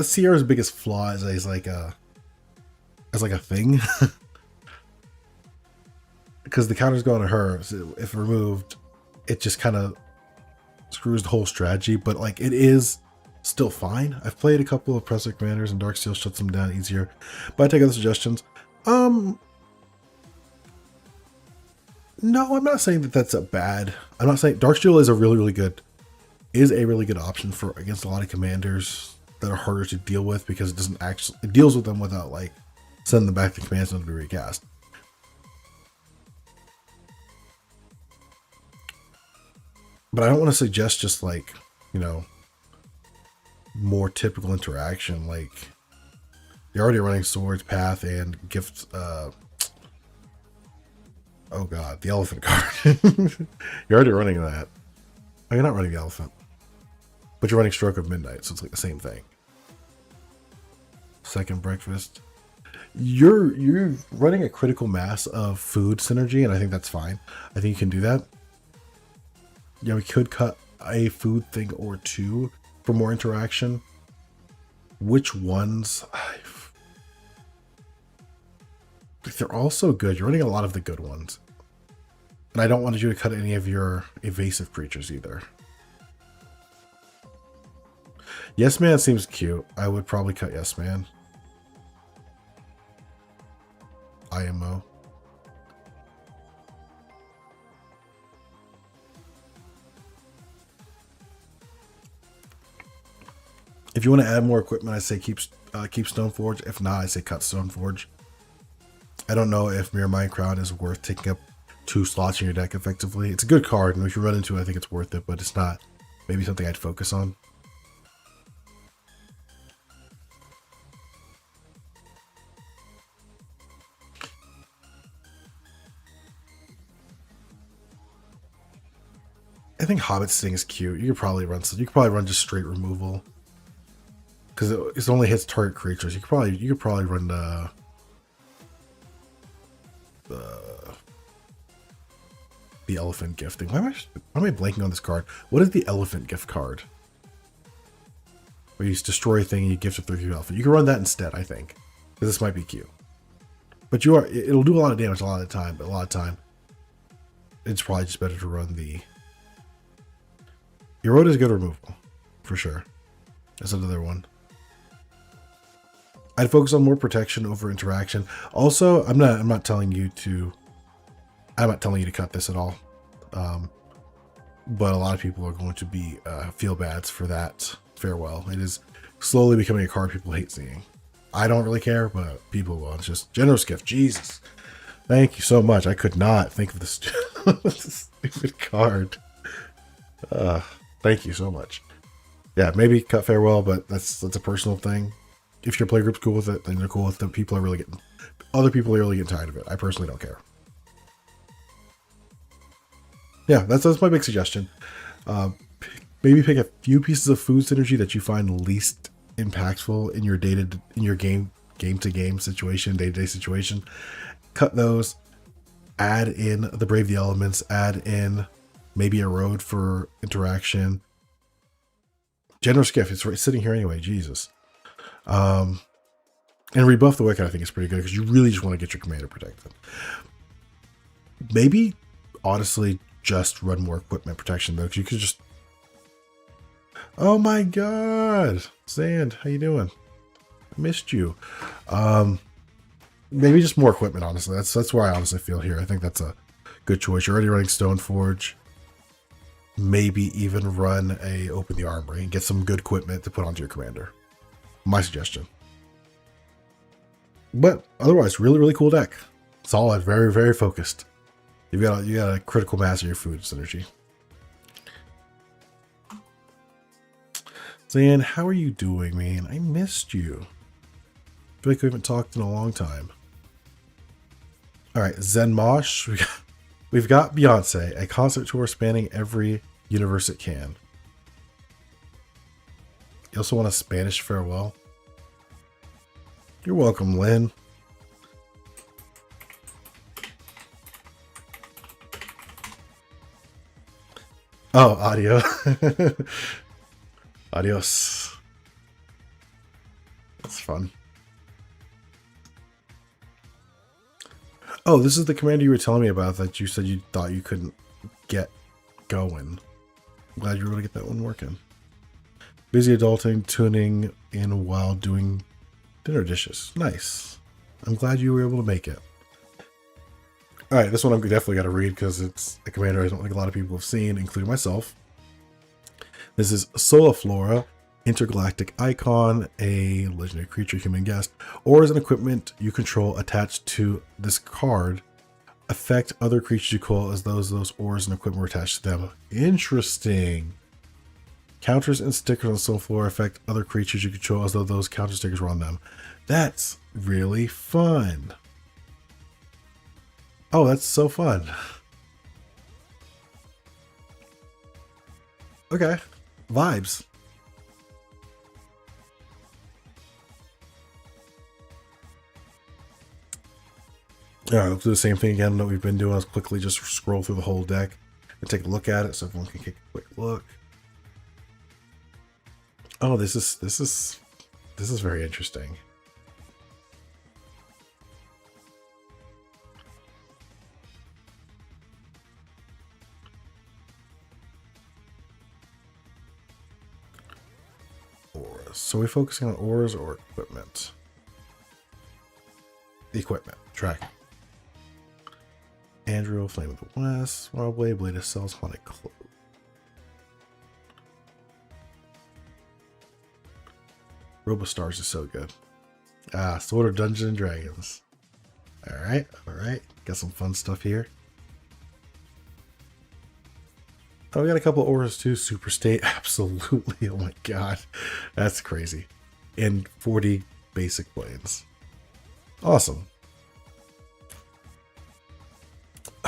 Sierra's biggest flaw is like a thing. Because the counters go on to her, so if removed, it just kind of screws the whole strategy. But like, it is still fine. I've played a couple of Oppressor Commanders and Darksteel shuts them down easier. But I take other suggestions. No, I'm not saying that that's a bad. I'm not saying Darksteel is a really good option for against a lot of commanders that are harder to deal with, because it deals with them without like sending them back to command center to be recast. But I don't want to suggest just like, you know, more typical interaction. Like, you're already running Swords, Path, and Gift. Oh god, the Elephant card. You're already running that. Oh, you're not running the Elephant. But you're running Stroke of Midnight, so it's like the same thing. Second Breakfast. You're running a critical mass of food synergy, and I think that's fine. I think you can do that. Yeah, we could cut a food thing or two for more interaction. Which ones? They're all so good. You're running a lot of the good ones. And I don't want you to cut any of your evasive creatures either. Yes Man seems cute. I would probably cut Yes Man. IMO. If you want to add more equipment, I say keep Stoneforge. If not, I say cut Stoneforge. I don't know if Mirror Mind Crown is worth taking up 2 slots in your deck effectively. It's a good card, and if you run into it, I think it's worth it, but it's not maybe something I'd focus on. I think Hobbit Sting is cute. You could probably run just straight removal, because it only hits target creatures. You could probably run the Elephant Gifting. Why am I blanking on this card? What is the Elephant Gift card? Where you destroy a thing and you gift it through your Elephant. You can run that instead, I think, because this might be cute. But it'll do a lot of damage a lot of the time. But a lot of time, it's probably just better to run the. Eroda is good removal, for sure. That's another one. I'd focus on more protection over interaction. Also, I'm not telling you to cut this at all. But a lot of people are going to be feel bads for that farewell. It is slowly becoming a card people hate seeing. I don't really care, but people will. It's just Generous Gift. Jesus. Thank you so much. I could not think of this stupid card. Thank you so much. Yeah, maybe cut farewell, but that's a personal thing. If your playgroup's cool with it, then they're cool with it. Other people are really getting tired of it. I personally don't care. Yeah, that's my big suggestion. Maybe pick a few pieces of food synergy that you find least impactful in your game-to-game situation, day-to-day situation. Cut those. Add in the Brave the Elements. Add in maybe a Road for interaction. Generous Gift. It's right sitting here anyway. Jesus. And Rebuff the Wicked I think is pretty good, because you really just want to get your commander protected. Maybe, honestly, just run more equipment protection though, because you could just. Oh my god, Sand, how you doing? I missed you. Maybe just more equipment. Honestly, that's where I honestly feel here. I think that's a good choice. You're already running Stoneforge. Maybe even run a Open the Armory and get some good equipment to put onto your commander. My suggestion. But otherwise, really cool deck. Solid, very focused. You got a critical mass of your food synergy. Zan, how are you doing, man? I missed you. I feel like we haven't talked in a long time. All right, Zen Mosh. We've got Beyonce, a concert tour spanning every universe it can. You also want a Spanish farewell? You're welcome, Lynn. Oh, audio. Adios. That's fun. Oh, this is the commander you were telling me about that you said you thought you couldn't get going. I'm glad you were able to get that one working. Busy adulting, tuning in while doing dinner dishes. Nice. I'm glad you were able to make it. Alright, this one I'm definitely got to read because it's a commander I don't think a lot of people have seen, including myself. This is Soliflora, intergalactic icon, a legendary creature, human guest, or as an equipment you control attached to this card. Affect other creatures you call as those ores and equipment were attached to them. Interesting. Counters and stickers on Soliflora affect other creatures you control as though those counter stickers were on them. That's really fun. Oh, that's so fun. Okay. Vibes. Alright, let's do the same thing again that we've been doing. Let's quickly just scroll through the whole deck and take a look at it so everyone can take a quick look. Oh, this is very interesting. Auras. So we're focusing on auras or equipment? Equipment. Track. Andrew, Flame of the West, Wildblade, Blade of Cells, Haunted Cloak. Robostars is so good. Ah, Sword of Dungeons and Dragons. Alright, alright. Got some fun stuff here. Oh, we got a couple of auras too. Super State, absolutely. Oh my god. That's crazy. And 40 basic planes. Awesome.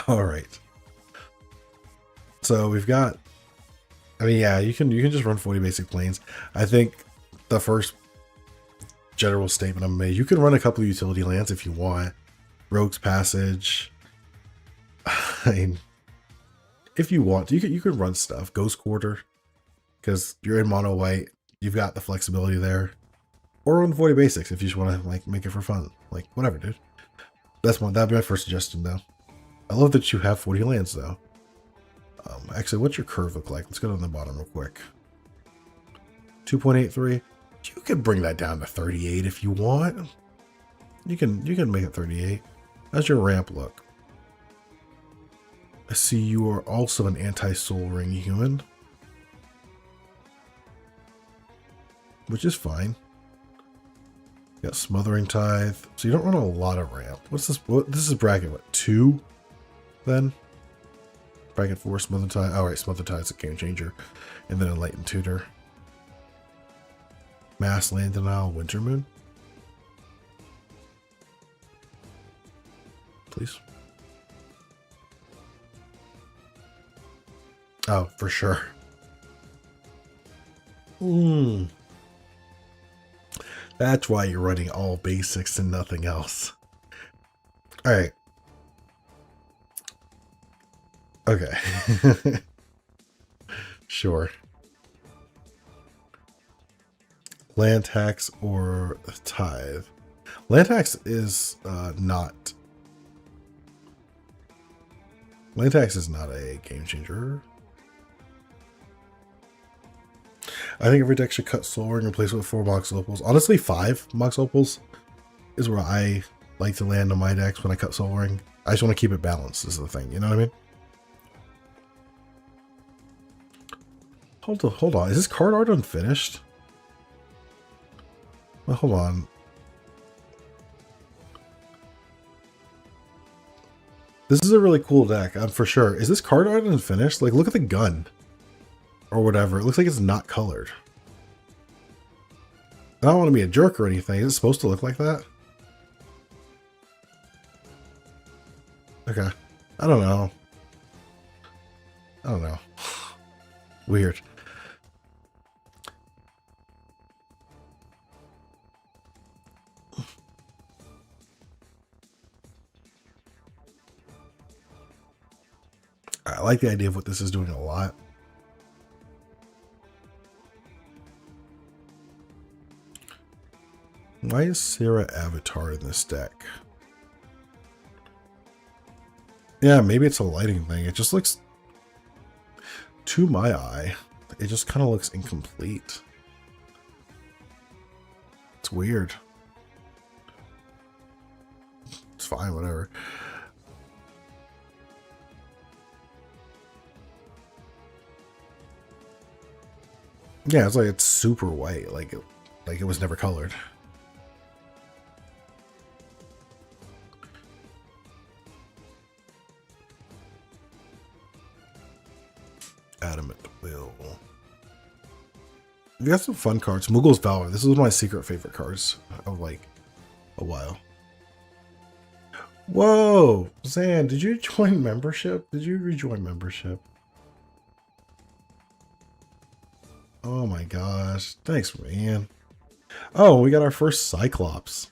Alright. So we've got, I mean, yeah, you can just run 40 basic planes. I think the first general statement I'm made, you can run a couple of utility lands if you want. Rogue's Passage. I mean, if you want, you could run stuff. Ghost Quarter, because you're in mono white, you've got the flexibility there. Or run 40 basics if you just want to like make it for fun. Like whatever, dude. That'd be my first suggestion though. I love that you have 40 lands though. Actually, what's your curve look like? Let's go down the bottom real quick. 2.83. You could bring that down to 38 if you want. You can make it 38. How's your ramp look? I see you are also an anti-soul ring human, which is fine. You got Smothering Tithe, so you don't run a lot of ramp. What's this? This is bracket what, 2? Then bracket 4, Smothering Tithe. All right, Smothering Tithe is a game changer, and then Enlightened Tutor. Mass Land Denial, Winter Moon. Please. Oh, for sure. That's why you're running all basics and nothing else. All right. Okay. Sure. Land tax or tithe. Land tax is not. Land tax is not a game changer. I think every deck should cut Soul Ring and replace it with 4 Mox Opals. Honestly, 5 Mox Opals is where I like to land on my decks when I cut Soul Ring. I just want to keep it balanced, is the thing. You know what I mean? Hold on. Is this card art unfinished? Well, hold on. This is a really cool deck, for sure. Is this card art unfinished? Like, look at the gun. Or whatever. It looks like it's not colored. I don't want to be a jerk or anything. Is it supposed to look like that? Okay. I don't know. I don't know. Weird. I like the idea of what this is doing a lot. Why is Sarah Avatar in this deck? Yeah, maybe it's a lighting thing. It just looks, to my eye, it just kind of looks incomplete. It's weird. It's fine, whatever. Yeah, it's like it's super white, like it was never colored. Adamant Will. We got some fun cards. Mughals Valor. This is one of my secret favorite cards of like a while. Whoa, Zan, did you join membership? Did you rejoin membership? Oh my gosh. Thanks, man. Oh, we got our first Cyclops.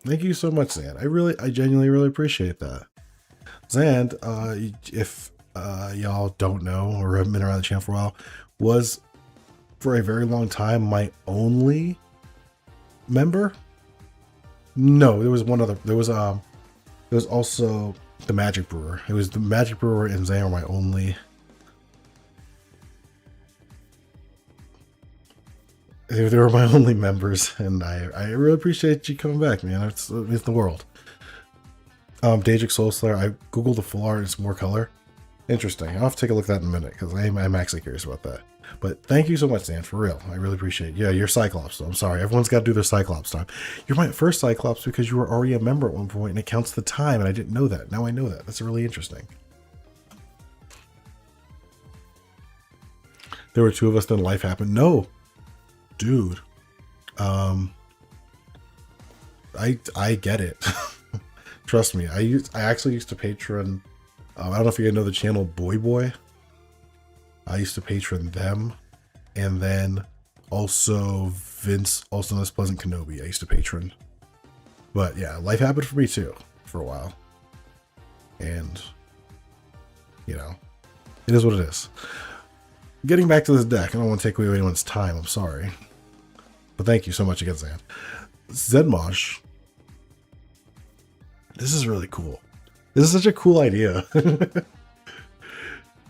Thank you so much, Zan. I genuinely really appreciate that. Zan, if y'all don't know or haven't been around the channel for a while, was for a very long time my only member. No, there was one other. There was also the Magic Brewer. It was the Magic Brewer and Zan were my only. They were my only members, and I really appreciate you coming back, man. It's the world. Daedric Soulslayer. I googled the full art. It's more color. Interesting. I'll have to take a look at that in a minute because I'm actually curious about that. But thank you so much, Dan, for real. I really appreciate it. Yeah, you're Cyclops, so I'm sorry. Everyone's got to do their Cyclops time. You're my first Cyclops because you were already a member at one point, and it counts the time, and I didn't know that. Now I know that. That's really interesting. There were two of us, then life happened. No. Dude. I get it. Trust me. I actually used to patron... I don't know if you guys know the channel Boy Boy. I used to patron them, and then also Vince, also known as Pleasant Kenobi, I used to patron. But yeah, life happened for me too, for a while. And, you know, it is what it is. Getting back to this deck, I don't want to take away anyone's time, I'm sorry. But thank you so much again, Zan. Zedmosh. This is really cool. This is such a cool idea.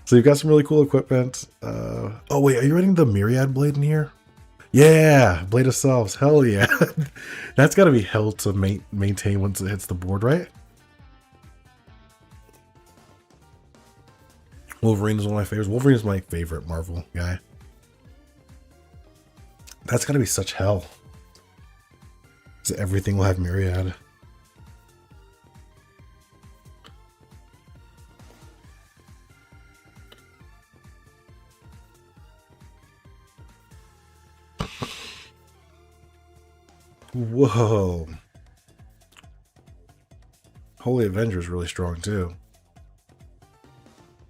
So you've got some really cool equipment. Oh wait, are you running the Myriad Blade in here? Yeah, Blade of Selves. Hell yeah. That's got to be hell to maintain once it hits the board, right? Wolverine is one of my favorites. Wolverine is my favorite Marvel guy. That's got to be such hell. So everything will have Myriad. Whoa. Holy Avenger is really strong too.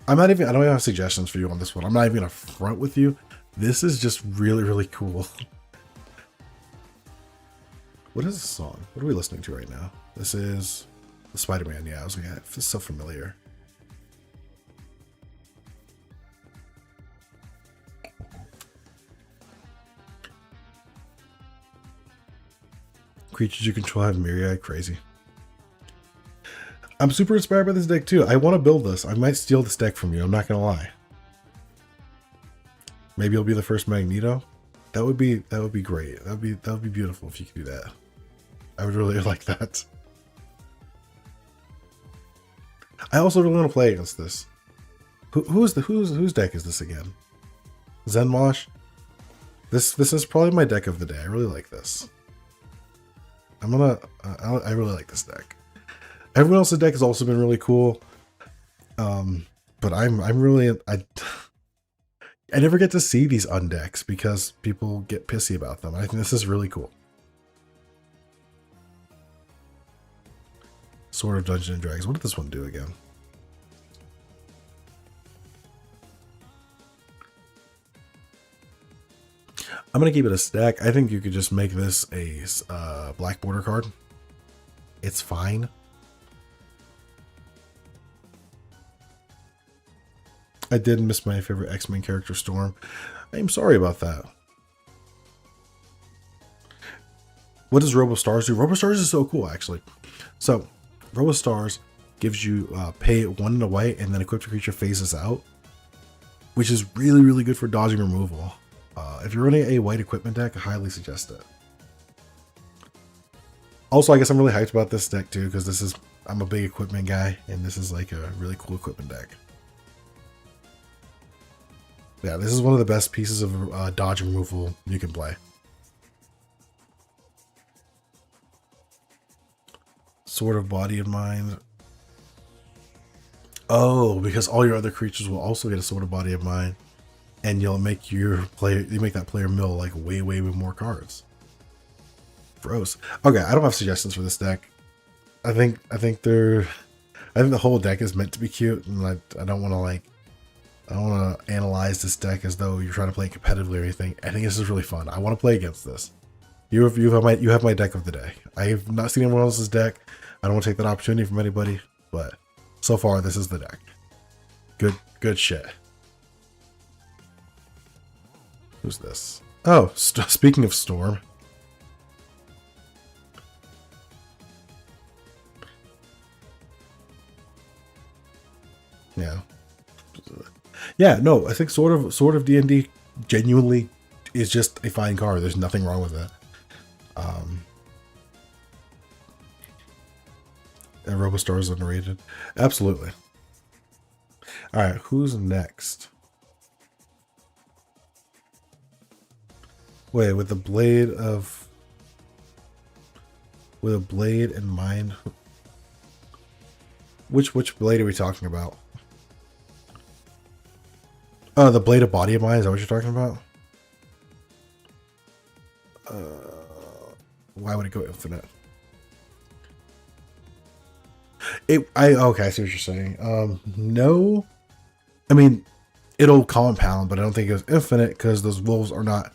I don't even have suggestions for you on this one. I'm not even gonna front with you. This is just really, really cool. What is this song? What are we listening to right now? This is the Spider-Man. Yeah, I was like, it feels so familiar. Creatures you control have Myriad. Crazy. I'm super inspired by this deck too. I want to build this. I might steal this deck from you. I'm not gonna lie. Maybe it'll be the first Magneto. That would be great. That would be beautiful if you could do that. I would really like that. I also really want to play against this. Whose deck is this again? Zenmosh. This is probably my deck of the day. I really like this. I really like this deck. Everyone else's deck has also been really cool. But I never get to see these undecks because people get pissy about them. I think this is really cool. Sword of Dungeons and Dragons. What did this one do again? I'm going to keep it a stack. I think you could just make this a black border card. It's fine. I did miss my favorite X-Men character, Storm. I am sorry about that. What does RoboStars do? RoboStars is so cool, actually. So, RoboStars gives you pay 1 in a white and then equip your creature faces out, which is really, really good for dodging removal. If you're running a white equipment deck, I highly suggest it. Also, I guess I'm really hyped about this deck too, because I'm a big equipment guy, and this is like a really cool equipment deck. Yeah, this is one of the best pieces of dodge removal you can play. Sword of Body and Mind. Oh, because all your other creatures will also get a Sword of Body and Mind, and you'll make that player mill like way more cards. Gross. Okay, I don't have suggestions for this deck. I think the whole deck is meant to be cute, and I don't want to analyze this deck as though you're trying to play it competitively or anything. I think this is really fun. I want to play against this. You have my deck of the day. I have not seen anyone else's deck. I don't want to take that opportunity from anybody, but so far this is the deck. Good shit. Who's this? Oh, speaking of Storm. Yeah, no, I think Sword of D&D genuinely is just a fine card. There's nothing wrong with it. And RoboStar is underrated. Absolutely. Alright, who's next? Wait, with a blade in mind. Which blade are we talking about? Oh, the Blade of Body of Mine, is that what you're talking about? Why would it go infinite? Okay, I see what you're saying. No. I mean, it'll compound, but I don't think it goes infinite because those wolves are not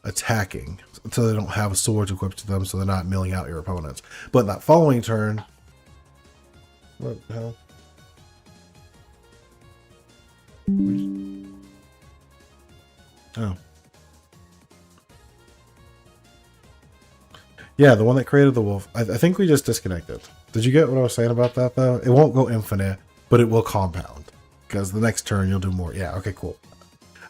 attacking until they don't have swords equipped to them, so they're not milling out your opponents. But that following turn... What the hell? Oh. Yeah, the one that created the wolf. I think we just disconnected. Did you get what I was saying about that, though? It won't go infinite, but it will compound. Because the next turn, you'll do more. Yeah, okay, cool.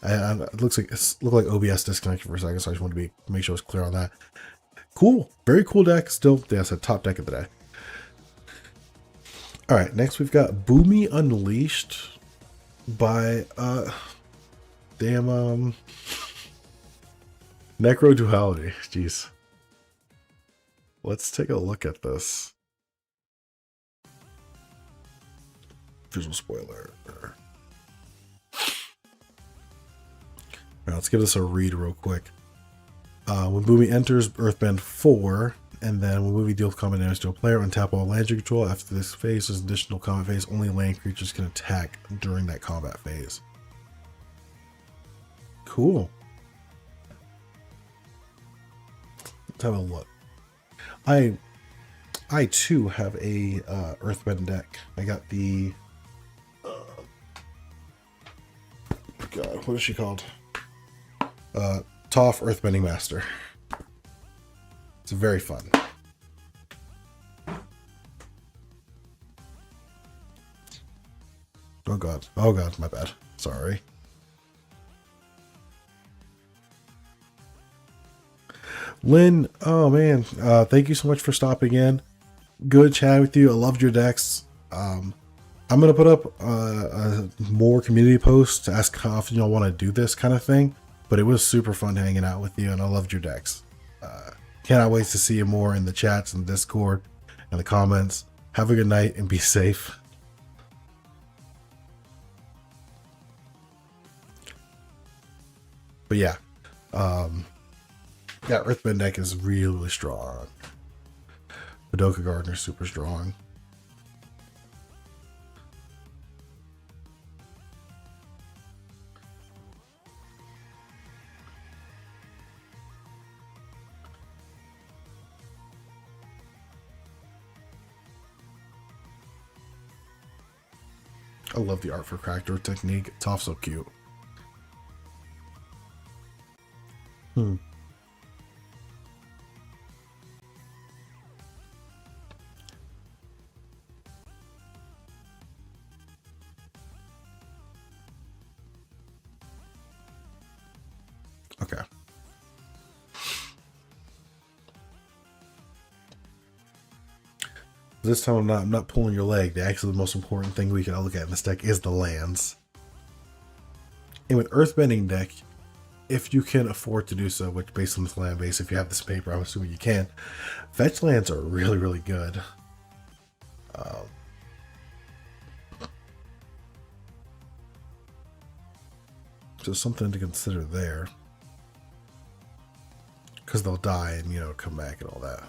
It looked like OBS disconnected for a second, so I just wanted to make sure I was clear on that. Cool. Very cool deck. Still, yeah, it's a top deck of the day. Alright, next we've got Boomy Unleashed by, Necro Duality. Jeez. Let's take a look at this. Visual spoiler. Alright, let's give this a read real quick. When Boomy enters Earthbend 4, and then when Boomy deals combat damage to a player, untap all lands you control. After this phase is additional combat phase, only land creatures can attack during that combat phase. Cool. Let's have a look. I too have a Earthbend deck. I got the God, what is she called? Toph Earthbending Master. It's very fun. Oh god, my bad. Sorry. Lynn, oh man, thank you so much for stopping in. Good chatting with you. I loved your decks. I'm gonna put up more community posts to ask how often y'all want to do this kind of thing. But it was super fun hanging out with you, and I loved your decks. Cannot wait to see you more in the chats and Discord and the comments. Have a good night and be safe. But yeah, Earthbend deck is really strong. Madoka Gardener super strong. I love the art for Crackdoor technique. It's off so cute. Okay. This time I'm not pulling your leg. Actually, the most important thing we can look at in this deck is the lands. And with Earthbending deck, if you can afford to do so, which based on this land base, if you have this paper, I'm assuming you can, fetch lands are really, really good. So something to consider there. Because they'll die and, you know, come back and all that.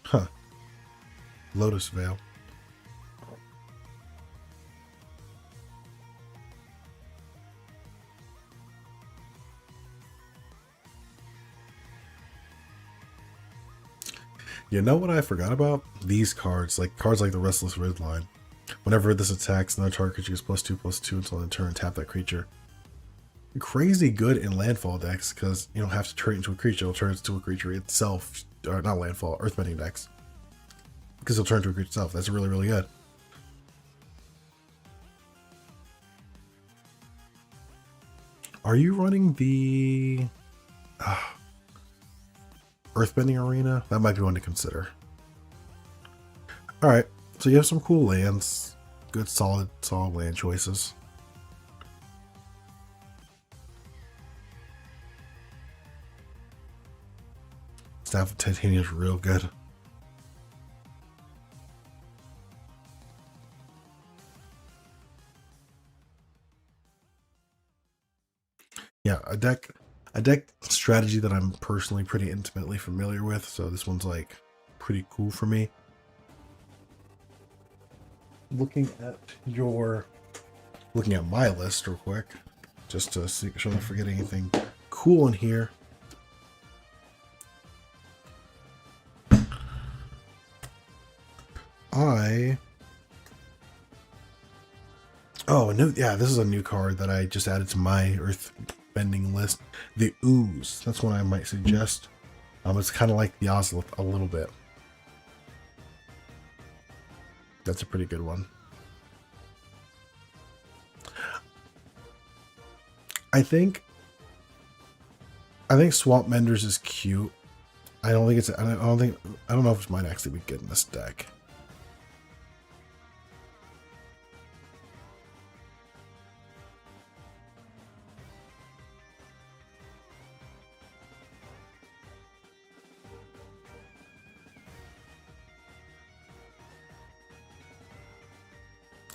Huh. Lotus Veil. You know what I forgot about? These cards like the Restless Ridgeline. Whenever this attacks, another target creature gets +2/+2 until end turn, tap that creature. Crazy good in landfall decks because you don't have to turn it into a creature, it'll turn it into a creature itself. Or not landfall, earthbending decks. Because it'll turn into a creature itself. That's really, really good. Are you running the Earthbending Arena? That might be one to consider. Alright, so you have some cool lands. Good, solid land choices. Staff of Titania is real good. Yeah, a deck strategy that I'm personally pretty intimately familiar with, so this one's like pretty cool for me. Looking at my list real quick, just to see, sure I don't forget anything cool in here. This is a new card that I just added to my Earthbending list. The Ooze. That's one I might suggest. It's kind of like the Ozolith a little bit. That's a pretty good one. I think Swamp Menders is cute. I don't know if it might actually be good in this deck.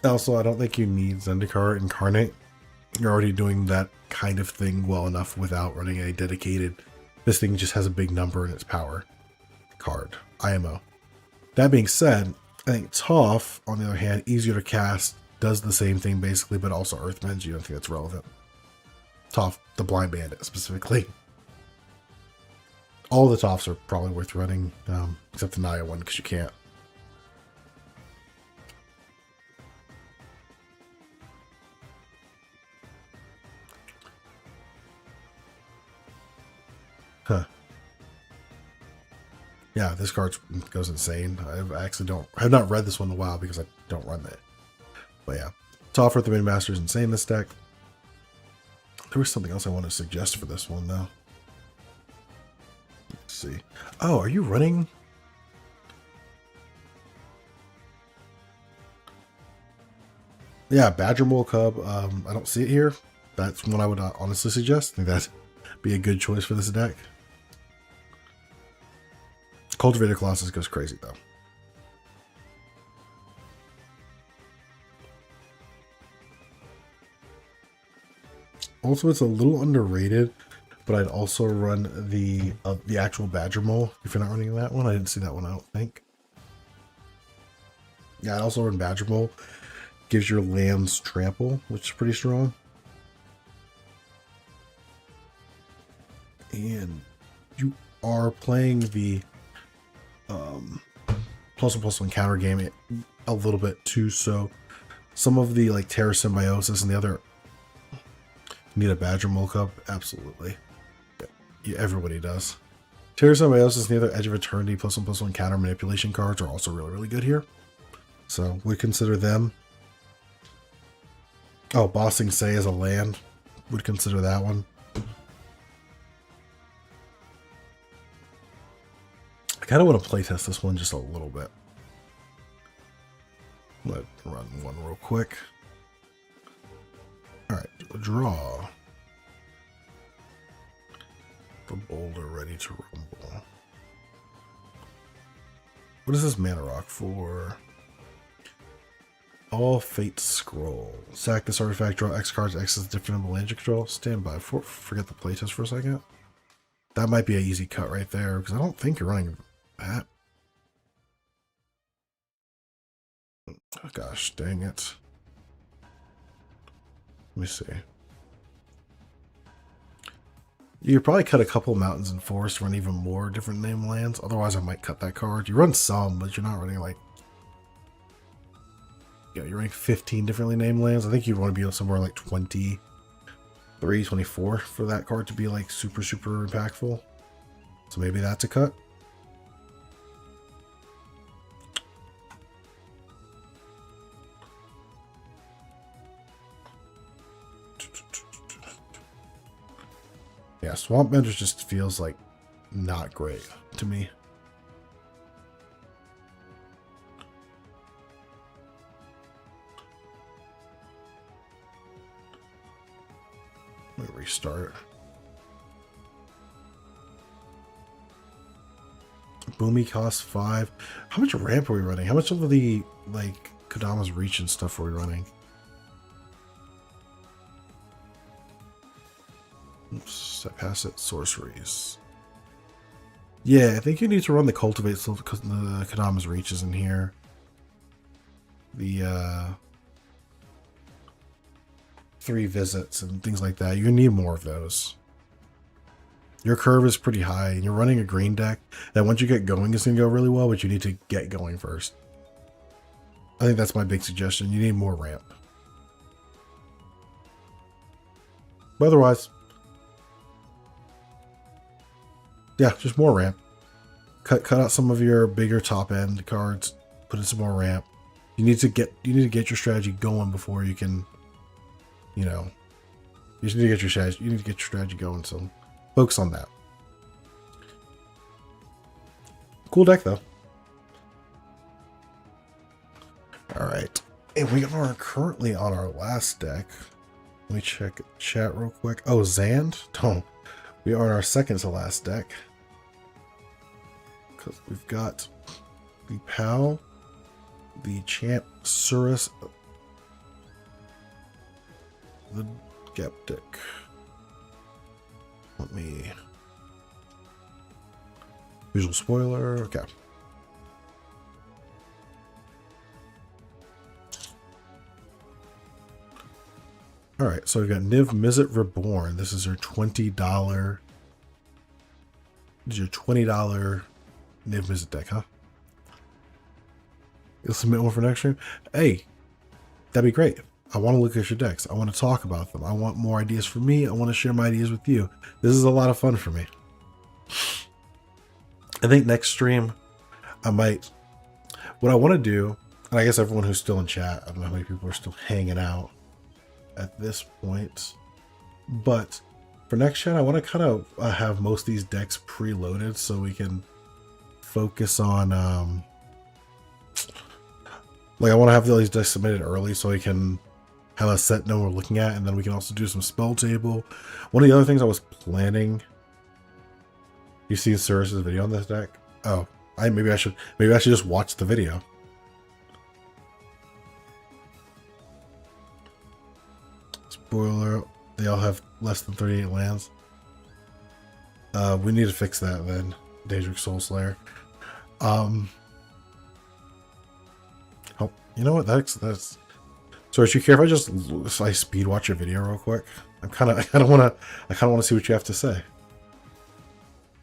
Also, I don't think you need Zendikar Incarnate. You're already doing that kind of thing well enough without running a dedicated, this thing just has a big number in its power card, IMO. That being said, I think Toph, on the other hand, easier to cast, does the same thing basically, but also Earthbends. You don't think that's relevant. Toph, the Blind Bandit specifically. All the Tophs are probably worth running, except the Naya one, because you can't. Huh. Yeah, this card goes insane. I've not read this one in a while because I don't run it. But yeah, Toph Earth Domain Master is insane this deck. There was something else I want to suggest for this one though. Let's see. Oh, are you running? Yeah, Badger Mole Cub. I don't see it here. That's one I would honestly suggest. I think that'd be a good choice for this deck. Cultivator Colossus goes crazy though. Also, it's a little underrated, but I'd also run the actual Badger Mole if you're not running that one. I didn't see that one, I don't think. Yeah, I'd also run Badger Mole. gives your lands trample, which is pretty strong. And you are playing the +1/+1 counter game a little bit too, so some of the like Terra Symbiosis and the other. Need a Badger Molekup? Absolutely. Yeah, everybody does. Terra Symbiosis and the other Edge of Eternity +1/+1 counter manipulation cards are also really, really good here. So would consider them. Oh, Bossing Say as a land. Would consider that one. I kind of want to playtest this one just a little bit. Let run one real quick. Alright, draw. The boulder ready to rumble. What is this mana rock for? All Fate Scroll. Sack this artifact, draw X cards, X is different than land control. Stand by. Forget the playtest for a second. That might be an easy cut right there, because I don't think you're running that. Oh gosh, dang it. Let me see. You could probably cut a couple mountains and forests, run even more different name lands. Otherwise, I might cut that card. You run some, but you're not running like... Yeah, you're running 15 differently named lands. I think you want to be somewhere like 23, 24 for that card to be like super, super impactful. So maybe that's a cut. Yeah, Swamp Benders just feels like not great to me. Let me restart. Boomy costs 5. How much ramp are we running? How much of the like Kodama's Reach and stuff are we running? Oops, I pass it. Sorceries. Yeah, I think you need to run the Cultivate because the Kodama's Reach is in here. The 3 visits and things like that. You need more of those. Your curve is pretty high, and you're running a green deck that once you get going is going to go really well, but you need to get going first. I think that's my big suggestion. You need more ramp. But otherwise, yeah, just more ramp. Cut out some of your bigger top end cards. Put in some more ramp. You need to get your strategy going before you can, you know, you just need to get your strategy. You need to get your strategy going. So focus on that. Cool deck though. All right, and we are currently on our last deck. Let me check chat real quick. Oh, Zand. Oh, we are on our second to last deck. Because we've got the Pal, the Champ Surus, the Skeptic. Let me... Visual spoiler. Okay. Alright, so we've got Niv Mizzet Reborn. This is your $20. This is your $20 Niv Mizzet deck, huh? You'll submit one for next stream? Hey, that'd be great. I want to look at your decks. I want to talk about them. I want more ideas for me. I want to share my ideas with you. This is a lot of fun for me. I think next stream, I might... What I want to do, and I guess everyone who's still in chat, I don't know how many people are still hanging out at this point, but for next gen I want to kind of have most of these decks preloaded so we can focus on like I want to have all these decks submitted early so we can have a set know we're looking at, and then we can also do some spell table. One of the other things I was planning, you see Surus's video on this deck? Oh, maybe I should just watch the video. Spoiler, they all have less than 38 lands. We need to fix that then. Daedric Soulslayer. Oh, you know what? That's So, do you care if I speed watch your video real quick? I kind of want to see what you have to say.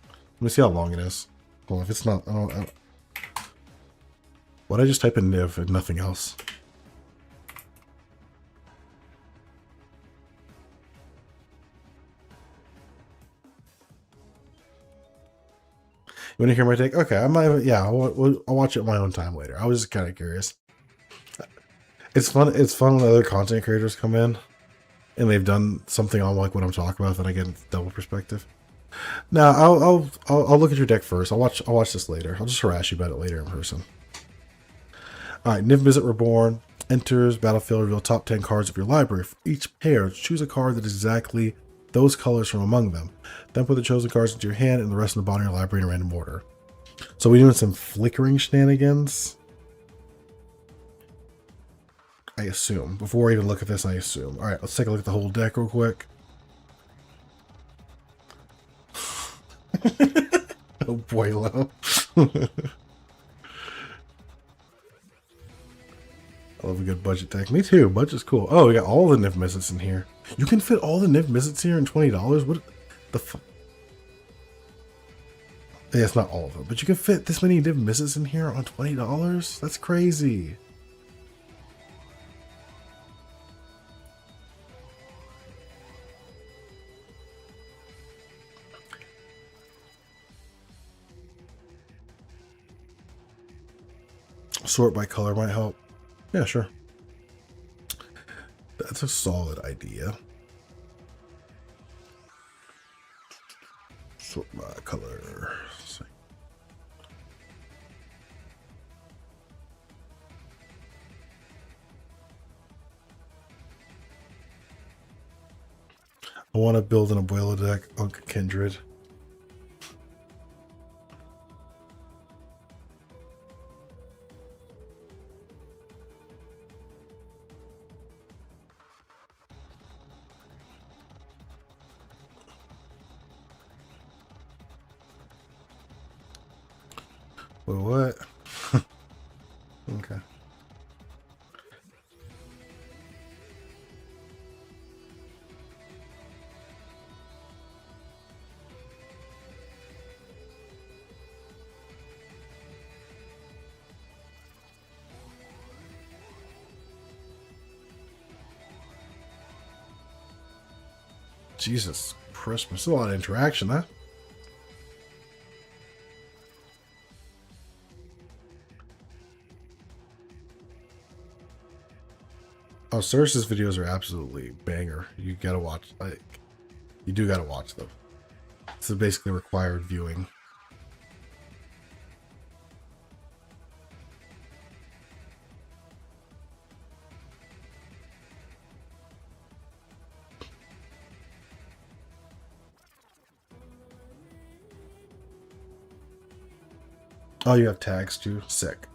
Let me see how long it is. Well, if it's not, I don't. Why'd I just type in Niv and nothing else? You want to hear my take? Okay, I might. Yeah, I'll watch it at my own time later. I was just kind of curious. It's fun. It's fun when other content creators come in, and they've done something on like what I'm talking about. That I get double perspective. Now I'll look at your deck first. I'll watch this later. I'll just harass you about it later in person. All right, Niv Mizzet Reborn enters battlefield. Reveal top 10 cards of your library. For each pair, choose a card that is exactly those colors from among them. Then put the chosen cards into your hand and the rest in the bottom of your library in random order. So we're doing some flickering shenanigans. I assume. Before I even look at this, I assume. Alright, let's take a look at the whole deck real quick. Oh boy, low. I love a good budget deck. Me too. Budget's cool. Oh, we got all the Niv Mizzets in here. You can fit all the Niv Mizzets here in $20? What the fuck? Yeah, it's not all of them, but you can fit this many Niv Mizzets in here on $20? That's crazy. Sort by color might help. Yeah, sure. That's a solid idea. Sort by color. I want to build an Abuela deck, Unk Kindred. Wait, what? Okay. Jesus Christmas, that's a lot of interaction, huh? Oh, Cersei's videos are absolutely banger. You gotta watch, like, you do gotta watch them. It's basically required viewing. Oh, you have tags too? Sick.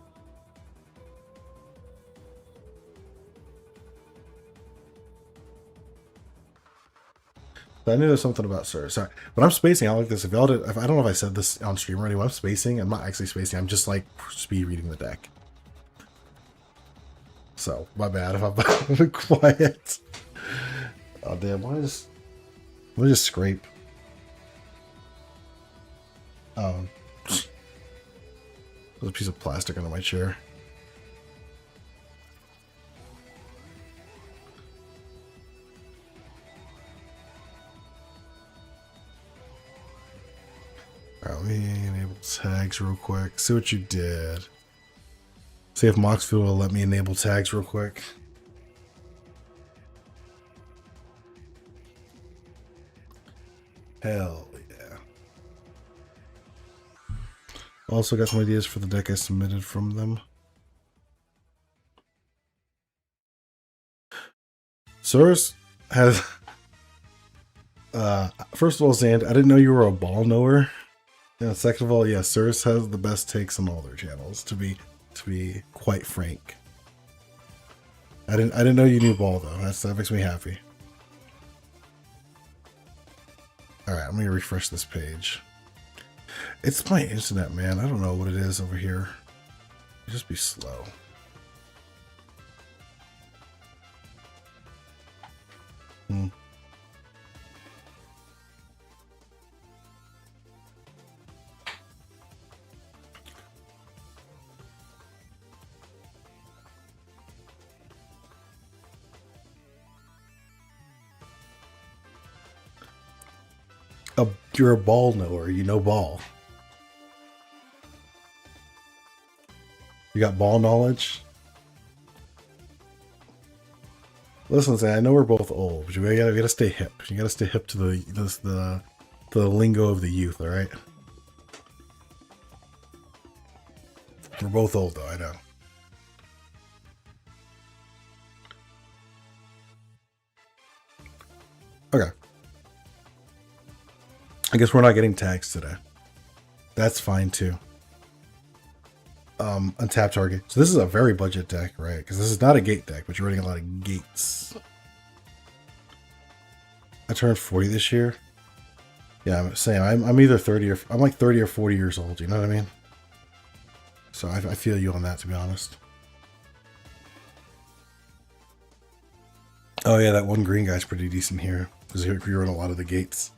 I knew there's something about Sir. Sorry, but I'm spacing. I like this. If y'all did, I don't know if I said this on stream already. When I'm spacing, I'm not actually spacing. I'm just like speed reading the deck. So my bad if I'm quiet. Oh damn! Why just scrape? There's a piece of plastic under my chair. Alright, let me enable tags real quick. See what you did. See if Moxfield will let me enable tags real quick. Hell yeah. Also got some ideas for the deck I submitted from them. Source has... first of all, Zand, I didn't know you were a ball knower. And second of all, yeah, Cirrus has the best takes on all their channels, to be quite frank. I didn't know you knew ball though. That makes me happy. Alright, I'm gonna refresh this page. It's my internet, man. I don't know what it is over here. It'll just be slow. You're a ball knower. You know ball. You got ball knowledge. Listen, Zay, I know we're both old, but we gotta stay hip. You gotta stay hip to the lingo of the youth. All right. We're both old, though. I know. Okay. I guess we're not getting tags today. That's fine too. Untap target. So this is a very budget deck, right? Because this is not a gate deck, but you're running a lot of gates. I turned 40 this year. Yeah, I'm saying I'm either 30 or I'm like 30 or 40 years old. You know what I mean? So I feel you on that, to be honest. Oh yeah, that one green guy's pretty decent here because you run a lot of the gates.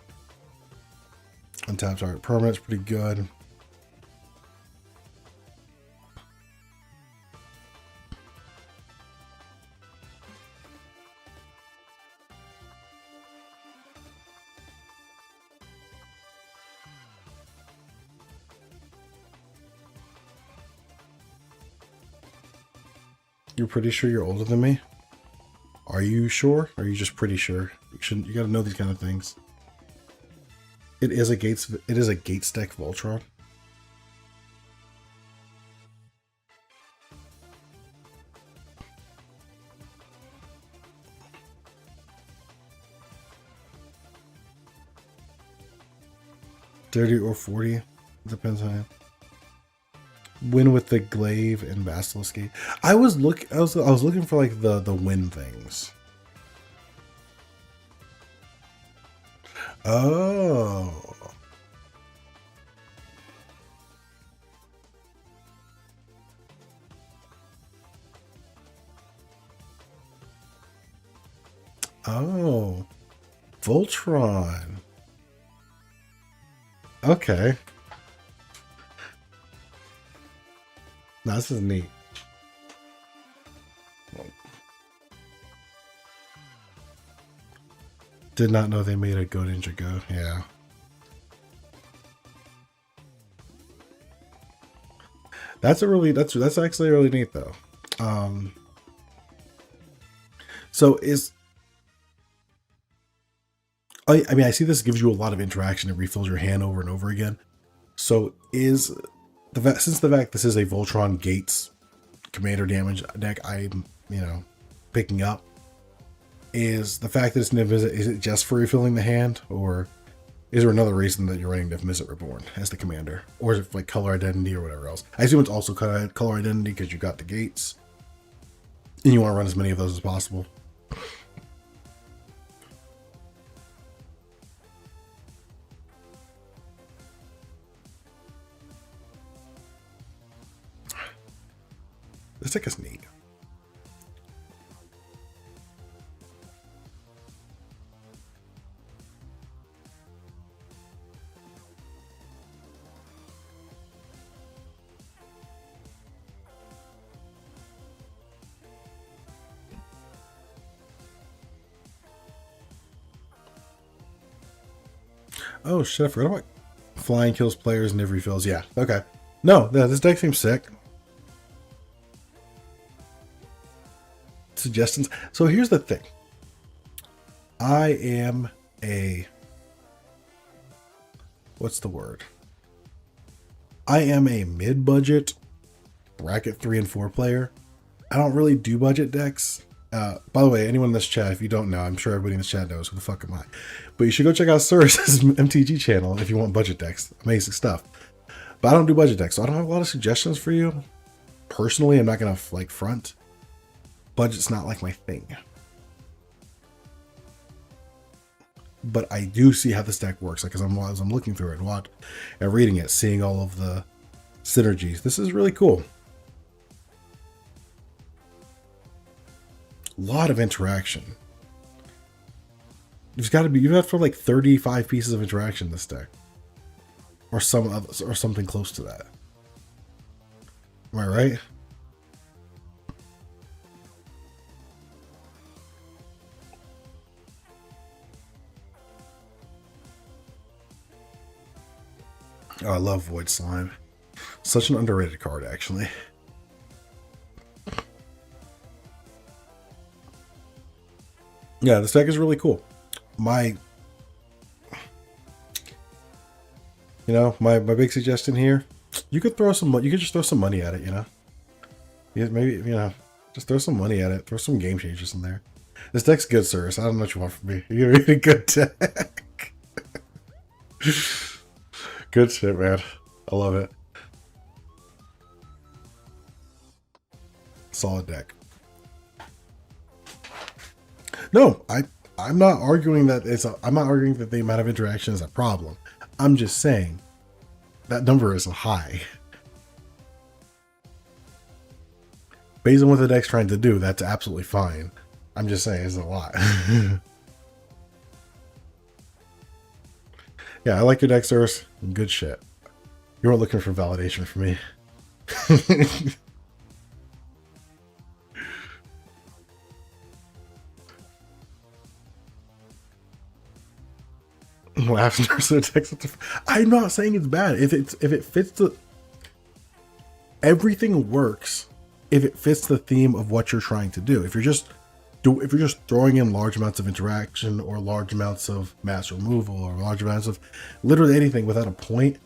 Untap target permanent's pretty good. You're pretty sure you're older than me? Are you sure? Or are you just pretty sure? You gotta know these kind of things. It is a gates deck Voltron. $30 or $40. Depends on it. Win with the glaive and basilisk. I was looking for like the win things. Oh. Oh. Voltron. Okay. No, this is neat. Did not know they made a Go Ninja Go. Yeah. That's actually really neat though. So I mean, I see this gives you a lot of interaction. It refills your hand over and over again. So since the fact this is a Voltron Gates commander damage deck, I'm picking up. Is the fact that it's Niv Mizzet, is it just for refilling the hand, or is there another reason that you're running Niv Mizzet Reborn as the commander, or is it like color identity or whatever else? I assume it's also color identity because you got the gates, and you want to run as many of those as possible. This deck is neat. Oh shit, I forgot about flying kills players and Niv refills. Yeah, okay. No, this deck seems sick. Suggestions. So here's the thing. I am a... What's the word? I am a mid-budget bracket 3 and 4 player. I don't really do budget decks. By the way, anyone in this chat, if you don't know, I'm sure everybody in the chat knows who the fuck am I. But you should go check out Cyrus's MTG channel if you want budget decks. Amazing stuff. But I don't do budget decks, so I don't have a lot of suggestions for you. Personally, I'm not going to like front. Budget's not like my thing. But I do see how this deck works. Like as I'm looking through it and reading it, seeing all of the synergies. This is really cool. A lot of interaction. There's got to be, you have for like 35 pieces of interaction in this deck. Or or something close to that. Am I right? Oh, I love Void Slime. Such an underrated card, actually. Yeah, this deck is really cool. My big suggestion here, you could just throw some money at it, you know? Maybe, just throw some money at it. Throw some game changers in there. This deck's good, sirs. I don't know what you want from me. You're a really good deck. Good shit, man. I love it. Solid deck. No, I'm not arguing that I'm not arguing that the amount of interaction is a problem. I'm just saying that number is high. Based on what the deck's trying to do, that's absolutely fine. I'm just saying it's a lot. Yeah, I like your deck, sirs. Good shit. You weren't looking for validation from me. I'm not saying it's bad. If it fits the, everything works if it fits the theme of what you're trying to do. If you're just throwing in large amounts of interaction or large amounts of mass removal or large amounts of literally anything without a point,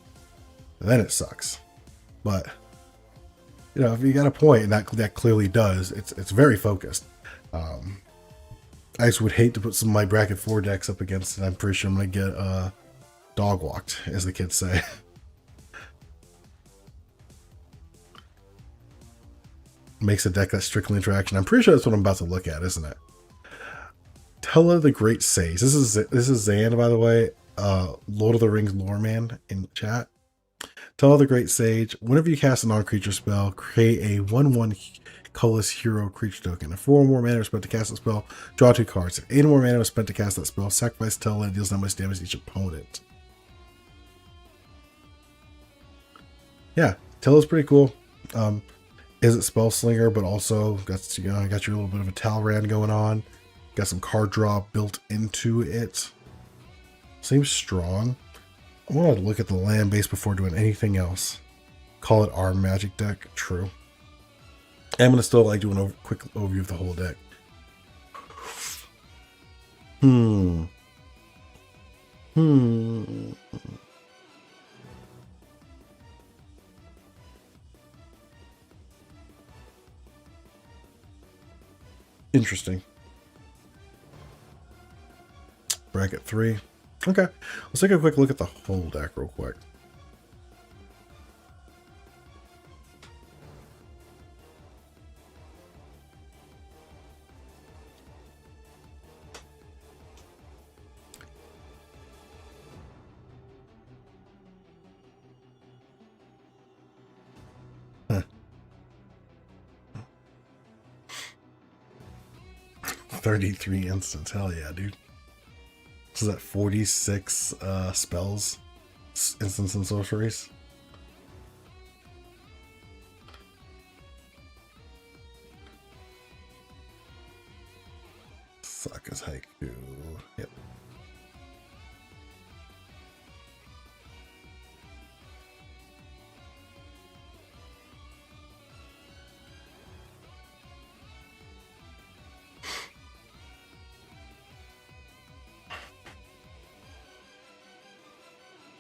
then it sucks. But if you got a point, and that clearly does, it's very focused. I just would hate to put some of my bracket 4 decks up against it. I'm pretty sure I'm going to get dog walked, as the kids say. Makes a deck that's strictly interaction. I'm pretty sure that's what I'm about to look at, isn't it? Tella the Great Sage. This is Zan, by the way. Lord of the Rings lore man in chat. Tella the Great Sage. Whenever you cast a non-creature spell, create a 1/1 colorless hero creature token. If 4 or more mana was spent to cast the spell, draw 2 cards. If 8 or more mana was spent to cast that spell, sacrifice Tella and deals that much damage to each opponent. Yeah, Tella's pretty cool. Is it Spell Slinger, but also got your little bit of a Talrand going on. Got some card draw built into it. Seems strong. I want to look at the land base before doing anything else. Call it our Magic deck. True. I'm going to still like doing a quick overview of the whole deck. Interesting. Bracket 3. Okay. Let's take a quick look at the whole deck real quick. Huh. 33 instants. Hell yeah, dude. So is that 46 spells, instants, and sorceries? Sokka's Haiku. Yep.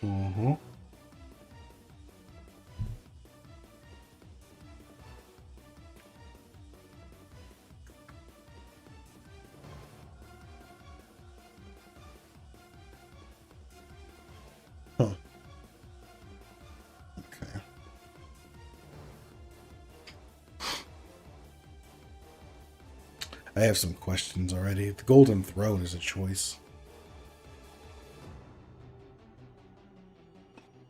Mm-hmm. Huh. Okay. I have some questions already. The Golden Throne is a choice.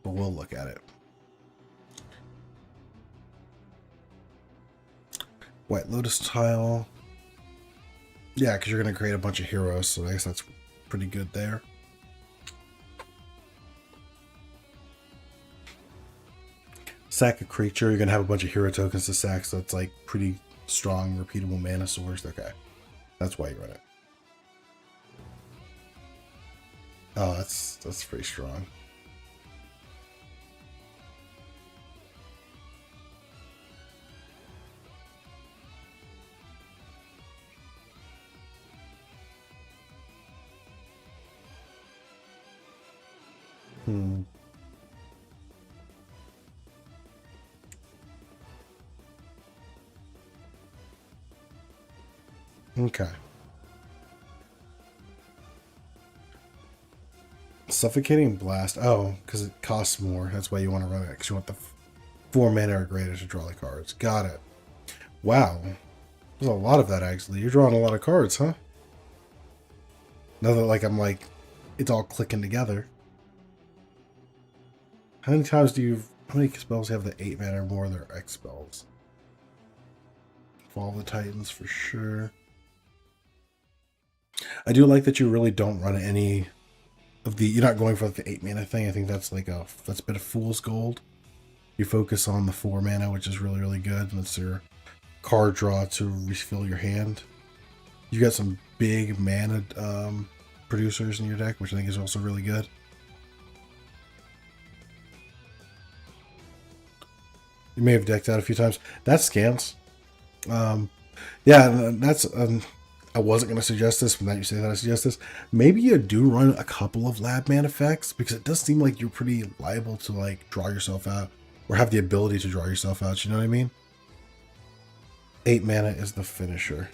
But we'll look at it. White Lotus tile. Yeah, because you're going to create a bunch of heroes, so I guess that's pretty good there. Sack a creature, you're gonna have a bunch of hero tokens to sack, so it's like pretty strong, repeatable mana source. Okay, that's why you run it. Oh, that's pretty strong. Okay. Suffocating Blast. Oh, because it costs more. That's why you want to run it. Because you want the 4 mana or greater to draw the cards. Got it. Wow. There's a lot of that, actually. You're drawing a lot of cards, huh? Now that, like, I'm like, it's all clicking together. How many times do you... How many spells have the 8 mana or more? They're X spells. Fall of the Titans, for sure. I do like that you really don't run any of the... You're not going for like the 8 mana thing. I think that's like that's a bit of fool's gold. You focus on the 4 mana, which is really, really good. And it's your card draw to refill your hand. You got some big mana producers in your deck, which I think is also really good. You may have decked out a few times. That scans. Yeah, that's... I wasn't going to suggest this, but now you say that I suggest this. Maybe you do run a couple of lab man effects, because it does seem like you're pretty liable to like draw yourself out, or have the ability to draw yourself out, you know what I mean? 8 mana is the finisher.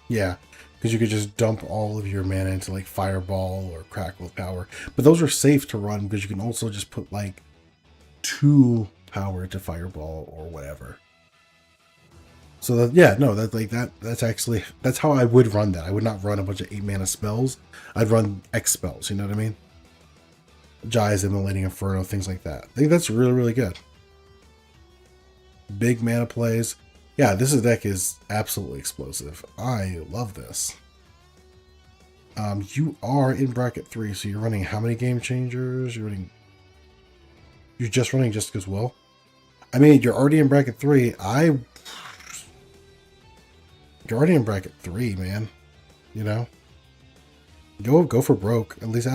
Yeah, because you could just dump all of your mana into like Fireball or Crackle Power. But those are safe to run because you can also just put like 2 power to Fireball or whatever. So that, yeah, no, that's actually, that's how I would run that. I would not run a bunch of 8 mana spells. I'd run X spells, you know what I mean? Jai's Immolating Inferno, things like that. I think that's really, really good. Big mana plays. Yeah, this deck is absolutely explosive. I love this. You are in bracket 3, so you're running how many Game Changers? You're just running Jessica's Will? I mean, you're already in bracket 3. You're already in bracket 3, man. You know? Go for broke. At least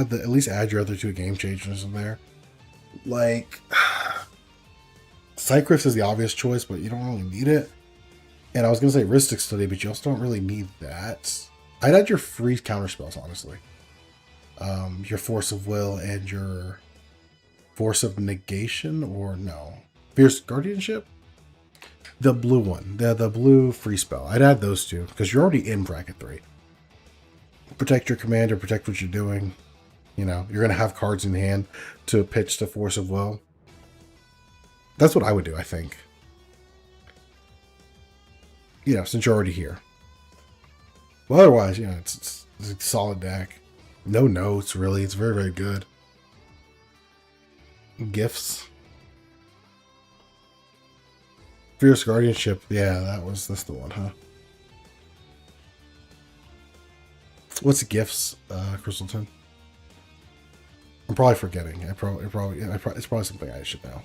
add your other 2 Game Changers in there. Like, Cycrypts is the obvious choice, but you don't really need it. And I was going to say Rhystic Study, but you also don't really need that. I'd add your free counterspells, honestly. Your Force of Will and your Force of Negation, or no. Fierce Guardianship? The blue one. The blue free spell. I'd add those 2, because you're already in bracket 3. Protect your commander, protect what you're doing. You know, you're going to have cards in hand to pitch to Force of Will. That's what I would do, I think. You know, since you're already here. Well, otherwise, you know, it's a solid deck. No notes, really. It's very, very good. Gifts. Fierce Guardianship. Yeah, that's the one, huh? What's gifts, Crystalton? I'm probably forgetting. It's probably something I should know.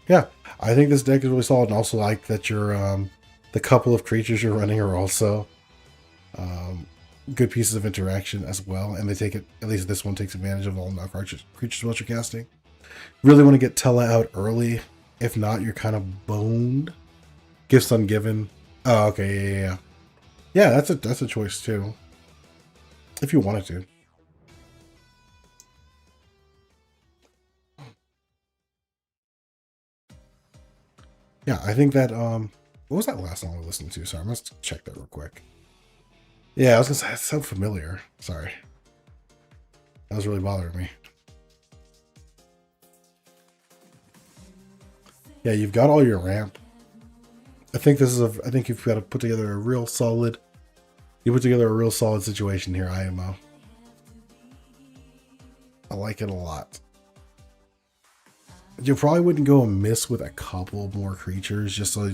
Yeah, I think this deck is really solid, and also like that your the couple of creatures you're running are also good pieces of interaction as well, and they take it. At least this one takes advantage of all non-creatures what you're casting. Really want to get Tella out early. If not, you're kind of boned. Gifts Ungiven. Oh, okay, yeah. Yeah, that's a choice too. If you wanted to. Yeah, I think that, what was that last song we listened to? Sorry, I must check that real quick. Yeah, I was gonna say, it's so familiar. Sorry. That was really bothering me. Yeah, you've got all your ramp. I think this is I think you've got to put together a real solid. You put together a real solid situation here, IMO. I like it a lot. You probably wouldn't go amiss with a couple more creatures, just so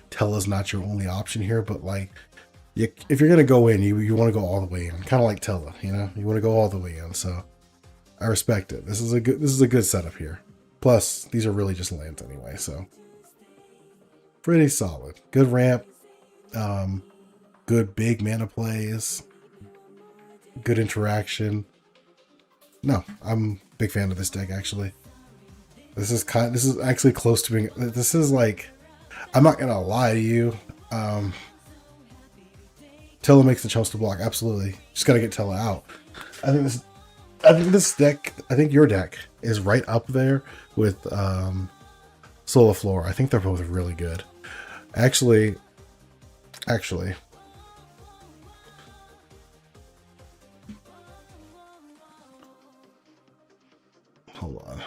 Tella's not your only option here. But like, if you're gonna go in, you want to go all the way in, kind of like Tella, you know. You want to go all the way in. So I respect it. This is a good setup here. Plus, these are really just lands anyway, so pretty solid. Good ramp. Good big mana plays. Good interaction. No, I'm a big fan of this deck actually. This is actually close to being. This is like, I'm not gonna lie to you. Tella makes the chumps to block. Absolutely, just gotta get Tella out. I think this deck. I think your deck is right up there with Solar Flora. I think they're both really good. Actually, hold on.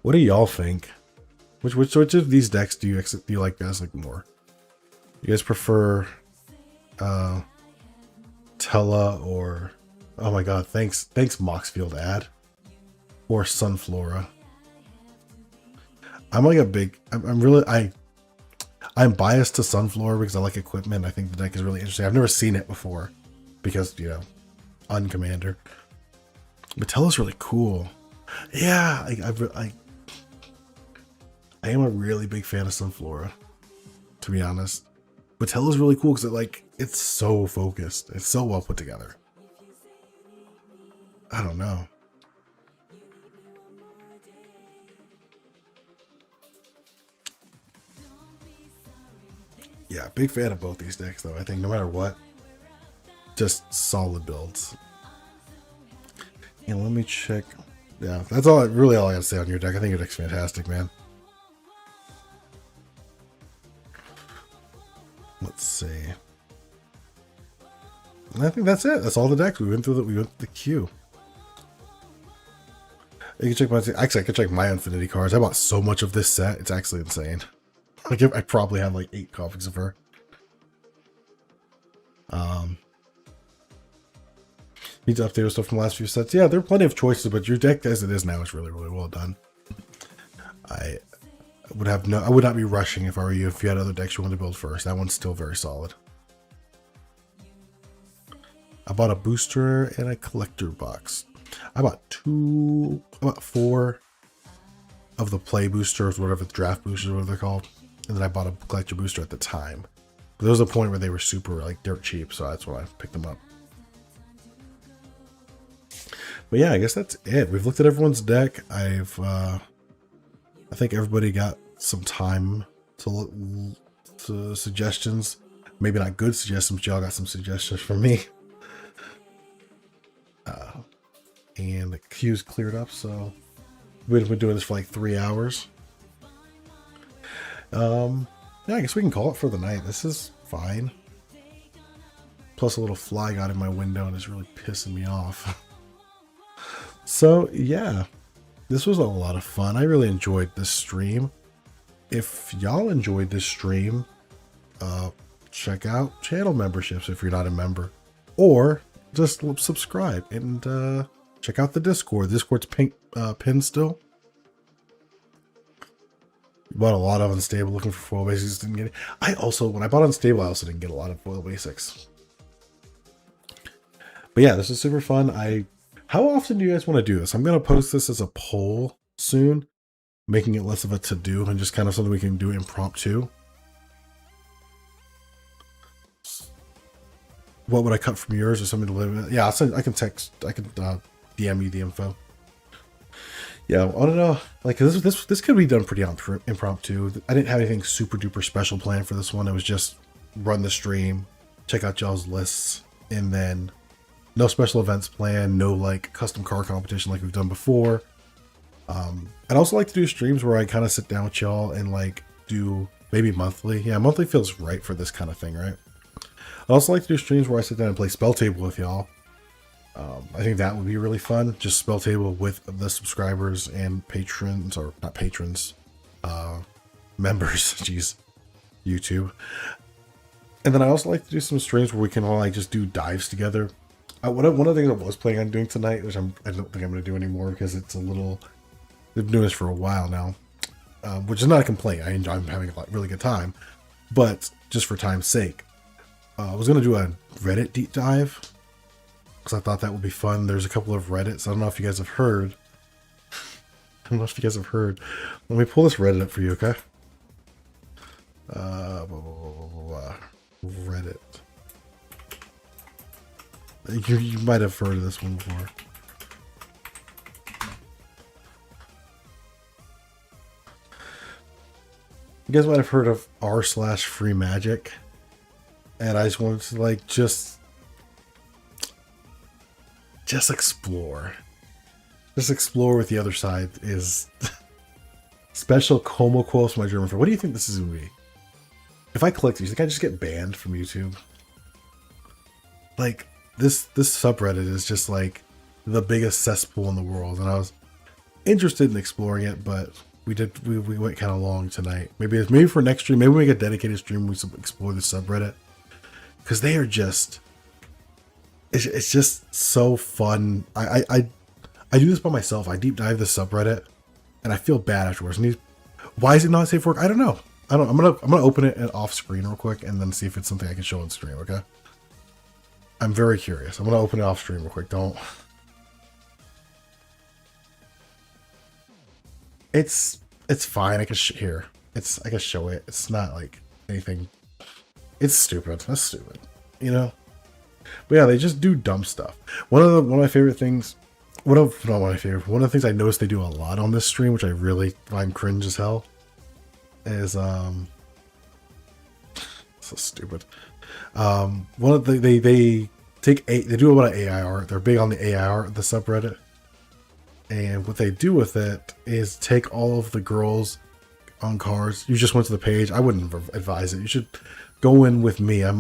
What do y'all think? Which of these decks do you like guys like more? You guys prefer Tella or, oh my god, thanks Moxfield ad, or Sunflora? I'm like a big, I'm biased to Sunflora because I like equipment. I think the deck is really interesting. I've never seen it before because, you know, uncommander. But Tella's really cool. Yeah, I am a really big fan of Sunflora, to be honest. But Tella's really cool because it's so focused. It's so well put together. I don't know. Yeah, big fan of both these decks though. I think no matter what, just solid builds. And let me check. Yeah, that's really all I gotta say on your deck. I think your deck's fantastic, man. Let's see. And I think that's it. That's all the decks. We went through the queue. You can check I can check my Infinity cards. I bought so much of this set. It's actually insane. Like, I probably have like 8 copies of her. Need to update stuff from the last few sets. Yeah, there are plenty of choices, but your deck as it is now is really, really well done. I would not be rushing if I were you. If you had other decks you wanted to build first, that one's still very solid. I bought a booster and a collector box. I bought 4 of the play boosters, whatever, the draft boosters, whatever they're called, and then I bought a collector booster at the time. But there was a point where they were super like dirt cheap, so that's why I picked them up. But yeah, I guess that's it. We've looked at everyone's deck. I think everybody got some time to look to suggestions. Maybe not good suggestions, but y'all got some suggestions from me. And the queue's cleared up, so we've been doing this for like 3 hours. Yeah, I guess we can call it for the night. This is fine. Plus a little fly got in my window and it's really pissing me off. So yeah, this was a lot of fun. I really enjoyed this stream. If y'all enjoyed this stream, check out channel memberships if you're not a member, or just subscribe and check out the Discord. Discord's pinned still. Bought a lot of Unstable looking for foil basics, didn't get it. When I bought Unstable, I also didn't get a lot of foil basics. But yeah, this is super fun. How often do you guys want to do this? I'm going to post this as a poll soon, making it less of a to-do and just kind of something we can do impromptu. What would I cut from yours or something to live in? Yeah, I can DM you the info. Yeah, I want to know, like, this could be done pretty impromptu. I didn't have anything super duper special planned for this one. It was just run the stream, check out y'all's lists, and then no special events planned, no like custom car competition like we've done before. I'd also like to do streams where I kind of sit down with y'all and like do maybe monthly. Yeah, monthly feels right for this kind of thing, right? I'd also like to do streams where I sit down and play Spell Table with y'all. I think that would be really fun. Just spell table with the subscribers and patrons, or not patrons, members. Jeez, YouTube. And then I also like to do some streams where we can all like just do dives together. One of the things I was planning on doing tonight, which I don't think I'm going to do anymore because it's a little. They've been doing this for a while now, which is not a complaint. I'm having a really good time, but just for time's sake, I was going to do a Reddit deep dive. Because I thought that would be fun. There's a couple of Reddits. I don't know if you guys have heard. Let me pull this Reddit up for you, okay? Reddit. You might have heard of this one before. You guys might have heard of r/free magic. And I just wanted to like just explore. Just explore what the other side is. Special Como quotes from my German friend. What do you think this is going to be? If I click, do you think I just get banned from YouTube? Like, this subreddit is just like the biggest cesspool in the world. And I was interested in exploring it, but we went kind of long tonight. Maybe for next stream, maybe we make a dedicated stream we explore the subreddit. Because they are just... It's just so fun. I do this by myself. I deep dive the subreddit, and I feel bad afterwards. And why is it not safe for work? I don't know. I'm gonna open it off screen real quick, and then see if it's something I can show on stream. Okay. I'm very curious. I'm gonna open it off stream real quick. Don't. It's fine. I can here. I can show it. It's not like anything. It's stupid. That's stupid. You know. But yeah, they just do dumb stuff. One of my favorite things, one of the things I noticed they do a lot on this stream, which I really find cringe as hell, is so stupid. One of they do a lot of AI art. They're big on the AI art, the subreddit, and what they do with it is take all of the girls on cards. You just went to the page. I wouldn't advise it. You should go in with me. Let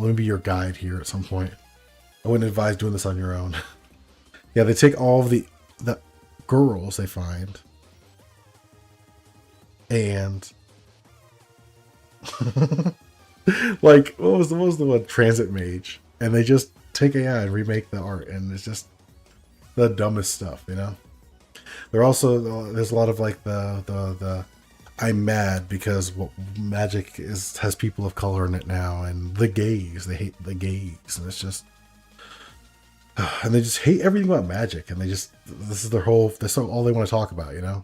me be your guide here at some point. I wouldn't advise doing this on your own. Yeah, they take all of the girls they find and like what was the one? Transit Mage, and they just take AI and remake the art, and it's just the dumbest stuff, you know. There's a lot of like the I'm mad because magic has people of color in it now, and the gays, they hate the gays, and it's just, and they just hate everything about magic, and this is all they want to talk about, you know.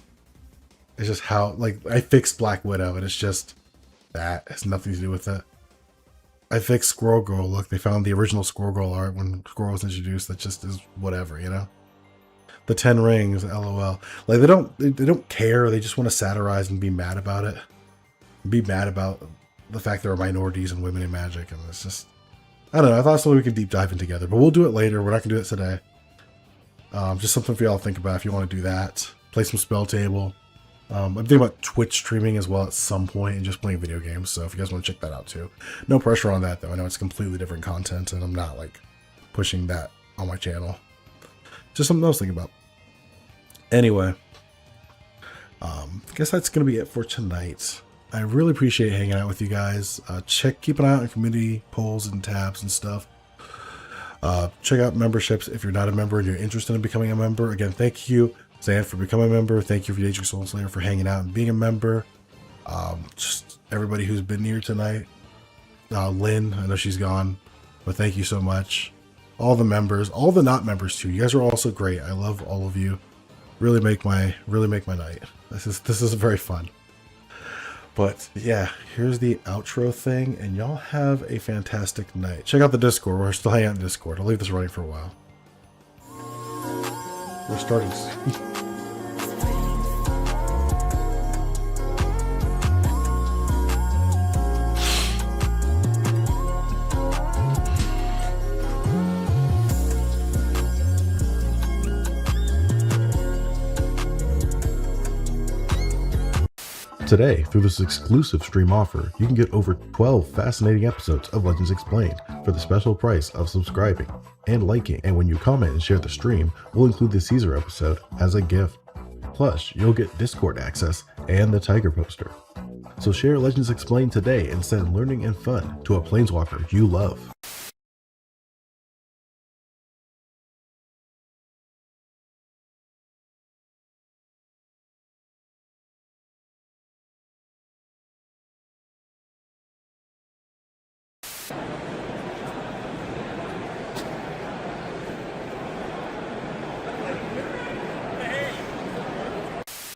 It's just how, like, I fixed Black Widow, and it's just that it has nothing to do with it. I fixed Squirrel Girl. Look, they found the original Squirrel Girl art when Squirrel was introduced. That just is whatever, you know. The 10 Rings, LOL. Like, they don't care. They just want to satirize and be mad about it. Be mad about the fact there are minorities and women in magic, and it's just, I don't know. I thought something we could deep dive in together, but we'll do it later. We're not gonna do it today. Just something for y'all to think about if you want to do that. Play some Spell Table. I'm thinking about Twitch streaming as well at some point, and just playing video games. So if you guys want to check that out too, no pressure on that though. I know it's completely different content, and I'm not like pushing that on my channel. Just something else to think about. Anyway, I guess that's going to be it for tonight. I really appreciate hanging out with you guys. Keep an eye out on community polls and tabs and stuff. Check out memberships if you're not a member and you're interested in becoming a member. Again, thank you, Zan, for becoming a member. Thank you for Aging Soul Slayer for hanging out and being a member. Just everybody who's been here tonight. Lynn, I know she's gone, but thank you so much. All the members, all the not members too. You guys are also great. I love all of you. Really make my night. This is very fun. But yeah, here's the outro thing, and y'all have a fantastic night. Check out the Discord. We're still hanging out in Discord. I'll leave this running for a while. We're starting soon. Today, through this exclusive stream offer, you can get over 12 fascinating episodes of Legends Explained for the special price of subscribing. and liking. And when you comment and share the stream, we'll include the Caesar episode as a gift. Plus, you'll get Discord access and the Tiger poster. So share Legends Explained today and send learning and fun to a planeswalker you love.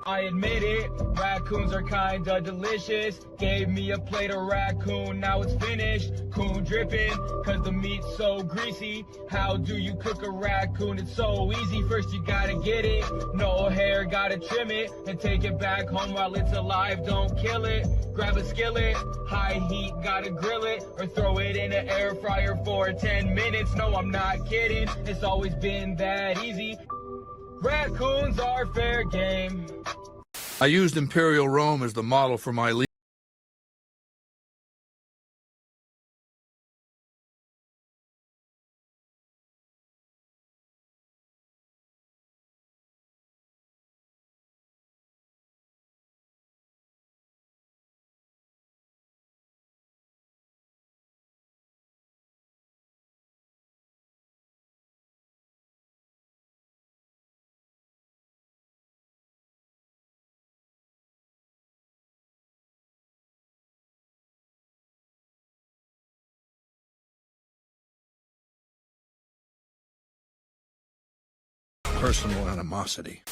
I admit it, raccoons are kinda delicious. Gave me a plate of raccoon, now it's finished. Coon dripping, cause the meat's so greasy. How do you cook a raccoon? It's so easy. First you gotta get it, no hair, gotta trim it, and take it back home while it's alive, don't kill it. Grab a skillet, high heat, gotta grill it, or throw it in an air fryer for 10 minutes. No, I'm not kidding, it's always been that easy. Raccoons are fair game. I used Imperial Rome as the model for my legion. Personal animosity.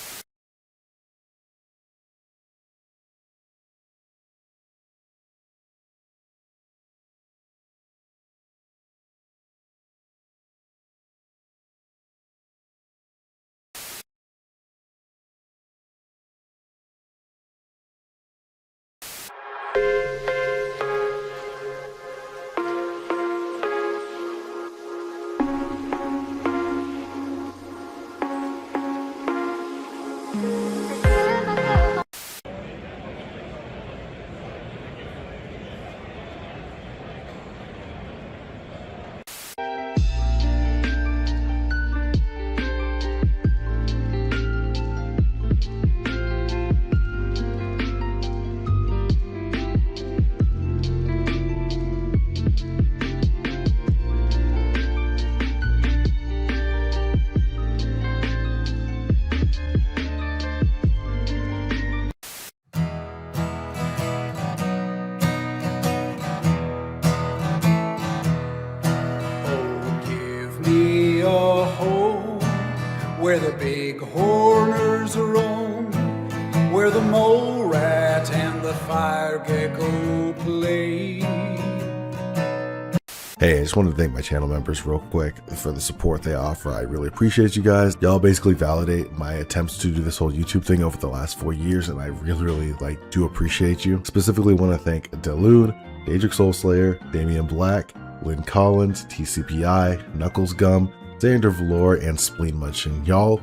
Where the big horners roam, where the mole rat and the fire gecko play. Hey, I just wanted to thank my channel members real quick for the support they offer. I really appreciate you guys. Y'all basically validate my attempts to do this whole YouTube thing over the last 4 years, and I really do appreciate you. Specifically want to thank Delude, Daedric Soulslayer, Damian Black, Lynn Collins, TCPI, Knuckles Gum, Xander Valor, and Spleen Munchin. Y'all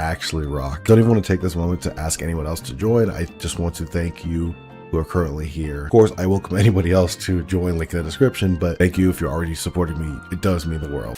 actually rock. Don't even want to take this moment to ask anyone else to join. I just want to thank you who are currently here. Of course, I welcome anybody else to join, link in the description, but thank you if you're already supporting me. It does mean the world.